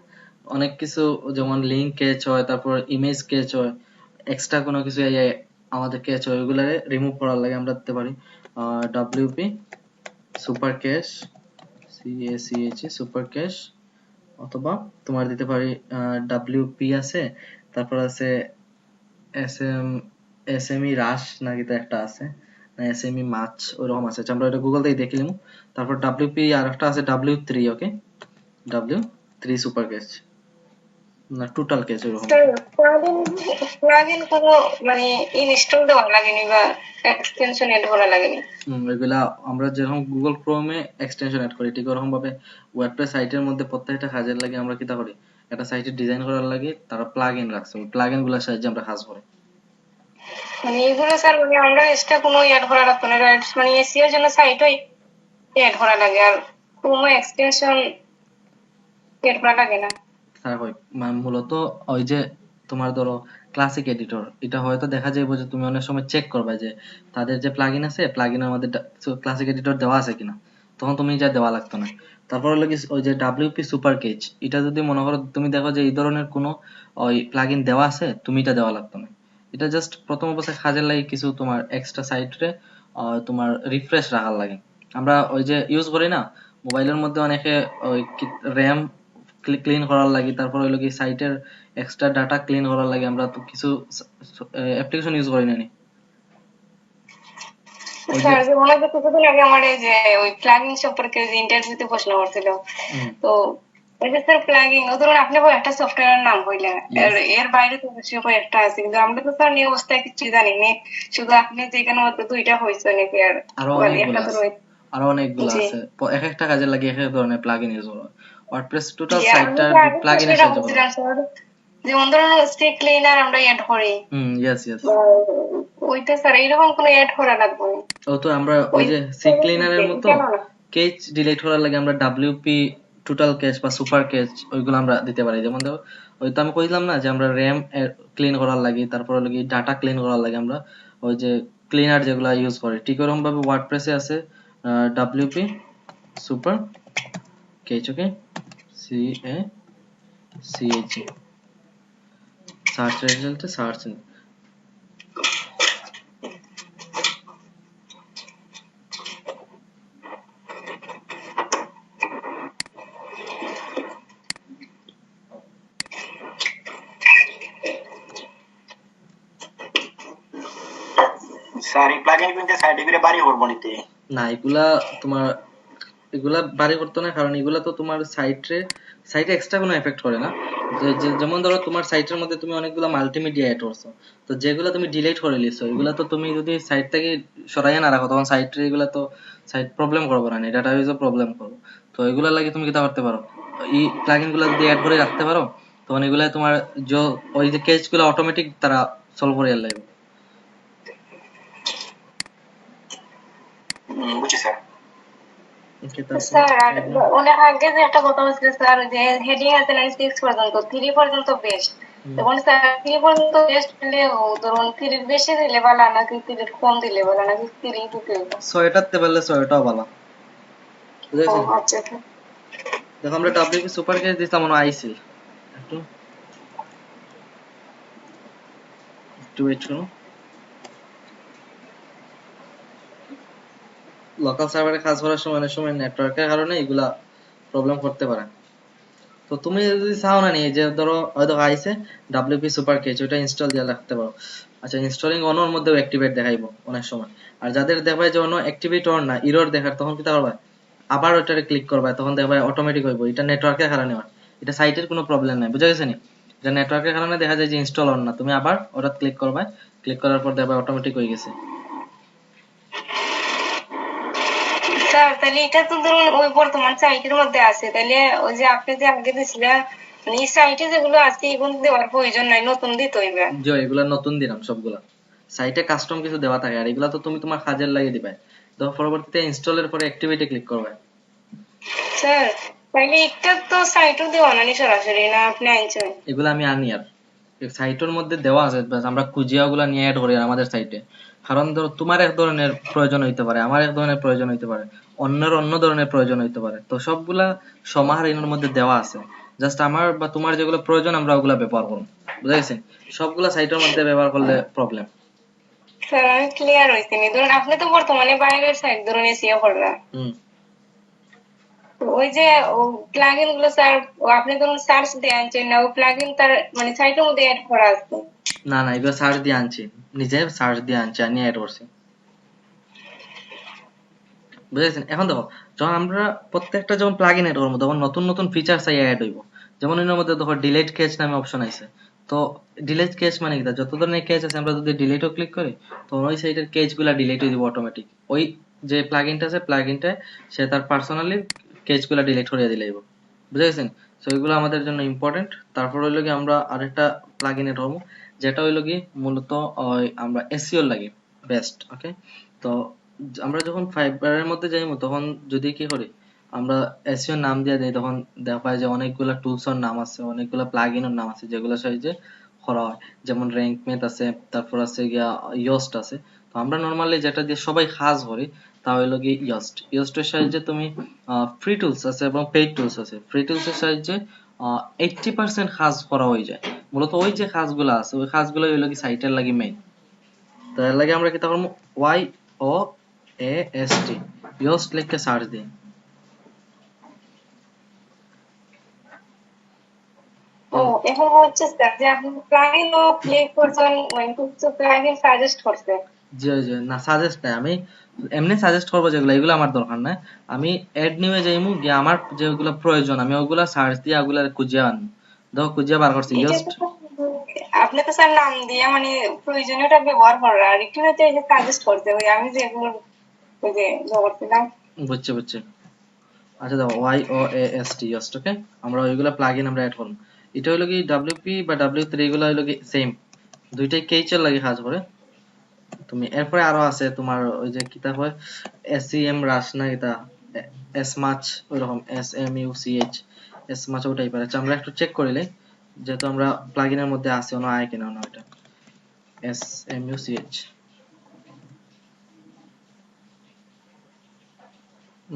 অনেক কিছু যেমন লিংক কেচ হয়, তারপর ইমেজ কেচ হয়, এক্সট্রা কোনো কিছু আমাদের কেচ হয় ওইগুলো রিমুভ করার লাগে আমরা দিতে পারি WP super cash super cash, অথবা তোমার দিতে পারি ডব্লিউপি আছে, তারপর আছে এসএমই রাশ নাকি তো একটা আছে, না এসএমই মাছ ওরকম আছে, আমরা এটা গুগল থেকে দেখে নিব। তারপর ডব্লিউপি আর একটা আছে ডব্লিউ3। ওকে, ডব্লিউ3 সুপার ক্যাশ না টোটাল ক্যাশ ওরকম। প্লাগইন কোনো মানে ইনস্টল দেওয়া লাগেনি বা এক্সটেনশন এড করা লাগেনি। এগুলা আমরা যেরকম গুগল ক্রোমে এক্সটেনশন এড করি ঠিক ওরকম ভাবে ওয়্যারপ্রেস সাইটের মধ্যে প্রত্যেকটা কাজের লাগে আমরা কিটা করি, একটা সাইটে ডিজাইন করার লাগে তারা প্লাগইন রাখছে, ওই প্লাগইন গুলোর সাহায্যে আমরা কাজ করি। মানে এগুলো স্যার মানে আমরা এক্সট্রা কোনো অ্যাড করা লাগতো না, মানে এসইও জন্য সাইটই অ্যাড করা লাগে, আর কোনো এক্সটেনশন অ্যাড করা লাগে না। স্যার হয় মূলত ওই যে তোমার ধরো ক্লাসিক এডিটর এটা হয়তো দেখা যাবে যে তুমি অনেক সময় চেক করবে যে তাদের যে প্লাগইন আছে প্লাগইনের মধ্যে ক্লাসিক এডিটর দেওয়া আছে কিনা, তখন তুমি যা দেওয়া লাগতো না। তারপর হলো কি ওই যে WP সুপার কেজ, এটা যদি মনে করো তুমি দেখো যে এই ধরনের কোনো ওই প্লাগইন দেওয়া আছে, তুমি এটা দেওয়া লাগতো না। এটা জাস্ট প্রথম অবস্থায় কাজের লাগে কিছু তোমার এক্সট্রা সাইটে তোমার রিফ্রেশ রাখার লাগে। আমরা ওই যে ইউজ করি না মোবাইলের মধ্যে অনেকে ওই র্যাম ক্লিন করার লাগে, তারপর হইলো কি সাইটের এক্সট্রা ডাটা ক্লিন করার লাগে, আমরা তো কিছু অ্যাপ্লিকেশন ইউজ করি না নি? ওই যে স্যার যে মনে হয় কিছুদিন আগে আমার এই যে ওই প্লাগইন সম্পর্কে যে ইন্টারভিউতে প্রশ্ন করছিল, হুম, তো এই যে স্যার প্লাগইন, ধরুন আপনি একটা সফটওয়্যারের নাম বললেন, এর বাইরে তো বেশি একটা আছে, কিন্তু আমরা তো স্যার এই অবস্থায় কিছু জানি না, শুধু আপনি যেখানে মধ্যে দুইটা হয়েছে নাকি আর আরো মানে অনেকগুলো একটা তো আছে, রয়েছে। আরো অনেকগুলো জি আছে। এক একটা কাজে লাগে এক এক ধরনের প্লাগইন ইউজ করা। ওয়ার্ডপ্রেস টোটাল জি, আমি সাইটটা তো আগে তো প্লাগইনের সেটা সাহায্যে করা। বুঝছিলাম স্যার, যেমন ধরুন স্টিক ক্লিনার আমরা এড করি, ইয়েস ইয়েস। বা ওইটা স্যার এইরকম কোনো এড করা লাগবে না। ও তো আমরা ওই ওই যে সি ক্লিনারের মতো কেন না? কেজ ডিলিট করার লাগে আমরা WP টোটাল কেজ বা সুপার কেজ ওইগুলো আমরা দিতে পারি। যেমন ধরো ওই তো আমি কইলাম না যে আমরা র্যাম ক্লিন করার লাগে, তারপর হলো কি ডাটা ক্লিন করার লাগে আমরা ওই যে ক্লিনার যেগুলো ইউজ করি, ঠিক ওরকম ভাবে ওয়ার্ডপ্রেসে আছে WP সুপার কেজ। ওকে, CACH সার্চ রেজাল্টে সার্চ। স্যার এই প্লাগইন কিন্তু সাইডে করে বাড়ি করবো নিতে। না এগুলা তোমার এগুলা বাড়ি করতো না, কারণ এগুলা তো তোমার সাইটে এক্সট্রা কোনো এফেক্ট করে না। যেমন ধরো তোমার সাইটের মধ্যে তুমি অনেকগুলো মাল্টিমিডিয়া অ্যাড করছো, তো যেগুলো তুমি ডিলিট করে লিখছো এগুলা তো তুমি যদি সাইট থেকে সরাইয়া না রাখো তখন সাইটে এগুলা তো সাইট প্রবলেম করবো না, ডাটাবেজে প্রবলেম করবো। তো এগুলা লাগে তুমি কিটা করতে পারো, এই প্লাগইন গুলা যদি অ্যাড করে রাখতে পারো তখন এগুলা তোমার ওই যে কেস গুলো অটোমেটিক তারা সলভ করে লাগবে। বুঝছি স্যার। ওকে, তারপর স্যার আর অনেক আগে যে একটা কথা হচ্ছিল স্যার, যে হেডিং আছে না 6 পর্যন্ত, 3 পর্যন্ত বেস্ট, তখন স্যার 3 পর্যন্ত বেস্ট হলে ধরুন 3 বেশি দিলে ভালো নাকি 3 কম দিলে ভালো নাকি 3 দিতে হবে? ছয়টাতে পারলে ছয়টাও ভালো, ও বুঝেছেন? আচ্ছা আচ্ছা। দেখো আমরা WP সুপার কেস দিতাম মনে হয় আইসিল, একটু একটু ওয়েট করো। লোকাল সার্ভারে কাজ করার সময় অনেক সময় নেটওয়ার্কের কারণে এগুলা প্রবলেম করতে পারে। তো তুমি যদি চাও না নিয়ে যে ধরো হয়তো আইসে WP সুপার কেচ, ওটা ইনস্টল দিয়ে রাখতে পারো। আচ্ছা, ইনস্টলিং অনর মধ্যেও অ্যাক্টিভেট দেখাইবো অনেক সময়। আর যাদের দেখায় যে অন অ্যাক্টিভেট অন না, ইরর দেখার, তখন কি করবা, আবার ওটারে ক্লিক করবা, তখন দেখবা অটোমেটিক হইব। এটা নেটওয়ার্কের কারণে হয়, এটা সাইটের কোনো প্রবলেম নাই, বুঝা গেছে নি? এটা নেটওয়ার্কের কারণে দেখা যায় যে ইনস্টল অন না, তুমি আবার ওটা ক্লিক করবা, ক্লিক করার পর দেখবা অটোমেটিক হয়ে গেছে। স্যার তাহলে এটা তো ধরুন ওই বর্তমান সাইটের মধ্যে আছে, তাহলে ওই যে আপনি যে আগে দিছিলেন মানে এই সাইটে যেগুলো আছে এগুলো দেওয়ার প্রয়োজন নাই, নতুন দিতে হইবে? যে এগুলা নতুন দিলাম সবগুলা, সাইটে কাস্টম কিছু দেওয়া থাকে, আর এগুলা তো তুমি তোমার কাজের লাগিয়ে দিবে, তো পরবর্তীতে ইনস্টলের পরে অ্যাক্টিভিটি ক্লিক করবে। স্যার তাহলে একটা তো সাইটও দেওয়া না নি সরাসরি, না আপনি আনছেন? এগুলা আমি আনি, আর সাইটের মধ্যে দেওয়া আছে, বাস আমরা খুঁজিয়া ওগুলা নিয়ে অ্যাড করি আমাদের সাইটে। কারণ ধরো তোমার এক ধরনের প্রয়োজন হইতে পারে, আমার এক ধরনের প্রয়োজন হইতে পারে, অন্যের অন্য ধরনের প্রয়োজন হইতে পারে, তো সবগুলা সমাহার এর মধ্যে দেওয়া আছে। জাস্ট আমার বা তোমার যেগুলো প্রয়োজন আমরা ওগুলা ব্যবহার করব, বুঝা গেছে? সবগুলা সাইটের মধ্যে ব্যবহার করলে প্রবলেম। স্যার আমি ক্লিয়ার হয়েছি নি, ধরুন আপনি তো বর্তমানে বাইরের সাইট ধরুন এসিও করবেন, হুম। তো ওই যে প্লাগইন গুলো স্যার আপনি ধরুন সার্চ দিয়ে আনছেন না, ওই প্লাগইন তার মানে সাইটের মধ্যে অ্যাড করা আছে? না না, এগুলো সার্চ দিয়ে আনছি, নিজে সার্চ দিয়ে আনছি, আনি অ্যাড করছি, বুঝেছেন? এখন দেখো, যখন আমরা প্রত্যেকটা যখন প্লাগ ইন এড করবো তখন নতুন নতুন ফিচার চাই অ্যাড হইব। যেমন এর মধ্যে দেখো ডিলিট কেচ নামে অপশন আছে। তো ডিলিট কেচ মানে কি, যত ধরনের কেচ আছে আমরা যদি ডিলিটও ক্লিক করি তখন ওই সাইটের কেচ গুলা ডিলিট হয়ে দিব অটোমেটিক। ওই যে প্লাগ ইনটা আছে প্লাগ ইনটা সে তার পার্সোনালি কেচ গুলা ডিলিট করে দিলে দিব, বুঝে গেছেন? তো এগুলো আমাদের জন্য ইম্পর্টেন্ট। তারপর হইলো কি আমরা আরেকটা প্লাগ ইন এড করবো, যেটা হইলো কি মূলত আমরা এসইও লাগে বেস্ট। ওকে, তো আমরা যখন ফাইবারের মধ্যে যাইবো তখন যদি কি করি, আমরা এসইও নাম দিয়ে দেই, তখন দেখা যায় যে অনেকগুলা টুলস এর নাম আছে, অনেকগুলা প্লাগইন এর নাম আছে যেগুলো সাহায্যে করা হয়। যেমন র্যাঙ্ক মেথ আছে, তারপর আছে গিয়া ইয়োস্ট আছে। তো আমরা নরমালি যেটা দিয়ে সবাই কাজ করি, তা হইলো কি ইয়স্ট। ইয়স্টের সাহায্যে তুমি ফ্রি টুলস আছে এবং পেইড টুলস আছে। ফ্রি টুলস এর সাহায্যে 80% কাজ করা হয়ে যায়। মূলত ওই যে কাজগুলো আছে ওই কাজগুলো হইলো কি সাইটের লাগি মেইন। তো এর লাগে আমরা কি করব, YOAST ইয়স্ট লিখে সার্চ দিই। ও এখন হচ্ছে স্যার যে আপনি প্লাগইন ও প্লে করছেন মানে কিছু প্লাগইন সাজেস্ট করছেন। জি জি, না সাজেস্ট নাই, আমি এমনি সাজেস্ট করবো যেগুলো, এগুলো আমার দরকার নাই। আমি এড নিউয়ে যাইমু গিয়ে আমার যেগুলো প্রয়োজন আমি ওগুলা সার্চ দিয়ে ওগুলা খুঁজে আনবো। দেখো খুঁজে বার করছি এটা জাস্ট। তো আপনি তো স্যার নাম দিয়ে মানে প্রয়োজনীয়টা ব্যবহার করার আর একটু হচ্ছে এই যে সাজেস্ট করতে ওই আমি যেগুলো ওই যে করছিলাম। বুঝছি বুঝছি। আচ্ছা দেখো YOAST জাস্ট, ওকে। আমরা ওইগুলা প্লাগইন আমরা অ্যাড করব। এটা হলো কি WP বা W3 এগুলো হলো কি সেম, দুইটাই কেইচের লাগে কাজ করে। তুমি এরপরে আরো আছে তোমার ওই যে কিতা হয় SEM রাশ না এটা SMACH, ওইরকম SMUCH SMACH ওই টাইপের। আচ্ছা আমরা একটু চেক করিলে যেহেতু আমরা প্লাগইনের মধ্যে আছে না আয় কিনা না ওটা SMUCH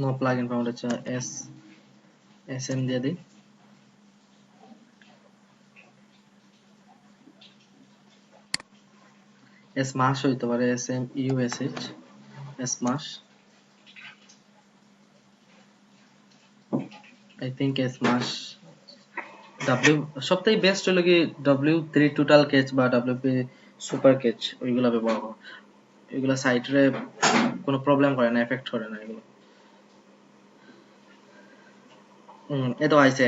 নো প্লাগইন ফাউন্ড। আচ্ছা SM দিয়ে দিই। SMASH হইতে পারে SMUSH SMASH I think SMASH সবথেকে বেস্ট হলো কি W3 টোটাল কেচ বা WP সুপার কেচ, ওইগুলা ব্যবহার করো। এগুলা সাইটে কোনো প্রবলেম করে না, এফেক্ট করে না এগুলো। এতো আইছে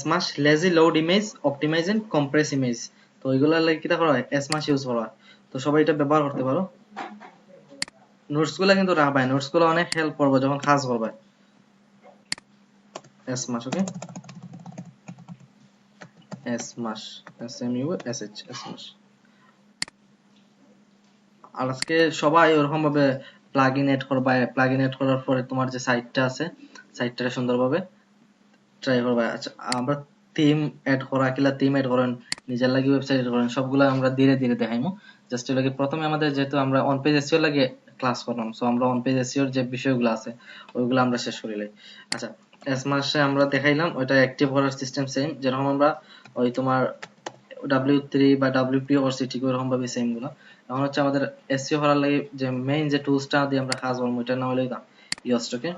SMASH lazy load image optimise and compress image. তো ওইগুলা লাগে কিটা করা হয় SMASH ইউজ করা হয়। তো সবাই এটা ব্যবহার করতে পারো। নোটস গুলা কিন্তু রাখবাই, নোটস গুলো অনেক হেল্প করবে যখন কাজ করবে। SMASH, ওকে। SMASH SMUSH SMASH। আর আজকে সবাই ওরকম ভাবে প্লাগইন এড করবা, প্লাগইন এড করার পরে তোমার যে সাইটটা আছে সাইটটা সুন্দরভাবে ট্রাই করবা। আচ্ছা আমরা থিম এড করা কিলা থিম এড করেন নিজের লাগি ওয়েবসাইট এড করেন সবগুলো আমরা ধীরে ধীরে দেখাইমু। জাস্ট লাগে প্রথমে আমাদের যেহেতু আমরা অন পেজ এসইও লাগে ক্লাস করলাম, সো আমরা অন পেজ এসইওর যে বিষয়গুলো আছে ওইগুলো আমরা শেষ করিলাই। আচ্ছা এসমাসে আমরা দেখাইলাম ওইটা অ্যাক্টিভ করার সিস্টেম সেম, যেরকম আমরা ওই তোমার W3 বা WP করছি ঠিক ওরকম ভাবে সেম গুলো। এখন হচ্ছে আমাদের এসইও করার লাগে যে মেইন যে টুলসটা দিয়ে আমরা কাজ করব ওইটার নাম হলো ইয়োস্ট, ওকে।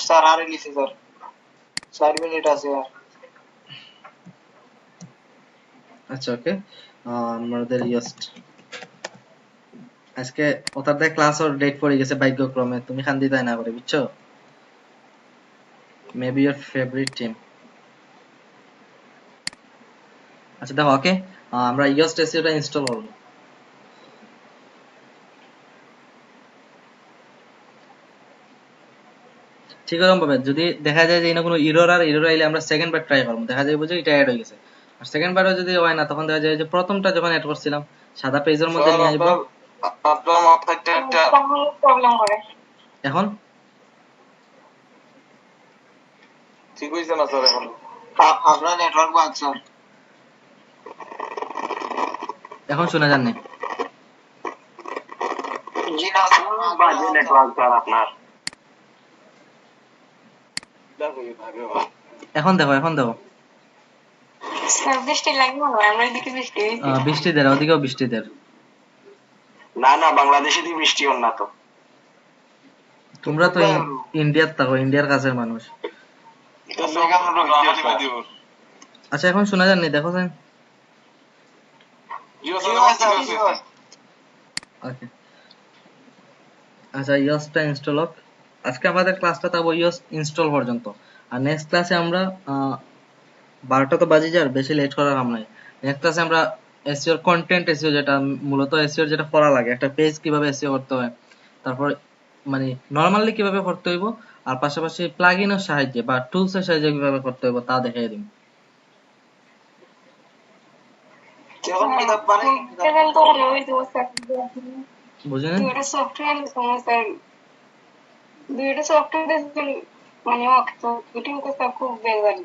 স্যার আর লিখে স্যার 4 মিনিট আছে আর। আচ্ছা ওকে, আমাদের ইয়োস্ট আজকে ওটার দেখ ক্লাস ওর ডেট পড়ে গেছে ভাগ্যক্রমে, তুমি খান্দি তাই না করে বুঝছো। Maybe your favourite team. আচ্ছা দেখো ওকে, আমরা ইয়োস্ট এসইওটা ইনস্টল করব। ঠিক এরকম ভাবে যদি দেখা যায় যে এখানে কোনো এরর আইলে আমরা সেকেন্ড বার ট্রাই করব, দেখা যাবে যে এটা অ্যাড হয়ে গেছে। আর সেকেন্ড বারও যদি হয় না তখন দেখা যায় যে প্রথমটা যখন অ্যাড করছিলাম সাদা পেজের মধ্যে নিয়ে আসবো। আপনার মাথায় একটা প্রবলেম করে এখন ঠিক হইছে না স্যার? এখন আপনার নেটওয়ার্ক বাদ স্যার। এখন শোনা যায়নি? জি না বাজে নেটওয়ার্ক স্যার আপনার। এখন দেখো, এখন দেখো। স্যার বৃষ্টি লাগবে না আমরা এদিকে বৃষ্টি হইছে। বৃষ্টি দের ওদিকেও বৃষ্টি দের। না না বাংলাদেশে দি বৃষ্টি হন না তো। তোমরা তো ইন্ডিয়ার থাকো, ইন্ডিয়ার কাছের মানুষ। আচ্ছা এখন শোনা যায়নি? দেখো যান। ওকে আচ্ছা ইয়োসটা ইনস্টল হোক। আজকে আমাদের ক্লাসটা থাকবো ইয়োস ইনস্টল পর্যন্ত। আর নেক্সট ক্লাসে আমরা 12টা তো বাজে যার, বেশি লেট করার কাম নাই। নেক্সট ক্লাসে আমরা এসইওর কন্টেন্ট এসইও যেটা মূলত এসইওর যেটা করা লাগে একটা পেজ কিভাবে এসইও করতে হয়, তারপর মানে নরমালি কিভাবে করতে হইব, আর পাশাপাশি প্লাগইনের সাহায্যে বা টুলস এর সাহায্যে কিভাবে করতে হইব তা দেখিয়ে দিই। কেমন কিতাব মানে সেভেন তো ওই তো স্যার বুঝলেন? দুইটা সফটওয়্যার স্যার দুইটা সফটওয়্যার মানে তো এটাও তো স্যার খুব বেজার।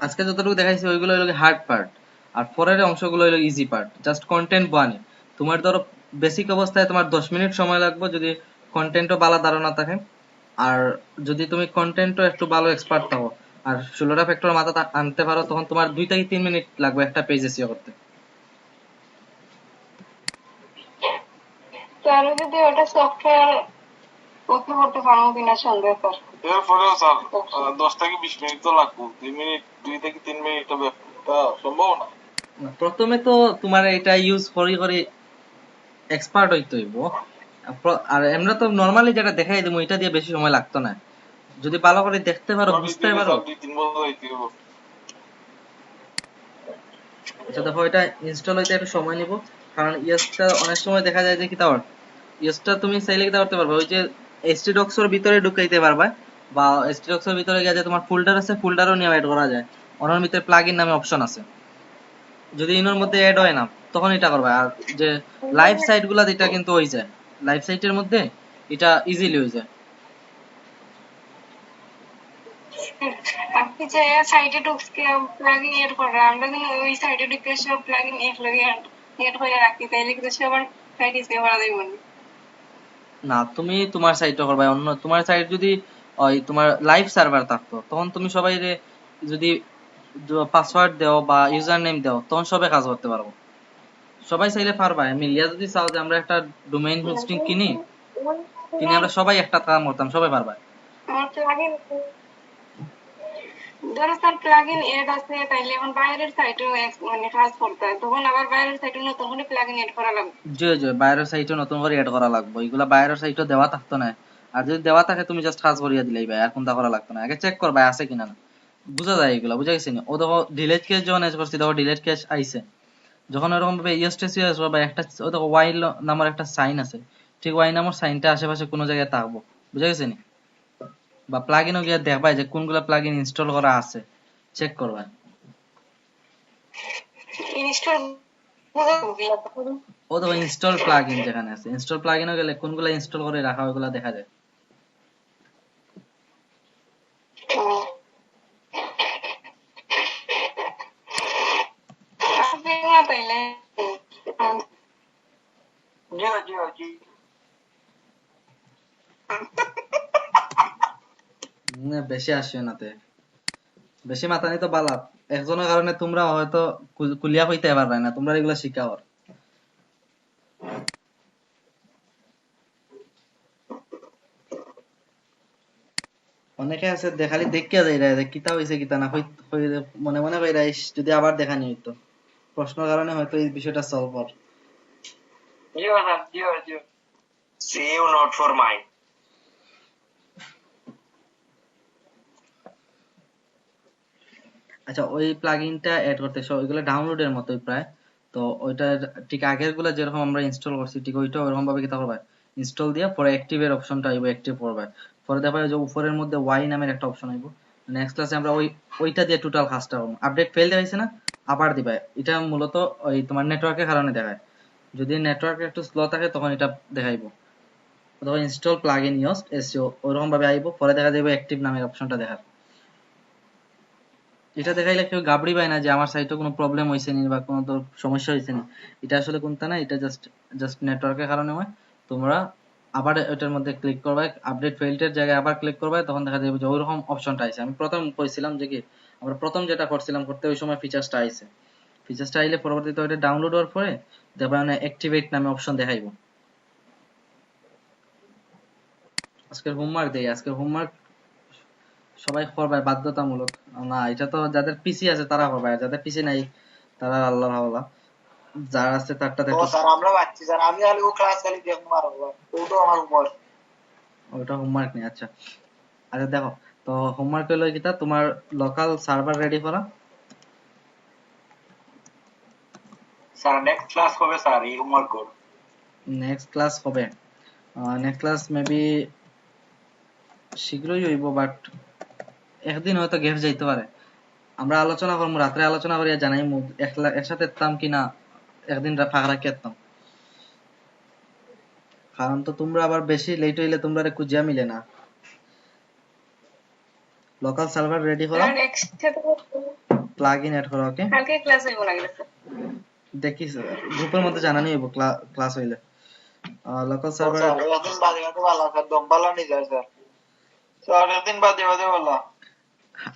আজকে যতটুকু দেখাইছি ওইগুলো হলো হার্ড পার্ট, আর পরের অংশগুলো হলো ইজি পার্ট, জাস্ট কন্টেন্ট বানি। তোমার ধরো বেসিক অবস্থায় তোমার 10 মিনিট সময় লাগবে যদি কন্টেন্টও ভালো ধারণা থাকে, আর যদি তুমি কন্টেন্টও একটু ভালো এক্সপার্ট থাকো আর 16টা ফ্যাক্টর মাথা আনতে পারো, তখন তোমার 2 থেকে 3 মিনিট লাগবে একটা পেজ এসিও করতে। স্যার যদি ওটা সফটওয়্যার ওকে করতে পারবো কিনা সন্দেহ স্যার। এরপরেও স্যার 10 থেকে 20 মিনিট তো লাগবে, 2 থেকে 3 মিনিট তো ব্যাপারটা সম্ভব না। প্রথমে তো তোমার এটা ইউজ করি করে এক্সপার্ট হইতে হইব, আর আমরা তো নরমালি যেটা দেখাই দেবো এটা দিয়ে বেশি সময় লাগতো না, যদি ভালো করে দেখতে পারো বুঝতে পারো। 2-3 বছর হইতে হবে। আচ্ছা দেখো, এটা ইনস্টল হইতে একটু সময় নিব, কারণ ইয়েসটা অনেক সময় দেখা যায় যে কি তাও ইয়েসটা তুমি চাইলে কি করতে পারবে, ওই যে htdocs এর ভিতরে ঢুকাইতে পারবা, বা htdocs এর ভিতরে গিয়ে যে তোমার ফোল্ডার আছে ফোল্ডারও নিয়ে অ্যাড করা যায়, ওনার ভিতরে প্লাগইন নামে অপশন আছে, যদি ইনোর মধ্যে অ্যাড হয় না তখন এটা করবে। আর যে লাইভ সাইট গুলা এটা কিন্তু হয়ে যায়, লাইভ সাইটের মধ্যে এটা ইজিলি হয়ে যায়। আপনি যে সাইটে ঢুককে প্লাগইন এড করে আমরা কিন্তু ওই সাইটে ঢুকে সব প্লাগইন এড হয়ে রাখি, তাইলে কিন্তু সবার সাইটে সেভ করা যাবে না। না, তুমি তোমার সাইটটা করবা, অন্য তোমার সাইট যদি ওই তোমার লাইভ সার্ভার থাকতো তখন তুমি সবাই যদি পাসওয়ার্ড দাও বা ইউজার নেম দাও তখন সবাই কাজ করতে পারবো, সবাই চাইলে পারবা। মিলিয়া যদি চাও যে আমরা একটা ডোমেইন হোস্টিং কিনি আমরা সবাই একটা কাম করতাম, সবাই পারবা। আমার প্লাগইন ধরো স্যার প্লাগইন এড আছে, তাইলে এখন বাইরের সাইটেও মানে কাজ করতে হয়, তখন আবার বাইরের সাইটে নতুন করে প্লাগইন এড করা লাগবে। জি জি, বাইরের সাইটে নতুন করে এড করা লাগবে, এগুলা বাইরের সাইটে দেওয়া থাকতো না। আর যদি দেওয়া থাকে তুমি জাস্ট কাজ করিয়া দিলেই ভাই, এখন তা করা লাগতো না, আগে চেক করবা আছে কিনা না, বুঝা যায় এগুলা, বুঝা গেছে নি। ও দেখো ডিলেট কেস যখন এড করছি দেখো ডিলেট কেস আইছে, যখন এরকম ভাবে ইএসটিসি আসবে বা একটা ও দেখো ওয়াই নামের একটা সাইন আছে, ঠিক ওয়াই নামের সাইনটা আশেপাশে কোনো জায়গায় থাকবো, বুঝা গেছে নি। বা প্লাগইনও গিয়ে দেখবা যে কোনগুলা প্লাগইন ইনস্টল করা আছে, চেক করবা। ইনস্টল ও দেখো ইনস্টল প্লাগইন যেখানে আছে, ইনস্টল প্লাগইনও গেলে কোনগুলা ইনস্টল করে রাখা ওইগুলা দেখা যায়। তাইলে জিও জিও জি বেশি আসে নাতে, বেশি মাথা নিতে বালা, একজনের কারণে তোমরা হয়তো কুলিয়া হইতে পারবে না, তোমরা এগুলা শিখাও। অনেকে আছে দেখালি দেখিয়া যায় রে কিতা হইছে কিতা না মনে মনে কইরা যদি আবার দেখানি হইতো, প্রশ্নের কারণে হয়তো এই বিষয়টা সলভ হল। Jio sir Jio Jio save not for mine. আচ্ছা, ওই প্লাগইনটা এড করতে ওইগুলো ডাউনলোডের মতোই প্রায়, তো ওইটা ঠিক আগের গুলা যেরকম আমরা ইনস্টল করছি ঠিক ওইটা ওরকম ভাবে কিতা করবা, ইনস্টল দিয়া পরে অ্যাক্টিভের অপশনটা আইবো, অ্যাক্টিভ করবা, পরে দেখবা যে উপরের মধ্যে ওয়াই নামের একটা অপশন আইবো। নেক্সট ক্লাসে আমরা ওইটা দিয়ে টোটাল কাজটা করব। আপডেট ফেল দেখাইছে না, আবার দিবা, এটা মূলত ওই তোমার নেটওয়ার্কের কারণে দেখায়, যদি নেটওয়ার্ক একটু স্লো থাকে তখন এটা দেখাইবো, অথবা ইনস্টল প্লাগইন ইউজড এসইও ওরকম ভাবে আইবো, পরে দেখা যাবে অ্যাক্টিভ নামের অপশনটা দেখার। এটা দেখাইলে কেউ গাবড়ি পায় না যে আমার সাইটে কোনো প্রবলেম হয়েছে নি বা কোনো তো সমস্যা হয়েছে নি, এটা আসলে কোনটা না, এটা জাস্ট নেটওয়ার্কের কারণে হয়। তোমরা আবার এটার মধ্যে ক্লিক করবে, আপডেট ফেইল্ডের জায়গায় আবার ক্লিক করবে, তখন দেখা যাবে যে ওইরকম অপশনটা আইছে। আমি প্রথম কইছিলাম যে কি আমরা প্রথম যেটা করছিলাম করতে ওই সময় ফিচার্সটা আইছে, ফিচার্সটা আইলে পরবর্তীতে ওইটা ডাউনলোড হওয়ার পরে দেখবে মানে অ্যাক্টিভেট নামে অপশন দেখাইবো। আজকের হোমওয়ার্ক দেই, আজকের হোমওয়ার্ক সবাই করবে বাধ্যতামূলক, না এটা তো যাদের পিসি আছে তারা করবে, আর যাদের পিসি নাই তারা আল্লাহ ভাবলা, যার আছে তারটা ও দেখো। স্যার আমরা পাচ্ছি স্যার, আমি খালি ও ক্লাস খালি দেখবো আর ওটাও আমার উপর। ওটা হোমওয়ার্ক নেই, আচ্ছা। আচ্ছা দেখো, তো হোমওয়ার্ক হলো কিটা তোমার লোকাল সার্ভার রেডি করা। স্যার নেক্সট ক্লাস হবে স্যার এই হোমওয়ার্ক কোড। নেক্সট ক্লাস হবে, নেক্সট ক্লাস মেবি শীঘ্রই হইব, বাট একদিন হয়তো গ্যাপ যাইতে পারে। আমরা আলোচনা করবো, রাত্রে আলোচনা করিয়া জানাই একসাথে এতাম কিনা, একদিন ফাঁকা রাখি এতাম, কারণ তো তোমরা আবার বেশি লেট হইলে তোমরা খুঁজিয়া মিলে না। লোকাল সার্ভার রেডি করা, একসাথে প্লাগইন এড করো। ওকে, কালকে ক্লাস হইব না স্যার? দেখি গ্রুপের মধ্যে জানানি হইব ক্লাস হইলে। লোকাল সার্ভার স্যার একদিন বাদে বাদে ভালো স্যার, দম ভালো নি যায় স্যার। স্যার একদিন বাদে বাদে ভালো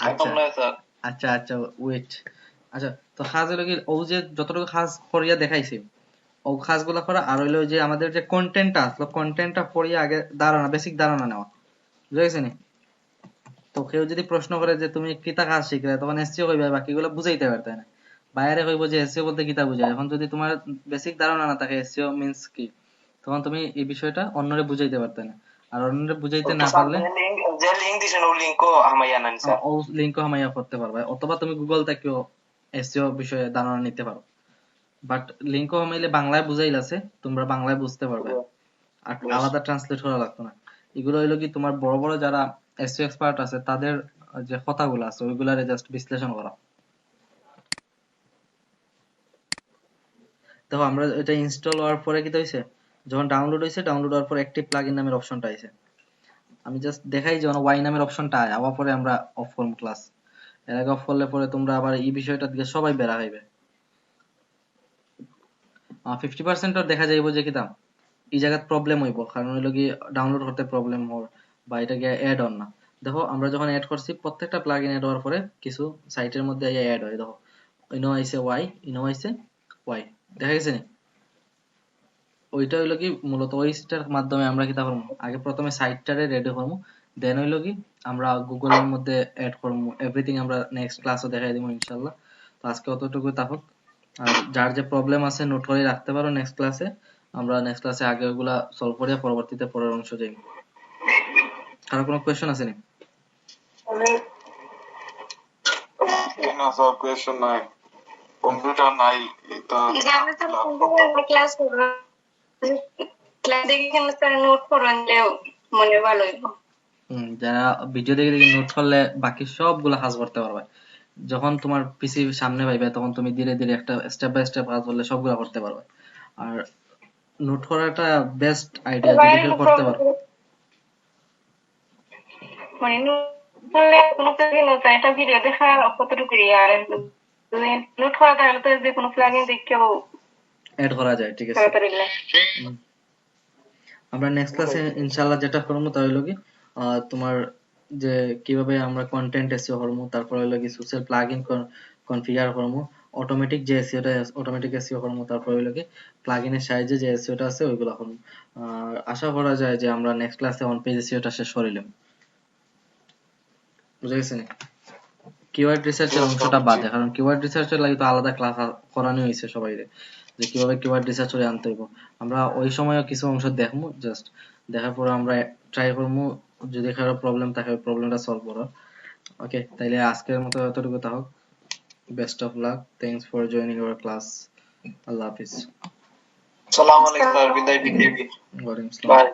আচ্ছা না স্যার। আচ্ছা আচ্ছা ওয়েট। আচ্ছা, তো কাজ হলো কি, ও যে যতটুকু কাজ করিয়া দেখাইছি ও কাজগুলো করা, আর হইলো যে আমাদের যে কন্টেন্টটা আসলো কন্টেন্টটা পড়িয়া আগে ধারণা, বেসিক ধারণা নেওয়া, বুঝা গেছে নি? তো কেউ যদি প্রশ্ন করে যে তুমি কিতা কাজ শিখলে, তখন এসসিও কইবে, বাকিগুলো বুঝাইতে পারতে না। বাইরে কইব যে এসসিও বলতে কিতা বুঝায়। এখন যদি তোমার বেসিক ধারণা না থাকে এসসিও মিন্স কি, তখন তুমি এই বিষয়টা অন্যরে বুঝাইতে পারতে না। আর অন্যরে বুঝাইতে না পারলে যে লিঙ্ক দিছেন ও লিঙ্কও হামাইয়া নানি স্যার। ও লিংকও হামাইয়া করতে পারবে, অথবা তুমি গুগল থেকেও এসইও বিষয়ে ধারণা নিতে পারো। বাট লিংকও হামাইলে বাংলায় বুঝাইল আছে, তোমরা বাংলায় বুঝতে পারবে, আর আলাদা ট্রান্সলেট করা লাগতো না। এগুলো হইলো কি তোমার বড় বড় যারা এসইও এক্সপার্ট আছে তাদের যে কথাগুলো আছে ওইগুলারে জাস্ট বিশ্লেষণ করা। দেখো আমরা এটা ইনস্টল হওয়ার পরে কি হইছে, যখন ডাউনলোড হইছে, ডাউনলোড হওয়ার পর অ্যাক্টিভ প্লাগইন নামের অপশনটা আইছে। আমি জাস্ট দেখাই যখন ওয়াই নামের অপশনটা আয়, আবার পরে আমরা অফ করব ক্লাস। এর আগে অফ করলে পরে তোমরা আবার এই বিষয়টা দিকে সবাই বেড়া হইবে। 50% ওর দেখা যাইব যে কিতাম এই জায়গাত প্রবলেম হইব, কারণ হইলো কি ডাউনলোড করতে প্রবলেম হওয়ার, বা এটাকে অ্যাড অন না। দেখো আমরা যখন অ্যাড করছি প্রত্যেকটা প্লাগইন অ্যাড হওয়ার পরে কিছু সাইটের মধ্যে অ্যাড হয়। দেখো ইনো আইছে ওয়াই, ইনো আইছে ওয়াই, দেখা গেছে নি? ওইটা হইলো কি মূলত ওইটার মাধ্যমে আমরা কিতা করবো, আগে প্রথমে সাইটটারে রেডি করবো, দেন হইলো কি আমরা গুগলের মধ্যে অ্যাড করবো এভরিথিং। আমরা নেক্সট ক্লাসে দেখাই দিব ইনশাআল্লাহ। তো আজকে অতটুকু থাকুক। আর যার যে প্রবলেম আছে নোট করে রাখতে পারো, নেক্সট ক্লাসে আমরা নেক্সট ক্লাসে আগে ওগুলা সলভ করিয়া পরবর্তীতে পরের অংশ যাই। কারো কোনো কোয়েশ্চেন আছে নি? না স্যার, কোয়েশ্চেন নাই, কম্পিউটার নাই, এটা যে আমরা তো কম্পিউটার ক্লাস করব, ক্লাস দেখে কেন স্যার নোট করেন যে মনে ভালো হইব। যারা ভিডিও দেখে দেখে নোট করলে বাকি সবগুলা কাজ করতে পারবে। যখন তোমার পিসি সামনে পাইবে তখন তুমি ধীরে ধীরে একটা স্টেপ বাই স্টেপ কাজ করলে সবগুলা করতে পারবে। আর নোট করাটা বেস্ট আইডিয়া, যদি কেউ করতে পারো। মানে নোট করলে কোনো প্লাগইন হতো, এটা ভিডিও দেখার কতটুকু আর নোট করা তাহলে তো যে কোনো প্লাগইন দেখেও অ্যাড করা যায়, ঠিক আছে। তাড়াতাড়ি আমরা নেক্সট ক্লাসে ইনশাআল্লাহ যেটা করবো তা হলো কি তোমার যে কিভাবে আমরা কন্টেন্ট এসইও করবো, তারপর হলো কি সোশ্যাল প্লাগইন কনফিগার করবো, অটোমেটিক যে এসইওটা অটোমেটিক এসইও করবো, তারপর হলো কি প্লাগইনের সাহায্যে যে এসইওটা আছে ওইগুলো করবো। আর আশা করা যায় যে আমরা নেক্সট ক্লাসে অন পেজ এসইওটা শেষ করিলাম। বুঝা গেছে না? কিওয়ার্ড রিসার্চের অংশটা বাদে, কারণ কিওয়ার্ড রিসার্চের লাগি তো আলাদা ক্লাস করানো হয়েছে সবাইরে, যে কিভাবে কিওয়ার্ড রিসার্চ করে আনতে হইব। আমরা ওই সময়ও কিছু অংশ দেখবো, জাস্ট দেখার পর আমরা ট্রাই করবো, যদি কারো প্রবলেম থাকে ওই প্রবলেমটা সলভ করার। ওকে, তাইলে আজকের মতো এতটুকু থাকুক। Best of luck, thanks for joining our class. আল্লাহ হাফিজ। সালাম আলাইকুম স্যার, বিদায়। ওয়ালাইকুম আসসালাম। বাই।